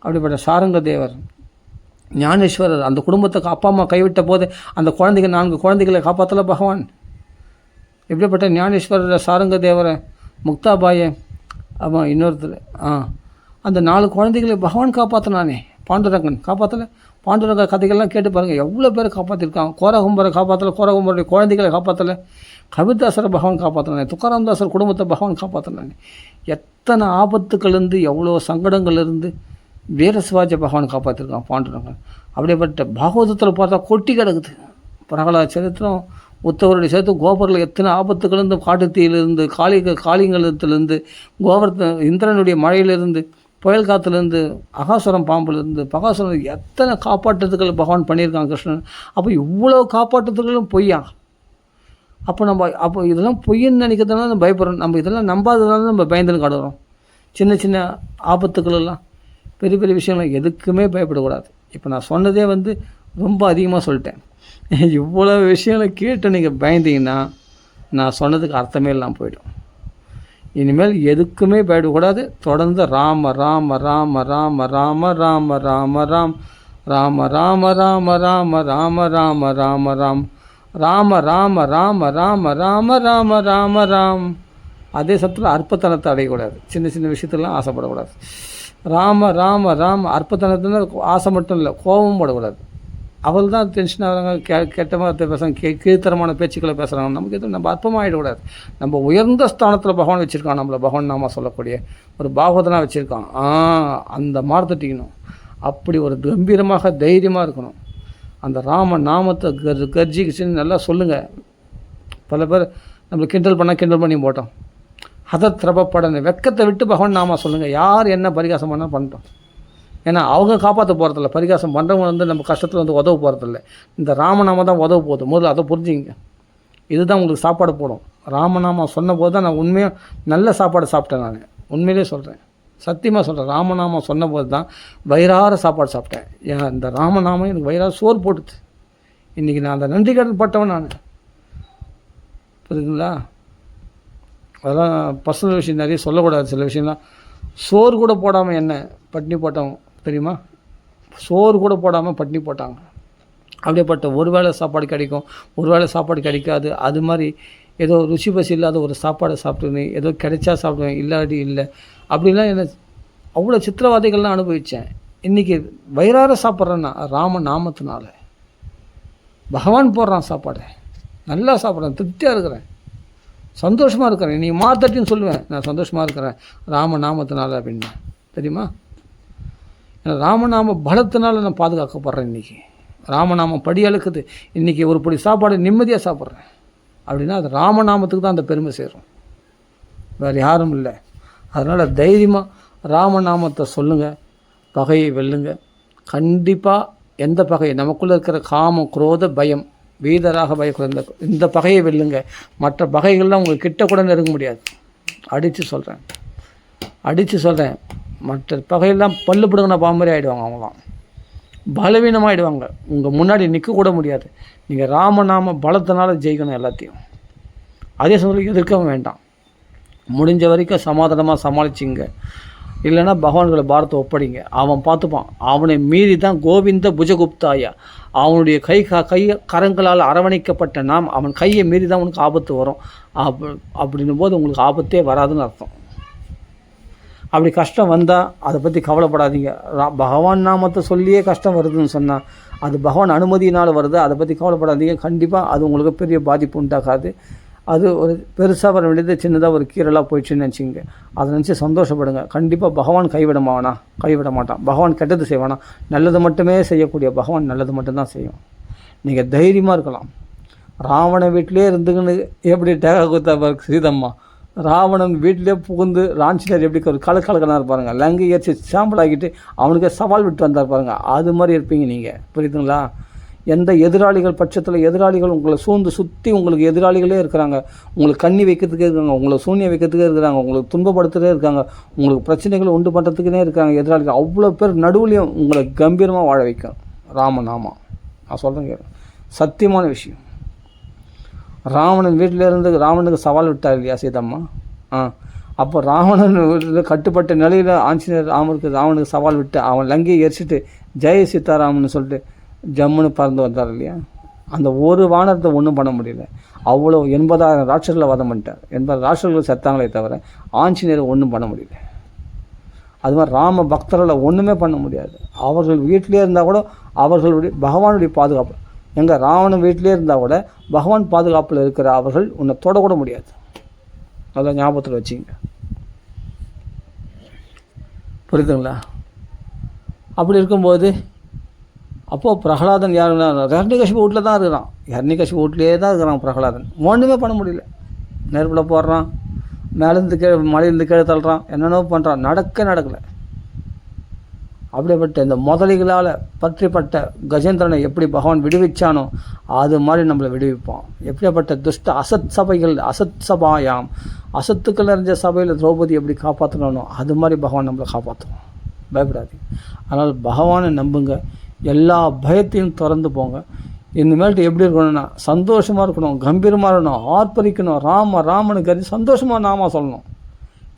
அப்படிப்பட்ட சாரங்க தேவர், ஞானேஸ்வரர், அந்த குடும்பத்துக்கு அப்பா அம்மா கைவிட்ட போது அந்த குழந்தைங்க 4 குழந்தைகளை காப்பாற்றலை பகவான். எப்படிப்பட்ட ஞானேஸ்வரர், சாரங்க தேவரை, முக்தாபாயை, ஆமாம் இன்னொருத்தர், அந்த 4 குழந்தைகளை பகவான் காப்பாற்றினானே. பாண்டுரங்கன் காப்பாற்றலை. பாண்டுரங்க கதைகள்லாம் கேட்டு பாருங்கள், எவ்வளோ பேர் காப்பாற்றிருக்காங்க. கோரகும்பரை காப்பாற்றலை, கோரகும்பருடைய குழந்தைகளை காப்பாற்றலை. கபீர்தாசரை பகவான் காப்பாற்றினானே. துக்காராம்தாசர் குடும்பத்தை பகவான் காப்பாற்றினானே. எத்தனை ஆபத்துக்கள்லேருந்து, எவ்வளோ சங்கடங்கள்லேருந்து வீரசிவாஜ பகவான் காப்பாற்றிருக்கான் பாண்டுரங்கன். அப்படிப்பட்ட பாகவதத்தில் பார்த்தா கொட்டி கிடக்குது. பிரகலாத சரித்திரம், உத்தவருடைய சரித்திரம், கோபுரில் எத்தனை ஆபத்துக்கள்லேருந்து, காட்டுத்தீயிலிருந்து, காளிங்கலத்திலேருந்து, இந்திரனுடைய மழையிலிருந்து, புயல் காற்றுலேருந்து, அகாசுரம் பாம்புலேருந்து, பகாசுரம், எத்தனை காப்பாற்றுறதுகள் பகவான் பண்ணியிருக்கான் கிருஷ்ணன். அப்போ இவ்வளோ காப்பாற்றுறதுகளும் பொய்யா? அப்போ இதெல்லாம் பொய்ன்னு நினைக்கிறதுனால நம்ம பயப்படுறோம். நம்ம இதெல்லாம் நம்பாததுனால நம்ம பயந்துன்னு காடுறோம். சின்ன சின்ன ஆபத்துக்களெல்லாம், பெரிய பெரிய விஷயங்கள் எதுக்குமே பயப்படக்கூடாது. இப்போ நான் சொன்னதே ரொம்ப அதிகமாக சொல்லிட்டேன். இவ்வளோ விஷயங்களை கேட்டு நீங்கள் பயந்தீங்கன்னா நான் சொன்னதுக்கு அர்த்தமே இல்லாமல் போய்டும். இனிமேல் எதுக்குமே பயப்படக்கூடாது. தொடர்ந்து ராம ராம ராம ராம ராம ராம ராம ராம் ராம ராம ராம ராம ராம ராம ராம ராம் ராம ராம ராம ராம ராம ராம ராம ராம். அதே சமயத்தில் அற்பத்தனத்தை அடையக்கூடாது. சின்ன சின்ன விஷயத்துலாம் ஆசைப்படக்கூடாது. ராம ராம ராம அற்பத்தனத்துன்னு ஆசை மட்டும் இல்லை, கோபமும் படக்கூடாது. அவள் தான் டென்ஷன் ஆகிறாங்க, கெட்ட வார்த்தை பேசுகிறாங்க, கீழ்த்தரமான பேச்சுக்களை பேசுகிறாங்க. நமக்கு எதுவும் நம்ம அற்பமாக ஆகிடக்கூடாது. நம்ம உயர்ந்த ஸ்தானத்தில் பகவான் வச்சுருக்கான். நம்மளை பகவான் நாம சொல்லக்கூடிய ஒரு பாகவதனாக வச்சுருக்கான். அந்த மார்த்தட்டிக்கணும். அப்படி ஒரு கம்பீரமாக தைரியமாக இருக்கணும். அந்த ராம நாமத்தை கர்ஜிக்கிச்சுன்னு நல்லா சொல்லுங்கள். பல பேர் நம்மளை கிண்டல் பண்ணி போட்டோம். ஹதத்ரபப்படனை வெக்கத்தை விட்டு பகவான் நாம சொல்லுங்கள். யார் என்ன பரிகாசம் பண்ணால் பண்ணிட்டோம். ஏன்னா அவங்க காப்பாற்ற போகிறதில்ல. பரிகாசம் பண்ணுறவங்க நம்ம கஷ்டத்தில் உதவ போகிறதில்ல. இந்த ராமநாம தான் உதவ போகுது. முதல்ல அதை புரிஞ்சுங்க. இதுதான் உங்களுக்கு சாப்பாடு போடும். ராமநாமா சொன்ன போது தான் நான் உண்மையாக நல்ல சாப்பாடு சாப்பிட்டேன். நான் உண்மையிலே சொல்கிறேன், சத்தியமாக சொல்கிறேன். ராமநாமா சொன்ன போது தான் வயிறார சாப்பாடு சாப்பிட்டேன். ஏன் இந்த ராமநாமம் எனக்கு வயிறார சோறு போட்டுது. இன்றைக்கி நான் அந்த நன்றி கடன் பட்டவன் நான். புரியுதுங்களா? அதெல்லாம் பர்சனல் விஷயம் நிறைய சொல்லக்கூடாது. சில விஷயம்லாம் சோறு கூட போடாமல் என்ன பட்னி போட்டவங்க தெரியுமா? சோறு கூட போடாமல் பட்னி போட்டாங்க. அப்படியேப்பட்ட ஒரு வேளை சாப்பாடு கிடைக்கும், ஒரு வேளை சாப்பாடு கிடைக்காது. அது மாதிரி ஏதோ ருசி பசி இல்லாத ஒரு சாப்பாடை சாப்பிட்டுன்னு ஏதோ கிடைச்சா சாப்பிடுவேன், இல்லாட்டி இல்லை, அப்படிலாம் என்ன அவ்வளோ சித்திரவாதைகள்லாம் அனுபவித்தேன். இன்றைக்கி வயிறார சாப்பிட்றேன்னா ராம நாமத்தினால. பகவான் போடுறான் சாப்பாடு, நல்லா சாப்பிட்றேன், திருப்தியாக இருக்கிறேன், சந்தோஷமாக இருக்கிறேன். நீ மாத்தட்டின்னு சொல்லுவேன், நான் சந்தோஷமாக இருக்கிறேன் ராம நாமத்தினால அப்படின்னா. தெரியுமா? ஏன்னா ராமநாம பலத்தினால நான் பாதுகாக்கப்படுறேன். இன்றைக்கி ராமநாமம் படி அழுக்குது. இன்றைக்கி ஒரு படி சாப்பாடு நிம்மதியாக சாப்பிட்றேன் அப்படின்னா அது ராமநாமத்துக்கு தான் அந்த பெருமை சேரும், வேறு யாரும் இல்லை. அதனால் தைரியமாக ராமநாமத்தை சொல்லுங்கள், பகையை வெல்லுங்க. கண்டிப்பாக எந்த பகை நமக்குள்ளே இருக்கிற காமம், குரோத, பயம், வீதராக பயக்கூட இந்த பகையை வெல்லுங்க. மற்ற பகைகள்லாம் உங்களுக்கு கிட்ட கூட நெருங்க முடியாது. அடித்து சொல்கிறேன், மற்ற பகையெல்லாம் பல்லு பிடுங்கின பாம்பரே ஆகிடுவாங்க. அவங்களாம் பலவீனமாகிடுவாங்க. உங்கள் முன்னாடி நிற்கக்கூட முடியாது. நீங்கள் ராமநாம பலத்தினால ஜெயிக்கணும் எல்லாத்தையும். அதே சமயத்தில் எதிர்க்கவும் வேண்டாம். முடிஞ்ச வரைக்கும் சமாதானமாக சமாளிச்சிங்க. இல்லைன்னா பகவான்களை பாரத்தை ஒப்படைங்க, அவன் பார்த்துப்பான். அவனை மீறி தான் கோவிந்த புஜகுப்தாயா, அவனுடைய கை கரங்களால் அரவணைக்கப்பட்ட நாம் அவன் கையை மீறி தான் உனக்கு ஆபத்து வரும். அப்படின்னும் போது உங்களுக்கு ஆபத்தே வராதுன்னு அர்த்தம். அப்படி கஷ்டம் வந்தால் அதை பற்றி கவலைப்படாதீங்க. பகவான் நாமத்தை சொல்லியே கஷ்டம் வருதுன்னு சொன்னால் அது பகவான் அனுமதியினால் வருது, அதை பற்றி கவலைப்படாதீங்க. கண்டிப்பாக அது உங்களுக்கு பெரிய பாதிப்பு உண்டாக்காது. அது ஒரு பெருசாக வர வேண்டியது சின்னதாக ஒரு கீரலாக போயிடுச்சுன்னு நினச்சிங்க. அதை நினச்சி சந்தோஷப்படுங்க. கண்டிப்பாக பகவான் கைவிட மாட்டான். பகவான் கெட்டது செய்வானா? நல்லது மட்டுமே செய்யக்கூடிய பகவான் நல்லது மட்டும்தான் செய்யும். நீங்கள் தைரியமாக இருக்கலாம். ராவணன் வீட்டிலே இருந்துக்குன்னு எப்படி டேகா கொடுத்தா சீதம்மா, ராவணன் வீட்டிலே புகுந்து ஆஞ்சநேயர் எப்படி கலக்கலக்கனா இருப்பாருங்க, லங்கை ஏற்றி சாம்பல் ஆக்கிட்டு அவனுக்கு சவால் விட்டு வந்தார் பாருங்க. அது மாதிரி இருப்பீங்க நீங்கள், புரியுதுங்களா? எந்த எதிராளிகள் பட்சத்தில் எதிராளிகள் உங்களை சூழ்ந்து சுற்றி உங்களுக்கு எதிராளிகளே இருக்கிறாங்க, உங்களுக்கு கண்ணி வைக்கிறதுக்கே இருக்காங்க, உங்களுக்கு சூன்யம் வைக்கிறதுக்கே இருக்கிறாங்க, உங்களுக்கு துன்பப்படுத்துகிறே இருக்காங்க, உங்களுக்கு பிரச்சனைகளை உண்டு பண்ணுறதுக்குனே இருக்காங்க எதிராளிகள். அவ்வளோ பேர் நடுவுலையும் உங்களை கம்பீரமாக வாழ வைக்கும் ராமநாமா. நான் சொல்கிறேங்க, சத்தியமான விஷயம். ராவணன் வீட்டிலேருந்து ராவணனுக்கு சவால் விட்டார் இல்லையா சீதம்மா? அப்போ ராவணன் வீட்டில் கட்டுப்பட்ட நிலையில் ஆஞ்சநேயர் ராவனுக்கு சவால் விட்டு அவன் லங்கையை எரிச்சிட்டு ஜெய சீதாராமன் சொல்லிட்டு ஜம்முன்னு பறந்து வந்தார் இல்லையா? அந்த ஒரு வானத்தை ஒன்றும் பண்ண முடியல. அவ்வளோ 80,000 ராட்சர்களை வதம் பண்ணிட்டார். 80 ராட்சர்கள் செத்தாங்களே தவிர ஆஞ்சநேயரை ஒன்றும் பண்ண முடியல. அது மாதிரி ராம பக்தர்களை ஒன்றுமே பண்ண முடியாது. அவர்கள் வீட்டிலே இருந்தால் கூட அவர்களுடைய பகவானுடைய பாதுகாப்பு, எங்கள் ராவணன் வீட்டிலே இருந்தால் கூட பகவான் பாதுகாப்பில் இருக்கிற அவர்கள் உன்னை தொடக்கூட முடியாது. அதெல்லாம் ஞாபகத்தில் வச்சுங்க, புரியுதுங்களா? அப்படி இருக்கும்போது அப்போது பிரகலாதன் யாருன்னா ஹிரண்யகசிபு வீட்டில் தான் இருக்கிறான். ஹிரண்யகசிபு வீட்டிலே தான் இருக்கிறான் பிரகலாதன். ஒன்றுமே பண்ண முடியல. நெருப்பில் போடுறான், மேலேருந்து கீழே மலையிலேருந்து கீழே தள்ளுறான், என்னென்னோ பண்ணுறான், நடக்கலை. அப்படிப்பட்ட இந்த முதலிகளால் பற்றிப்பட்ட கஜேந்திரனை எப்படி பகவான் விடுவிச்சானோ அது மாதிரி நம்மளை விடுவிப்பான். எப்படிப்பட்ட துஷ்ட அசத் சபைகள், அசத் சபாயாம், அசத்துக்கள் நிறைஞ்ச சபையில் திரௌபதி எப்படி காப்பாற்றணும் அது மாதிரி பகவான் நம்மளை காப்பாற்றுவோம். பயப்படாதீங்க. அதனால் பகவானை நம்புங்க, எல்லா பயத்தையும் திறந்து போங்க. இனிமேல்ட்டு எப்படி இருக்கணும்னா சந்தோஷமாக இருக்கணும், கம்பீரமாக இருக்கணும், ஆர்ப்பரிக்கணும், ராமனுக்கு கருதி சந்தோஷமாக நாமா சொல்லணும்.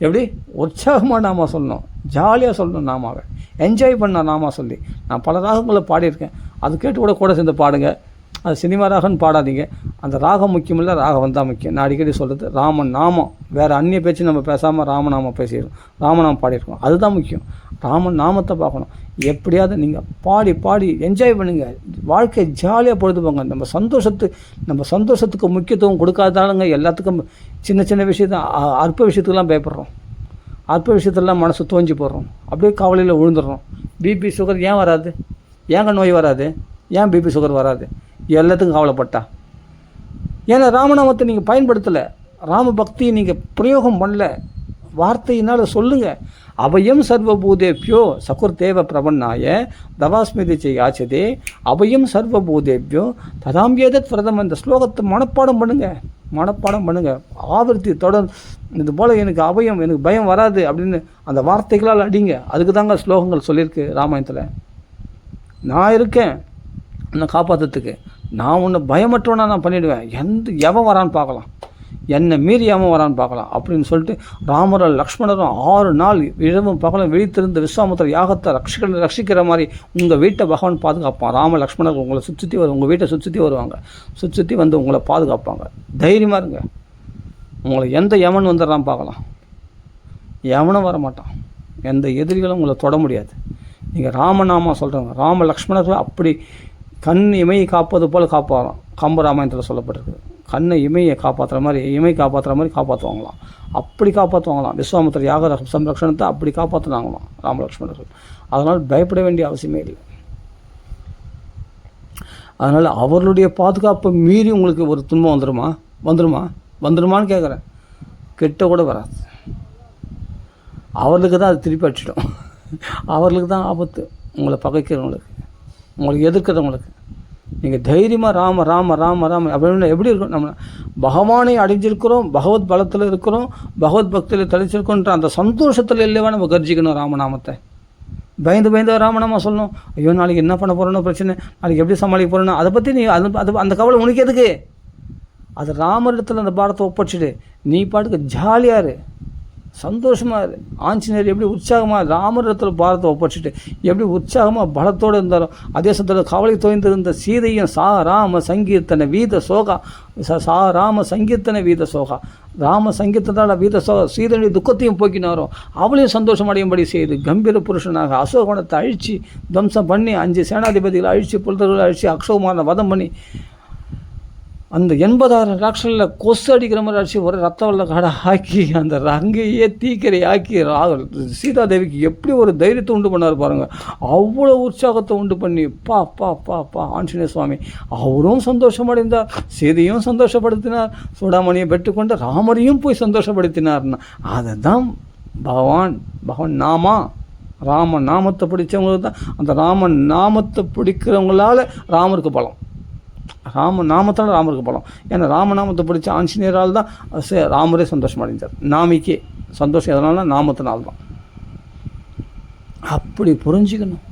எப்படி உற்சாகமாக நாமா சொல்லணும், ஜாலியாக சொல்லணும், நாமாவை என்ஜாய் பண்ண நாமா சொல்லி. நான் பல ராகங்களை பாடியிருக்கேன், அது கேட்டு கூட சேர்ந்து பாடுங்க. அது சினிமா ராகம்னு பாடாதீங்க. அந்த ராகம் முக்கியம் இல்லை, ராகம் தான் முக்கியம். நான் அடிக்கடி சொல்கிறது ராமன் நாமம். வேறு அந்நிய பேச்சு நம்ம பேசாமல் ராமநாமம் பேசிடுறோம், ராமநாமம் பாடியிருக்கோம், அதுதான் முக்கியம். ராமன் நாமத்தை பார்க்கணும். எப்படியாவது நீங்கள் பாடி என்ஜாய் பண்ணுங்கள், வாழ்க்கை ஜாலியாக பொழுது போங்க. நம்ம சந்தோஷத்துக்கு முக்கியத்துவம் கொடுக்காதாலுங்க எல்லாத்துக்கும் சின்ன விஷயத்தான், அற்ப விஷயத்துக்கெல்லாம் பயப்படுறோம், அற்ப விஷயத்துலாம் மனசு தோஞ்சி போடுறோம், அப்படியே கவலையில் விழுந்துடுறோம். பிபி சுகர் ஏன் வராது? ஏங்க நோய் வராது? ஏன் பிபி சுகர் வராது? எல்லாத்துக்கும் கவலைப்பட்டா. ஏன்னா ராமநாமத்தை நீங்கள் பயன்படுத்தலை, ராம பக்தியை நீங்கள் பிரயோகம் பண்ணல, வார்த்தையினால் சொல்லுங்கள். அபயம் சர்வபூதேபியோ சகுர்தேவ பிரபன்னாய தவாஸ்மிதி செய்யாச்சதே அபயம் சர்வபூதேபியோ ததாம்பியதத் விரதம். இந்த ஸ்லோகத்தை மனப்பாடம் பண்ணுங்கள், ஆவர்த்தி தொடர்ந்து. இது போல் எனக்கு அபயம், எனக்கு பயம் வராது அப்படின்னு அந்த வார்த்தைகளால் அடிங்க. அதுக்கு தாங்க ஸ்லோகங்கள் சொல்லியிருக்கு ராமாயணத்தில். நான் இருக்கேன் உன்னை காப்பாற்றுறதுக்கு, நான் உன்னை பயமற்றவனா நான் பண்ணிவிடுவேன், எவன் வரான்னு பார்க்கலாம், என்னை மீறி எவன் வரான்னு பார்க்கலாம் அப்படின்னு சொல்லிட்டு ராமரும் லக்ஷ்மணரும் 6 நாள் இரவும் பகலும் விழித்திருந்த விஸ்வாமித்திர யாகத்தை ரட்சிக்கிற மாதிரி உங்கள் வீட்டை பகவான் பாதுகாப்பான். ராம லக்ஷ்மணர் உங்களை சுற்றி உங்கள் வீட்டை சுற்றி வருவாங்க, சுற்றி வந்து உங்களை பாதுகாப்பாங்க. தைரியமாக இருங்க. உங்களை எந்த யமன் வந்துடுறான் பார்க்கலாம், எவனும் வரமாட்டான், எந்த எதிரிகளும் உங்களை தொட முடியாது. நீங்கள் ராமநாமா சொல்கிறாங்க, ராம லக்ஷ்மணர்கள் அப்படி கண் இமையை காப்பது போல் காப்பாறாம். கம்பராமாயணத்தில் சொல்லப்பட்டிருக்கு. கண்ணை இமையை காப்பாற்றுற மாதிரி காப்பாற்றுவாங்களாம். அப்படி காப்பாற்றுவாங்களாம். விஸ்வாமித்திர யாக சம்ரக்ஷணத்தை அப்படி காப்பாற்றினாங்களாம் ராமலக்ஷ்மணர்கள். அதனால் பயப்பட வேண்டிய அவசியமே இல்லை. அதனால் அவர்களுடைய பாதுகாப்பை மீறி உங்களுக்கு ஒரு துன்பம் வந்துருமான்னு கேட்குறேன். கிட்ட கூட வராது. அவர்களுக்கு தான் அது திருப்பி அடிச்சிடும். அவர்களுக்கு தான் ஆபத்து. உங்களை பகைக்கிறவங்களுக்கு, உங்களுக்கு எதிர்க்கிறவங்களுக்கு. நீங்கள் தைரியமாக ராம அப்படின்னு எப்படி இருக்கும்? நம்ம பகவானை அடைஞ்சிருக்கிறோம், பகவத் பலத்தில் இருக்கிறோம், பகவத் பக்தியில் தெளிச்சிருக்கோன்ற அந்த சந்தோஷத்தில் இல்லைவா நம்ம கர்ஜிக்கணும் ராமநாமத்தை. பயந்து ராமநாமம் சொல்லணும். ஐயோ நாளைக்கு என்ன பண்ண போகிறோன்னு பிரச்சனை, நாளைக்கு எப்படி சமாளிக்க போகிறோன்னு அதை பற்றி நீ அந்த கவலை உனக்கு எதுக்கு? அது ராமரிடத்தில் அந்த பாரத்தை ஒப்படைச்சிடு. நீ பாட்டுக்கு ஜாலியாக இரு, சந்தோஷமாக இரு. ஆஞ்சநேயர் எப்படி உற்சாகமாக ராமரிடத்தில் பாரத்தை ஒப்படைச்சிட்டு எப்படி உற்சாகமாக பலத்தோடு இருந்தாரோ அதே சமயத்தில் கவலை தோய்ந்திருந்த சீதையும் ராம சங்கீர்த்தன வீத சோகா ராம சங்கீர்த்தனால் வீத சோகா சீதையுடைய துக்கத்தையும் போக்கினாரோ அவளையும் சந்தோஷம் அடையும்படி செய்து கம்பீர புருஷனாக அசோகவனத்தை அழித்து துவம்சம் பண்ணி 5 சேனாதிபதிகளை அழித்து புலத்தர்களை அழித்து அக்ஷகுமாரனை வதம் பண்ணி அந்த 80,000 ராட்சஸில் கொசு அடிக்கிற மாதிரி அடிச்சு ஒரு ரத்த வெள்ள காடை ஆக்கி அந்த ரங்கையே தீக்கரை ஆக்கி சீதாதேவிக்கு எப்படி ஒரு தைரியத்தை உண்டு பண்ணார் பாருங்கள். அவ்வளோ உற்சாகத்தை உண்டு பண்ணி பா பா பா பா ஆஞ்சநேய சுவாமி அவரும் சந்தோஷமடைந்தார், சீதையும் சந்தோஷப்படுத்தினார், சூடாமணியை பெற்றுக்கொண்டு ராமரையும் போய் சந்தோஷப்படுத்தினார்னா அதை தான் பகவான் ராம நாமத்தை பிடிச்சவங்களுக்கு தான், அந்த ராம நாமத்தை பிடிக்கிறவங்களால ராமருக்கு பலம், ராம நாமத்தால் ராமருக்கு பலம். ஏன்னா ராமநாமத்தை பிடிச்ச ஆஞ்சநேயரால் தான் ராமரே சந்தோஷம் அடைஞ்சார். நாமிக்கே சந்தோஷம் எதனால நாமத்தினால்தான். அப்படி புரிஞ்சுக்கணும்.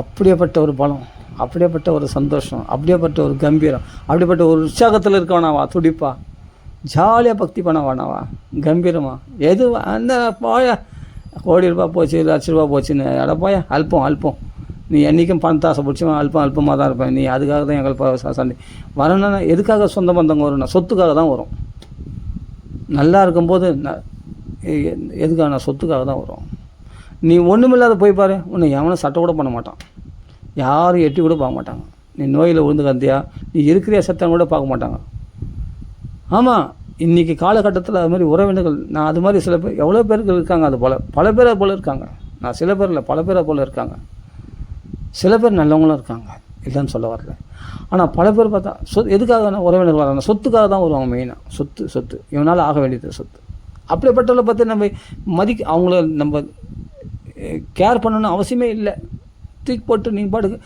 அப்படியேப்பட்ட ஒரு பலம், அப்படியேப்பட்ட ஒரு சந்தோஷம், அப்படியேப்பட்ட ஒரு கம்பீரம், அப்படிப்பட்ட ஒரு உற்சாகத்தில் இருக்கவனாவா, துடிப்பா ஜாலியாக பக்தி பண்ண வேணாவா, கம்பீரமா எது அந்த போயா கோடி ரூபா போச்சு, லட்ச ரூபா போச்சுன்னு எட போயா அல்பம் நீ என்றைக்கும் பணத்தை ஆசை பிடிச்சவன் அல்பமாக தான் இருப்பேன். நீ அதுக்காக தான் எங்களுக்கு சண்டை வரணும்னா எதுக்காக சொந்த பந்தங்க வரும்னா சொத்துக்காக தான் வரும். நல்லா இருக்கும்போது எதுக்காக நான் சொத்துக்காக தான் வரும். நீ ஒன்றுமில்லாத போய் பாரு, உன்னை எவனும் சட்டை கூட பண்ண மாட்டான், யாரும் எட்டி கூட பார்க்க மாட்டாங்க. நீ நோயில் விழுந்து கந்தியா, நீ இருக்கிற சத்தம் கூட பார்க்க மாட்டாங்க. ஆமாம், இன்றைக்கி காலகட்டத்தில் அது மாதிரி உறவினர்கள், நான் அது மாதிரி சில பேர் எவ்வளோ பேர்கள் இருக்காங்க, அது பல பேர் அது போல் இருக்காங்க. நான் சில பேர் இல்லை, பல பேர் அது போல் இருக்காங்க. சில பேர் நல்லவங்களும் இருக்காங்க, இல்லைன்னு சொல்ல வரல. ஆனால் பல பேர் பார்த்தா எதுக்காக நான் உறவினர்கள் வராங்க, சொத்துக்காக தான் வருவாங்க. மெயினாக சொத்து இவனால் ஆக வேண்டியது சொத்து. அப்படிப்பட்டவளை பார்த்து நம்ம அவங்கள நம்ம கேர் பண்ணணும்னு அவசியமே இல்லை. தூக்கி போட்டு நீங்கள் பாடுங்க,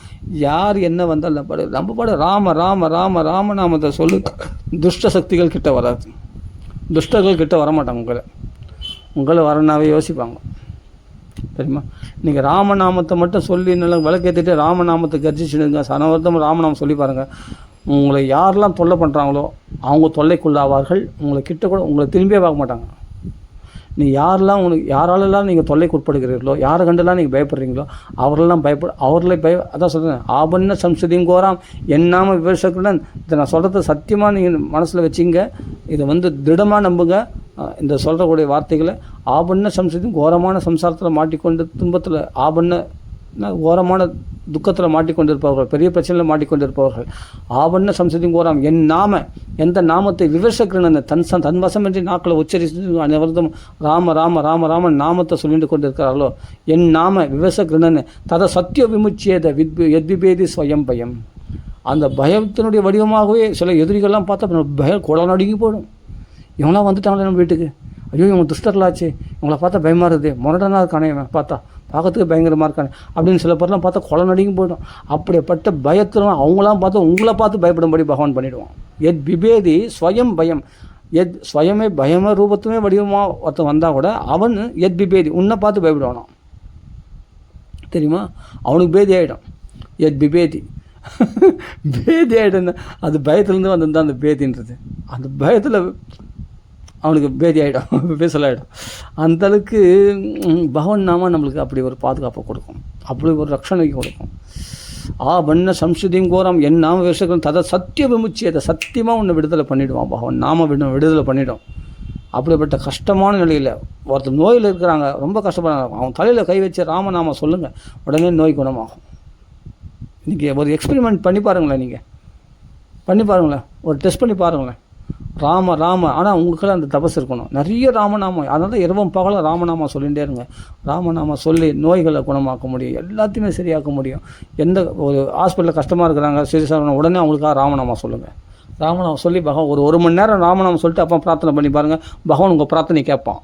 யார் என்ன வந்தாலும் பாடு, நம்ம பாடு ராம நாமத்தை சொல்லு. துஷ்ட சக்திகள் கிட்ட வராது, துஷ்டர்கள் கிட்ட வரமாட்டாங்க. உங்களை வரனாவே யோசிப்பாங்க, தெரியுமா? நீங்கள் ராமநாமத்தை மட்டும் சொல்லி நல்லா விளக்கேற்றிட்டு ராமநாமத்தை கர்ஜிச்சுடுங்க. சனவர்த்தம் ராமநாமம் சொல்லி பாருங்கள். உங்களை யாரெல்லாம் தொல்லை பண்ணுறாங்களோ அவங்க தொல்லைக்குள்ளாவார்கள். உங்களை கிட்ட கூட உங்களை திரும்பியே பார்க்க மாட்டாங்க. நீ யாராலெல்லாம் நீங்கள் தொல்லைக்கு உட்படுகிறீர்களோ, யாரை கண்டெல்லாம் நீங்கள் பயப்படுறீங்களோ அவர்களை அதான் சொல்கிறேன். ஆபன்ன சம்சதியும் கோராம் என்னாம விவசாயக்குடன். இதை நான் சொல்கிறது சத்தியமாக நீங்கள் மனசில் வச்சுங்க. இதை திடமாக நம்புங்க. இந்த சொல்கிறக்கூடிய வார்த்தைகளை ஆபன்ன சம்சதியும் கோரமான சம்சாரத்தில் மாட்டிக்கொண்டு துன்பத்தில் கோரமான துக்கத்தில் மாட்டிக்கொண்டிருப்பவர்கள், பெரிய பிரச்சனையில் மாட்டிக்கொண்டிருப்பவர்கள். ஆவண்ண சம்சதியும் கோராம் என் எந்த நாமத்தை விவசக்கிரன தன் வசமின்றி நாக்களை உச்சரித்து அனைவரும் ராம நாமத்தை சொல்லிட்டு கொண்டிருக்கிறார்களோ, என் விவசக்கிரனன் தத சத்திய விமுச்சியத எத்விபேதி ஸ்வயம் பயம். அந்த பயத்தினுடைய வடிவமாகவே சில எதிரிகள்லாம் பார்த்தா பயம் குளம் நடுங்கி போயிடும். இவங்களாம் வந்துட்டாங்களே நம்ம வீட்டுக்கு, ஐயோ இவங்க துஷ்டர்களாச்சு, இவங்கள பார்த்தா பயமாக இருக்குது, முரடனாக இருக்கானே பார்க்கறதுக்கு பயங்கரமாக இருக்கானே அப்படின்னு சில பேர்லாம் பார்த்தா குளம் நடுங்கி போய்டும். அப்படிப்பட்ட பயத்தில் அவங்களாம் பார்த்தா உங்களை பார்த்து பயப்படும்படி பகவான் பண்ணிவிடுவான். எத் பிபேதி ஸ்வயம் பயம். ஸ்வயமே பயமே ரூபத்துமே வடிவமாக ஒருத்தன் வந்தால் கூட அவன் எத் பிபேதி உன்னை பார்த்து பயப்படுவானான், தெரியுமா? அவனுக்கு பேதி ஆகிடும். எத் பிபேதி பேதி ஆகிடும். அது பயத்துலேருந்து வந்து அந்த பேதின்றது, அந்த பயத்தில் அவனுக்கு பேதி ஆகிடும், பேசலாகிடும். அந்தளவுக்கு பகவான் நாம நம்மளுக்கு அப்படி ஒரு பாதுகாப்பை கொடுக்கும், அப்படி ஒரு ரட்சணைக்கு கொடுக்கும். பண்ண சம்ஸ்கிருதியும் கோரம் என் நாம விவசாயம் தத சத்திய விமுச்சி. அதை சத்தியமாக ஒன்று விடுதலை பண்ணிவிடுவான் பகவான். நாம விடுதலை பண்ணிவிடும். அப்படிப்பட்ட கஷ்டமான நிலையில் ஒருத்தர் நோயில் இருக்கிறாங்க, ரொம்ப கஷ்டப்படுறாங்க, அவன் தலையில் கை வச்சு ராமநாமம் சொல்லுங்கள், உடனே நோய் குணமாகும். இன்றைக்கி ஒரு எக்ஸ்பெரிமெண்ட் பண்ணி பாருங்களேன், நீங்கள் பண்ணி பாருங்களேன், ஒரு டெஸ்ட் பண்ணி பாருங்களேன். ராம ஆனால் உங்களுக்கெல்லாம் அந்த தபஸ் இருக்கணும், நிறைய ராமநாமம். அதனால தான் இரவும் பகலும் ராமநாமம் சொல்லிகிட்டே இருங்க. ராமநாமம் சொல்லி நோய்களை குணமாக்க முடியும், எல்லாத்தையுமே சரியாக்க முடியும். எந்த ஒரு ஹாஸ்பிட்டலில் கஷ்டமாக இருக்கிறாங்க, சரி உடனே அவங்களுக்காக ராமநாமம் சொல்லுங்கள். ராமநாமம் சொல்லி பகவான் ஒரு மணி நேரம் ராமநாமம் சொல்லிட்டு அப்போ பிரார்த்தனை பண்ணி பாருங்கள், பகவான் உங்கள் பிரார்த்தனை கேட்பான்.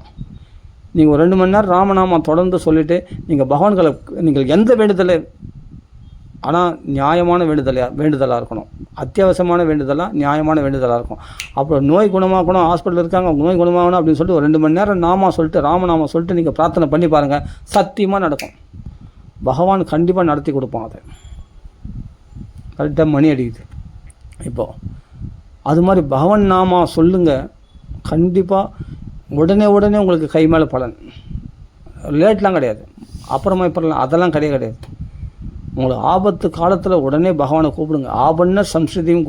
நீங்கள் ஒரு 2 மணி நேரம் ராமநாமம் தொடர்ந்து சொல்லிவிட்டு நீங்கள் பகவான்களை நீங்கள் எந்த வேண்டுதலை, ஆனால் நியாயமான வேண்டுதலாக இருக்கணும், அத்தியாவசியமான வேண்டுதலாக நியாயமான வேண்டுதலாக இருக்கும். அப்புறம் நோய் குணமாக்கணும், ஹாஸ்பிட்டலில் இருக்காங்க, அவங்க நோய் குணமாகணும் அப்படின்னு சொல்லிட்டு ஒரு 2 மணி நேரம் ராமநாமம் சொல்லிட்டு நீங்கள் பிரார்த்தனை பண்ணி பாருங்கள், சத்தியமாக நடக்கும். பகவான் கண்டிப்பாக நடத்தி கொடுப்பான். அதை கரெக்டாக மணி அடிக்குது இப்போது. அது மாதிரி பகவான் நாமா சொல்லுங்கள், கண்டிப்பாக உடனே உங்களுக்கு கை மேலே பலன். லேட்லாம் கிடையாது, அப்புறமா இப்போ அதெல்லாம் கிடையாது. உங்களுக்கு ஆபத்து காலத்தில் உடனே பகவானை கூப்பிடுங்க. ஆபன்ன சம்ஸ்கிருதியும்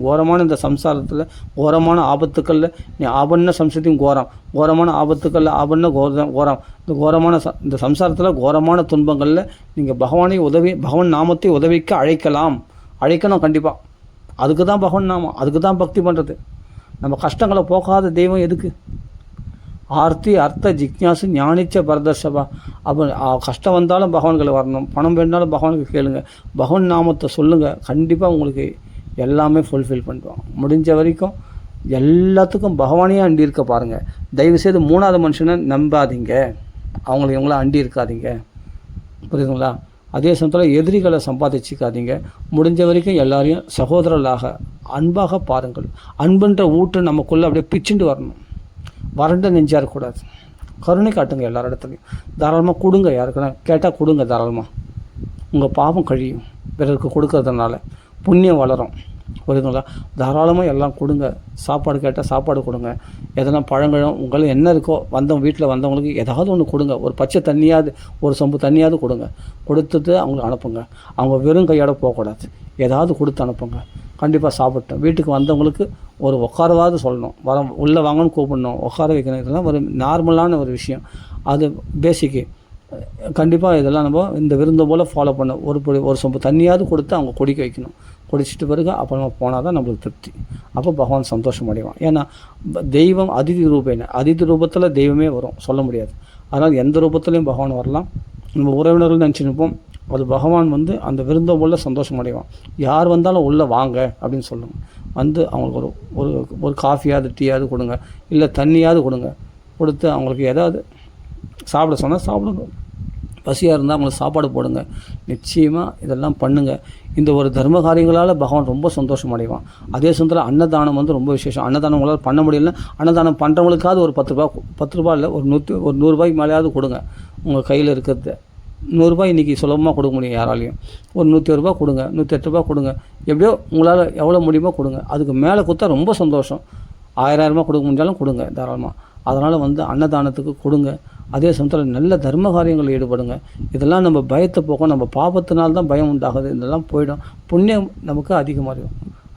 கோரமான இந்த சம்சாரத்தில் கோரமான ஆபத்துக்களில் நீ ஆபன்ன சம்ஸ்கிருதியும் கோரமான ஆபத்துக்களில் ஆபன்ன கோரம் இந்த கோரமான இந்த சம்சாரத்தில் கோரமான துன்பங்களில் நீங்கள் பகவான் நாமத்தை உதவிக்கு அழைக்கணும். கண்டிப்பாக அதுக்கு தான் பகவான் நாமம், அதுக்கு தான் பக்தி பண்ணுறது. நம்ம கஷ்டங்களை போக்காத தெய்வம் எதுக்கு? ஆர்த்தி அர்த்த ஜிக்ஞாசு ஞானிச்ச பரதர்ஷபா. அப்போ கஷ்டம் வந்தாலும் பகவான்களை வரணும், பணம் வேணாலும் பகவானுக்கு கேளுங்க, பகவான் நாமத்தை சொல்லுங்கள், கண்டிப்பாக உங்களுக்கு எல்லாமே ஃபுல்ஃபில் பண்ணுவோம். முடிஞ்ச வரைக்கும் எல்லாத்துக்கும் பகவானே அண்டி இருக்க பாருங்கள். தயவுசெய்து 3வது மனுஷனை நம்பாதீங்க, அவங்கள இவங்கள அண்டி இருக்காதீங்க, புரியுதுங்களா? அதே சமயத்தில் எதிரிகளை சம்பாதிச்சிக்காதீங்க. முடிஞ்ச வரைக்கும் எல்லாரையும் சகோதரர்களாக அன்பாக பாருங்கள். அன்புன்ற ஊற்று நமக்குள்ளே அப்படியே பிச்சுட்டு வரணும், வறண்ட நெஞ்சாக இருக்கக்கூடாது. கருணை காட்டுங்க எல்லார் இடத்துலையும், தாராளமாக கொடுங்க, யாருக்குன்னா கேட்டால் கொடுங்க தாராளமாக. உங்கள் பாவம் கழியும், பிறருக்கு கொடுக்கறதுனால புண்ணியம் வளரும், புரியுதுங்களா? தாராளமாக எல்லாம் கொடுங்க. சாப்பாடு கேட்டால் சாப்பாடு கொடுங்க, எதனா பழங்களும் உங்களுக்கு என்ன இருக்கோ வீட்டில் வந்தவங்களுக்கு ஏதாவது ஒன்று கொடுங்க. ஒரு பச்சை தண்ணியாவது, ஒரு சொம்பு தண்ணியாவது கொடுங்க. கொடுத்துட்டு அவங்களுக்கு அனுப்புங்க. அவங்க வெறும் கையோட போகக்கூடாது, ஏதாவது கொடுத்து அனுப்புங்க. கண்டிப்பாக சாப்பிட்டோம். வீட்டுக்கு வந்தவங்களுக்கு ஒரு உட்காரவாவது சொல்லணும், உள்ளே வாங்கன்னு கூப்பிடணும், உட்கார வைக்கணும். இதெல்லாம் ஒரு நார்மலான ஒரு விஷயம், அது பேசிக்கு. கண்டிப்பாக இதெல்லாம் நம்ம இந்த விருந்தை போல் ஃபாலோ பண்ண. ஒரு சொம்பு தண்ணியாவது கொடுத்து அவங்க குடிக்க வைக்கணும். குடிச்சிட்டு பிறகு அப்புறமா போனால் தான் நம்மளுக்கு திருப்தி. அப்போ பகவான் சந்தோஷம் அடைவான். ஏன்னா தெய்வம் அதிதி ரூபேன, அதிதி ரூபத்தில் தெய்வமே வரும், சொல்ல முடியாது. அதனால் எந்த ரூபத்துலேயும் பகவான் வரலாம். நம்ம உறவினர்கள் நினச்சிருப்போம், அது பகவான் அந்த விருந்தம் போல் சந்தோஷம் அடைவான். யார் வந்தாலும் உள்ளே வாங்க அப்படின்னு சொல்லுங்கள். அவங்களுக்கு ஒரு காஃபியாவது டீயாவது கொடுங்க, இல்லை தண்ணியாவது கொடுங்க. கொடுத்து அவங்களுக்கு ஏதாவது சாப்பிட சொன்னால் சாப்பிடுங்க, பசியாக இருந்தால் அவங்களுக்கு சாப்பாடு போடுங்க. நிச்சயமாக இதெல்லாம் பண்ணுங்கள். இந்த ஒரு தர்ம காரியங்களால் பகவான் ரொம்ப சந்தோஷம் அடைவான். அதே சமயத்தில் அன்னதானம் ரொம்ப விசேஷம். அன்னதானம் உங்களால் பண்ண முடியலன்னா அன்னதானம் பண்ணுறவங்களுக்காவது ஒரு 10 ரூபா இல்லை, ஒரு 100 ரூபாய்க்கு மேலேயாவது கொடுங்க. உங்கள் கையில் இருக்கிறது 100 ரூபாய் இன்றைக்கி சுலபமாக கொடுக்க முடியும் யாராலையும். ஒரு 101 ரூபா கொடுங்க, 108 ரூபா கொடுங்க, எப்படியோ உங்களால் எவ்வளோ முடியுமோ கொடுங்க. அதுக்கு மேலே கொடுத்தா ரொம்ப சந்தோஷம். 1000 ரூபா கொடுக்க முடிஞ்சாலும் கொடுங்க தாராளமாக. அதனால் அன்னதானத்துக்கு கொடுங்க. அதே சமயத்தில் நல்ல தர்ம காரியங்களில் ஈடுபடுங்க. இதெல்லாம் நம்ம பயத்தை போக்கும். நம்ம பாபத்தினால்தான் பயம் உண்டாகுது, இதெல்லாம் போயிடும். புண்ணியம் நமக்கு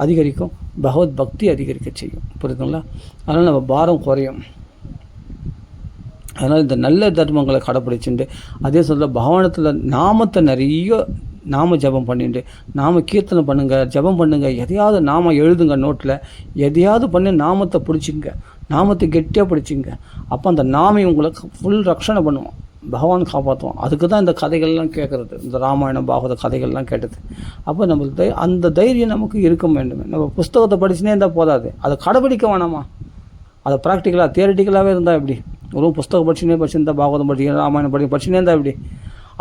அதிகரிக்கும், பகவத் பக்தி அதிகரிக்க செய்யும், புரியுதுங்களா? அதனால் நம்ம பாரம் குறையும். அதனால் இந்த நல்ல தர்மங்களை கடைப்பிடிச்சுட்டு அதே சமயத்தில் பகவானத்தில் நாமத்தை நிறைய ஜபம் பண்ணிட்டு கீர்த்தனை பண்ணுங்கள், ஜபம் பண்ணுங்கள். எதையாவது எழுதுங்க நோட்டில், எதையாவது பண்ணி நாமத்தை பிடிச்சிங்க, நாமத்தை கெட்டியாக பிடிச்சிங்க. அப்போ அந்த நாமை உங்களுக்கு ஃபுல் ரக்ஷணை பண்ணுவோம், பகவான் காப்பாற்றுவோம். அதுக்கு தான் இந்த கதைகள்லாம் கேட்குறது, இந்த ராமாயணம் பாகவத கதைகள்லாம் கேட்டது. அப்போ நம்மளுக்கு அந்த தைரியம் நமக்கு இருக்க வேண்டும். நம்ம புஸ்தகத்தை படிச்சுனே இருந்தால் போதாது, அதை கடைப்பிடிக்க வேணாமா? அதை ப்ராக்டிக்கலாக தியரிட்டிக்கலாகவே இருந்தால் எப்படி? ஒரு புஸ்தகம் படிச்சுருந்தால் பாகவதம் படிக்கிறேன், ராமாயணம் படிச்சுனே இருந்தால் எப்படி?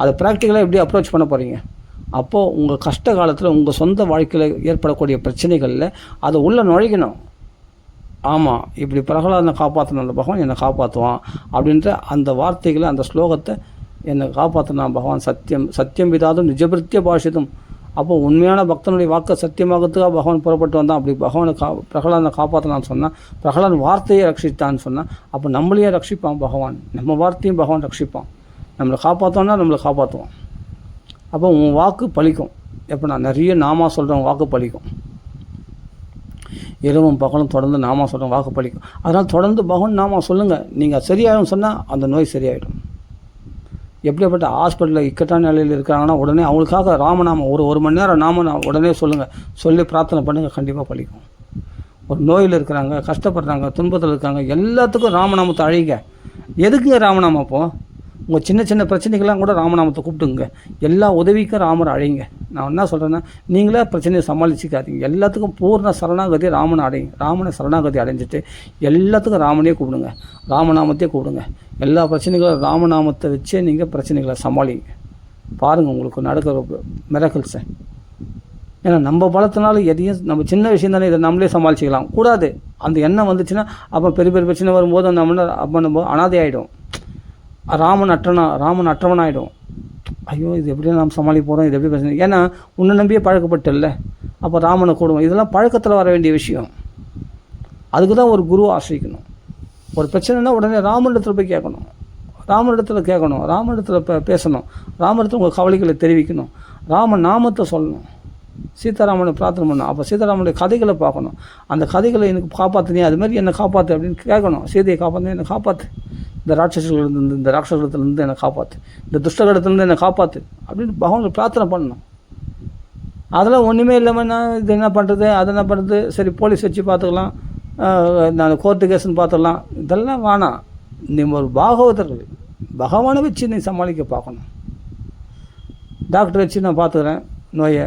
அதை ப்ராக்டிக்கலாக எப்படி அப்ரோச் பண்ண போகிறீங்க? அப்போது உங்கள் கஷ்ட காலத்தில் உங்கள் சொந்த வாழ்க்கையில் ஏற்படக்கூடிய பிரச்சனைகளில் அதை உள்ளே நுழைக்கணும். ஆமாம், இப்படி பிரகலாதனை காப்பாற்றின அந்த பகவான் என்னை காப்பாற்றுவான் அப்படின்ற அந்த வார்த்தைகளை, அந்த ஸ்லோகத்தை என்னை காப்பாற்றினான் பகவான். சத்தியம் விதாதும் நிஜபிருத்திய பாஷிதும். அப்போது உண்மையான பக்தனுடைய வாக்கை சத்தியமாகத்துக்காக பகவான் புறப்பட்டு வந்தான். அப்படி பகவானை பிரகலாதனை காப்பாற்றினான்னு சொன்னால், பிரகலாதன் வார்த்தையை ரட்சித்தான்னு சொன்னால், அப்போ நம்மளையே ரட்சிப்பான் பகவான். நம்ம வார்த்தையும் பகவான் ரட்சிப்பான். நம்மளை காப்பாற்றோன்னா நம்மளை காப்பாற்றுவான். அப்போ உன் வாக்கு பலிக்கும். எப்போ நான் நிறைய நாமா சொல்கிறேன், வாக்கு பலிக்கும். இரவும் பகலும் தொடர்ந்து நாமா சொல்கிறேன், வாக்கு பலிக்கும். அதனால் தொடர்ந்து பகவான் நாமா சொல்லுங்கள். நீங்கள் சரியாயிடும் சொன்னால் அந்த நோய் சரியாயிடும். எப்படியாப்பட்ட ஹாஸ்பிட்டலில் இக்கட்டான நிலையில் இருக்கிறாங்கன்னா உடனே அவங்களுக்காக ராமநாமம் ஒரு மணி நேரம் உடனே சொல்லுங்கள், சொல்லி பிரார்த்தனை பண்ணுங்கள், கண்டிப்பாக பலிக்கும். ஒரு நோயில் இருக்கிறாங்க, கஷ்டப்படுறாங்க, துன்பத்தில் இருக்காங்க, எல்லாத்துக்கும் ராமநாமத்தை அழிங்க. எதுக்குங்க ராமநாமம்? அப்போது உங்கள் சின்ன சின்ன பிரச்சனைகள்லாம் கூட ராமநாமத்தை கூப்பிட்டுங்க. எல்லா உதவிக்கும் ராமரை அழைங்க. நான் என்ன சொல்கிறேன்னா, நீங்களே பிரச்சனையை சமாளிச்சிக்காதீங்க. எல்லாத்துக்கும் பூர்ண சரணாகதி ராமனை அடையுங்க. ராமனை சரணாகதி அடைஞ்சிட்டு எல்லாத்துக்கும் ராமனே கூப்பிடுங்க, ராமநாமத்தையே கூப்பிடுங்க. எல்லா பிரச்சனைகளும் ராமநாமத்தை வச்சே நீங்கள் பிரச்சனைகளை சமாளிங்க. பாருங்கள் உங்களுக்கு நடக்கிற மிராக்கிள்ஸை. ஏன்னா நம்ம பலத்தினால எதையும் நம்ம சின்ன விஷயம் தானே, இதை நம்மளே சமாளிச்சிக்கலாம் கூடாது. அந்த எண்ணம் வந்துச்சுன்னா அப்போ பெரிய பெரிய பிரச்சனை வரும்போது நம்ம அனாதை ஆகிடும். ராமன் அற்றவனாகிடும். ஐயோ, இது எப்படி நாம் சமாளிக்க போகிறோம், இது எப்படி பிரச்சனை? ஏன்னா உன்னை நம்பியே பழக்கப்பட்டல. அப்போ ராமனை கூடுவோம். இதெல்லாம் பழக்கத்தில் வர வேண்டிய விஷயம். அதுக்கு தான் ஒரு குருவை ஆசிரிக்கணும். ஒரு பிரச்சனைனா உடனே ராமனிடத்தில் போய் கேட்கணும், ராமனிடத்தில் பேசணும், ராமனிடத்தில் உங்கள் கவலைகளை தெரிவிக்கணும், ராமன் நாமத்தை சொல்லணும், சீதாராமனை பிரார்த்தனை பண்ணணும். அப்போ சீதாராமனுடைய கதைகளை பார்க்கணும். அந்த கதைகளை எனக்கு காப்பாற்றினே, அதுமாதிரி என்னை காப்பாற்று அப்படின்னு கேட்கணும். சீதையை காப்பாற்று, என்னை காப்பாற்று, இந்த ராட்சசத்திலேருந்து என்னை காப்பாற்று, இந்த துஷ்டகடத்துலேருந்து என்னை காப்பாற்று அப்படின்னு பகவானை பிரார்த்தனை பண்ணணும். அதெல்லாம் ஒன்றுமே இல்லாமல் நான் இது என்ன பண்ணுறது அது என்ன பண்ணுறது, சரி போலீஸ் வச்சு பார்த்துக்கலாம், நான் கோர்ட்டு கேஸுன்னு பார்த்துக்கலாம், இதெல்லாம் வேணாம். நீ ஒரு பாகவதர்கள், பகவானை வச்சு நீ சமாளிக்க பார்க்கணும். டாக்டர் வச்சு நான் பார்த்துக்கிறேன் நோயை,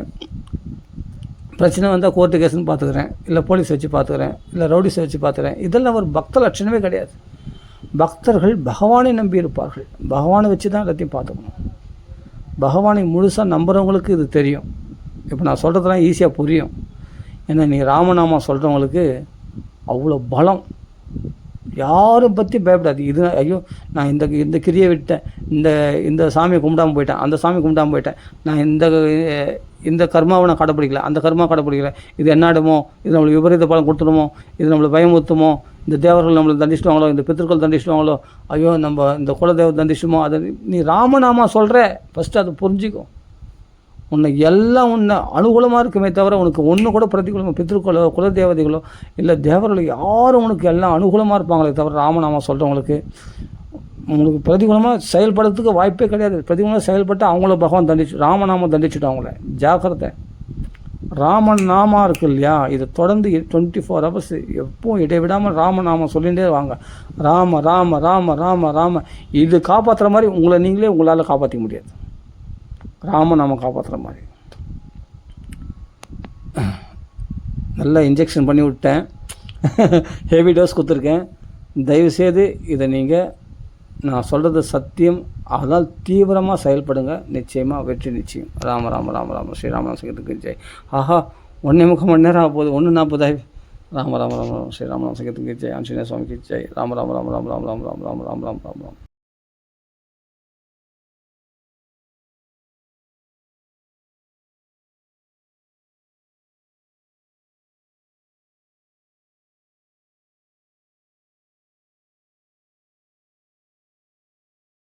பிரச்சனை வந்தால் கோர்ட்டு கேஸுன்னு பார்த்துக்கிறேன், இல்லை போலீஸ் வச்சு பார்த்துக்கிறேன், இல்லை ரவுடிஸை வச்சு பார்த்துக்கிறேன், இதெல்லாம் ஒரு பக்த லட்சணமே கிடையாது. பக்தர்கள் பகவானை நம்பி இருப்பார்கள். பகவானை வச்சு தான் எல்லாத்தையும் பார்த்துக்கணும். பகவானை முழுசாக நம்புகிறவங்களுக்கு இது தெரியும். இப்போ நான் சொல்கிறதுலாம் ஈஸியாக புரியும். ஏன்னா நீ ராமநாமம் சொல்கிறவங்களுக்கு அவ்வளோ பலம். யாரும் பற்றி பயப்படாது. இது ஐயோ நான் இந்த கிரியை விட்டேன், இந்த சாமியை கும்பிடாமல் போயிட்டேன், அந்த சாமி கும்பிடாமல் போயிட்டேன், நான் இந்த கர்மாவை நான் கடைப்பிடிக்கல, அந்த கர்மா கடைப்பிடிக்கல, இது என்னாடுமோ, இது நம்மளுக்கு விபரீத பலம் கொடுத்துடுமோ, இது நம்மளுக்கு பயமுறுத்துமோ, இந்த தேவர்கள் நம்மளுக்கு தண்டிச்சிடுவாங்களோ, இந்த பித்திருக்கள் தண்டிச்சிடுவாங்களோ, ஐயோ நம்ம இந்த குலதேவ தண்டிச்சுமோ, அதை நீ ராமநாமா சொல்கிற ஃபஸ்ட்டு அதை புரிஞ்சிக்கும். உன்னை எல்லாம் உன்னை அனுகூலமாக இருக்குமே தவிர உனக்கு ஒன்று கூட பிரதிகூலமாக பித்திருக்களோ குலதேவதைகளோ இல்லை தேவர்களோ யாரும் உனக்கு எல்லாம் அனுகூலமாக இருப்பாங்களே தவிர ராமநாமா சொல்கிறவங்களுக்கு உங்களுக்கு பிரதிகூலமாக செயல்படுறதுக்கு வாய்ப்பே கிடையாது. பிரதிகூலமாக செயல்பட்டு அவங்கள பகவான் ராமநாமம் தண்டிச்சுட்டு அவங்கள ஜாக்கிரதை. ராமன் நாமா இருக்கு இல்லையா, இதை தொடர்ந்து 24 hours எப்பவும் இடைவிடாமல் ராமநாமம் சொல்லிகிட்டே வாங்க. ராம ராம ராம ராம ராம. இது காப்பாற்றுற மாதிரி உங்களை நீங்களே உங்களால் காப்பாற்றிக்க முடியாது. ராமநாமம் காப்பாற்றுற மாதிரி. நல்லா இன்ஜெக்ஷன் பண்ணி விட்டேன், ஹெவி டோஸ் கொடுத்துருக்கேன். தயவுசெய்து இதை நீங்கள் நான் சொல்கிறது சத்தியம், அதனால் தீவிரமாக செயல்படுங்க. நிச்சயமாக வெற்றி நிச்சயம். ராம ராம ராம ராம ஸ்ரீராமநாம சங்கத்துக்கு ஜெய். ஆஹா 1.25 மணி நேரம் ஆக போகுது, 1:40. ராம ராம ராம ராம ஸ்ரீராமநாம சங்கத்துக்கு ஜெய். ஆஞ்சநேய சுவாமிக்கு ஜெய். ராம ராம ராம ராம ராம ராம ராம ராம ராம ராம ராம ராம.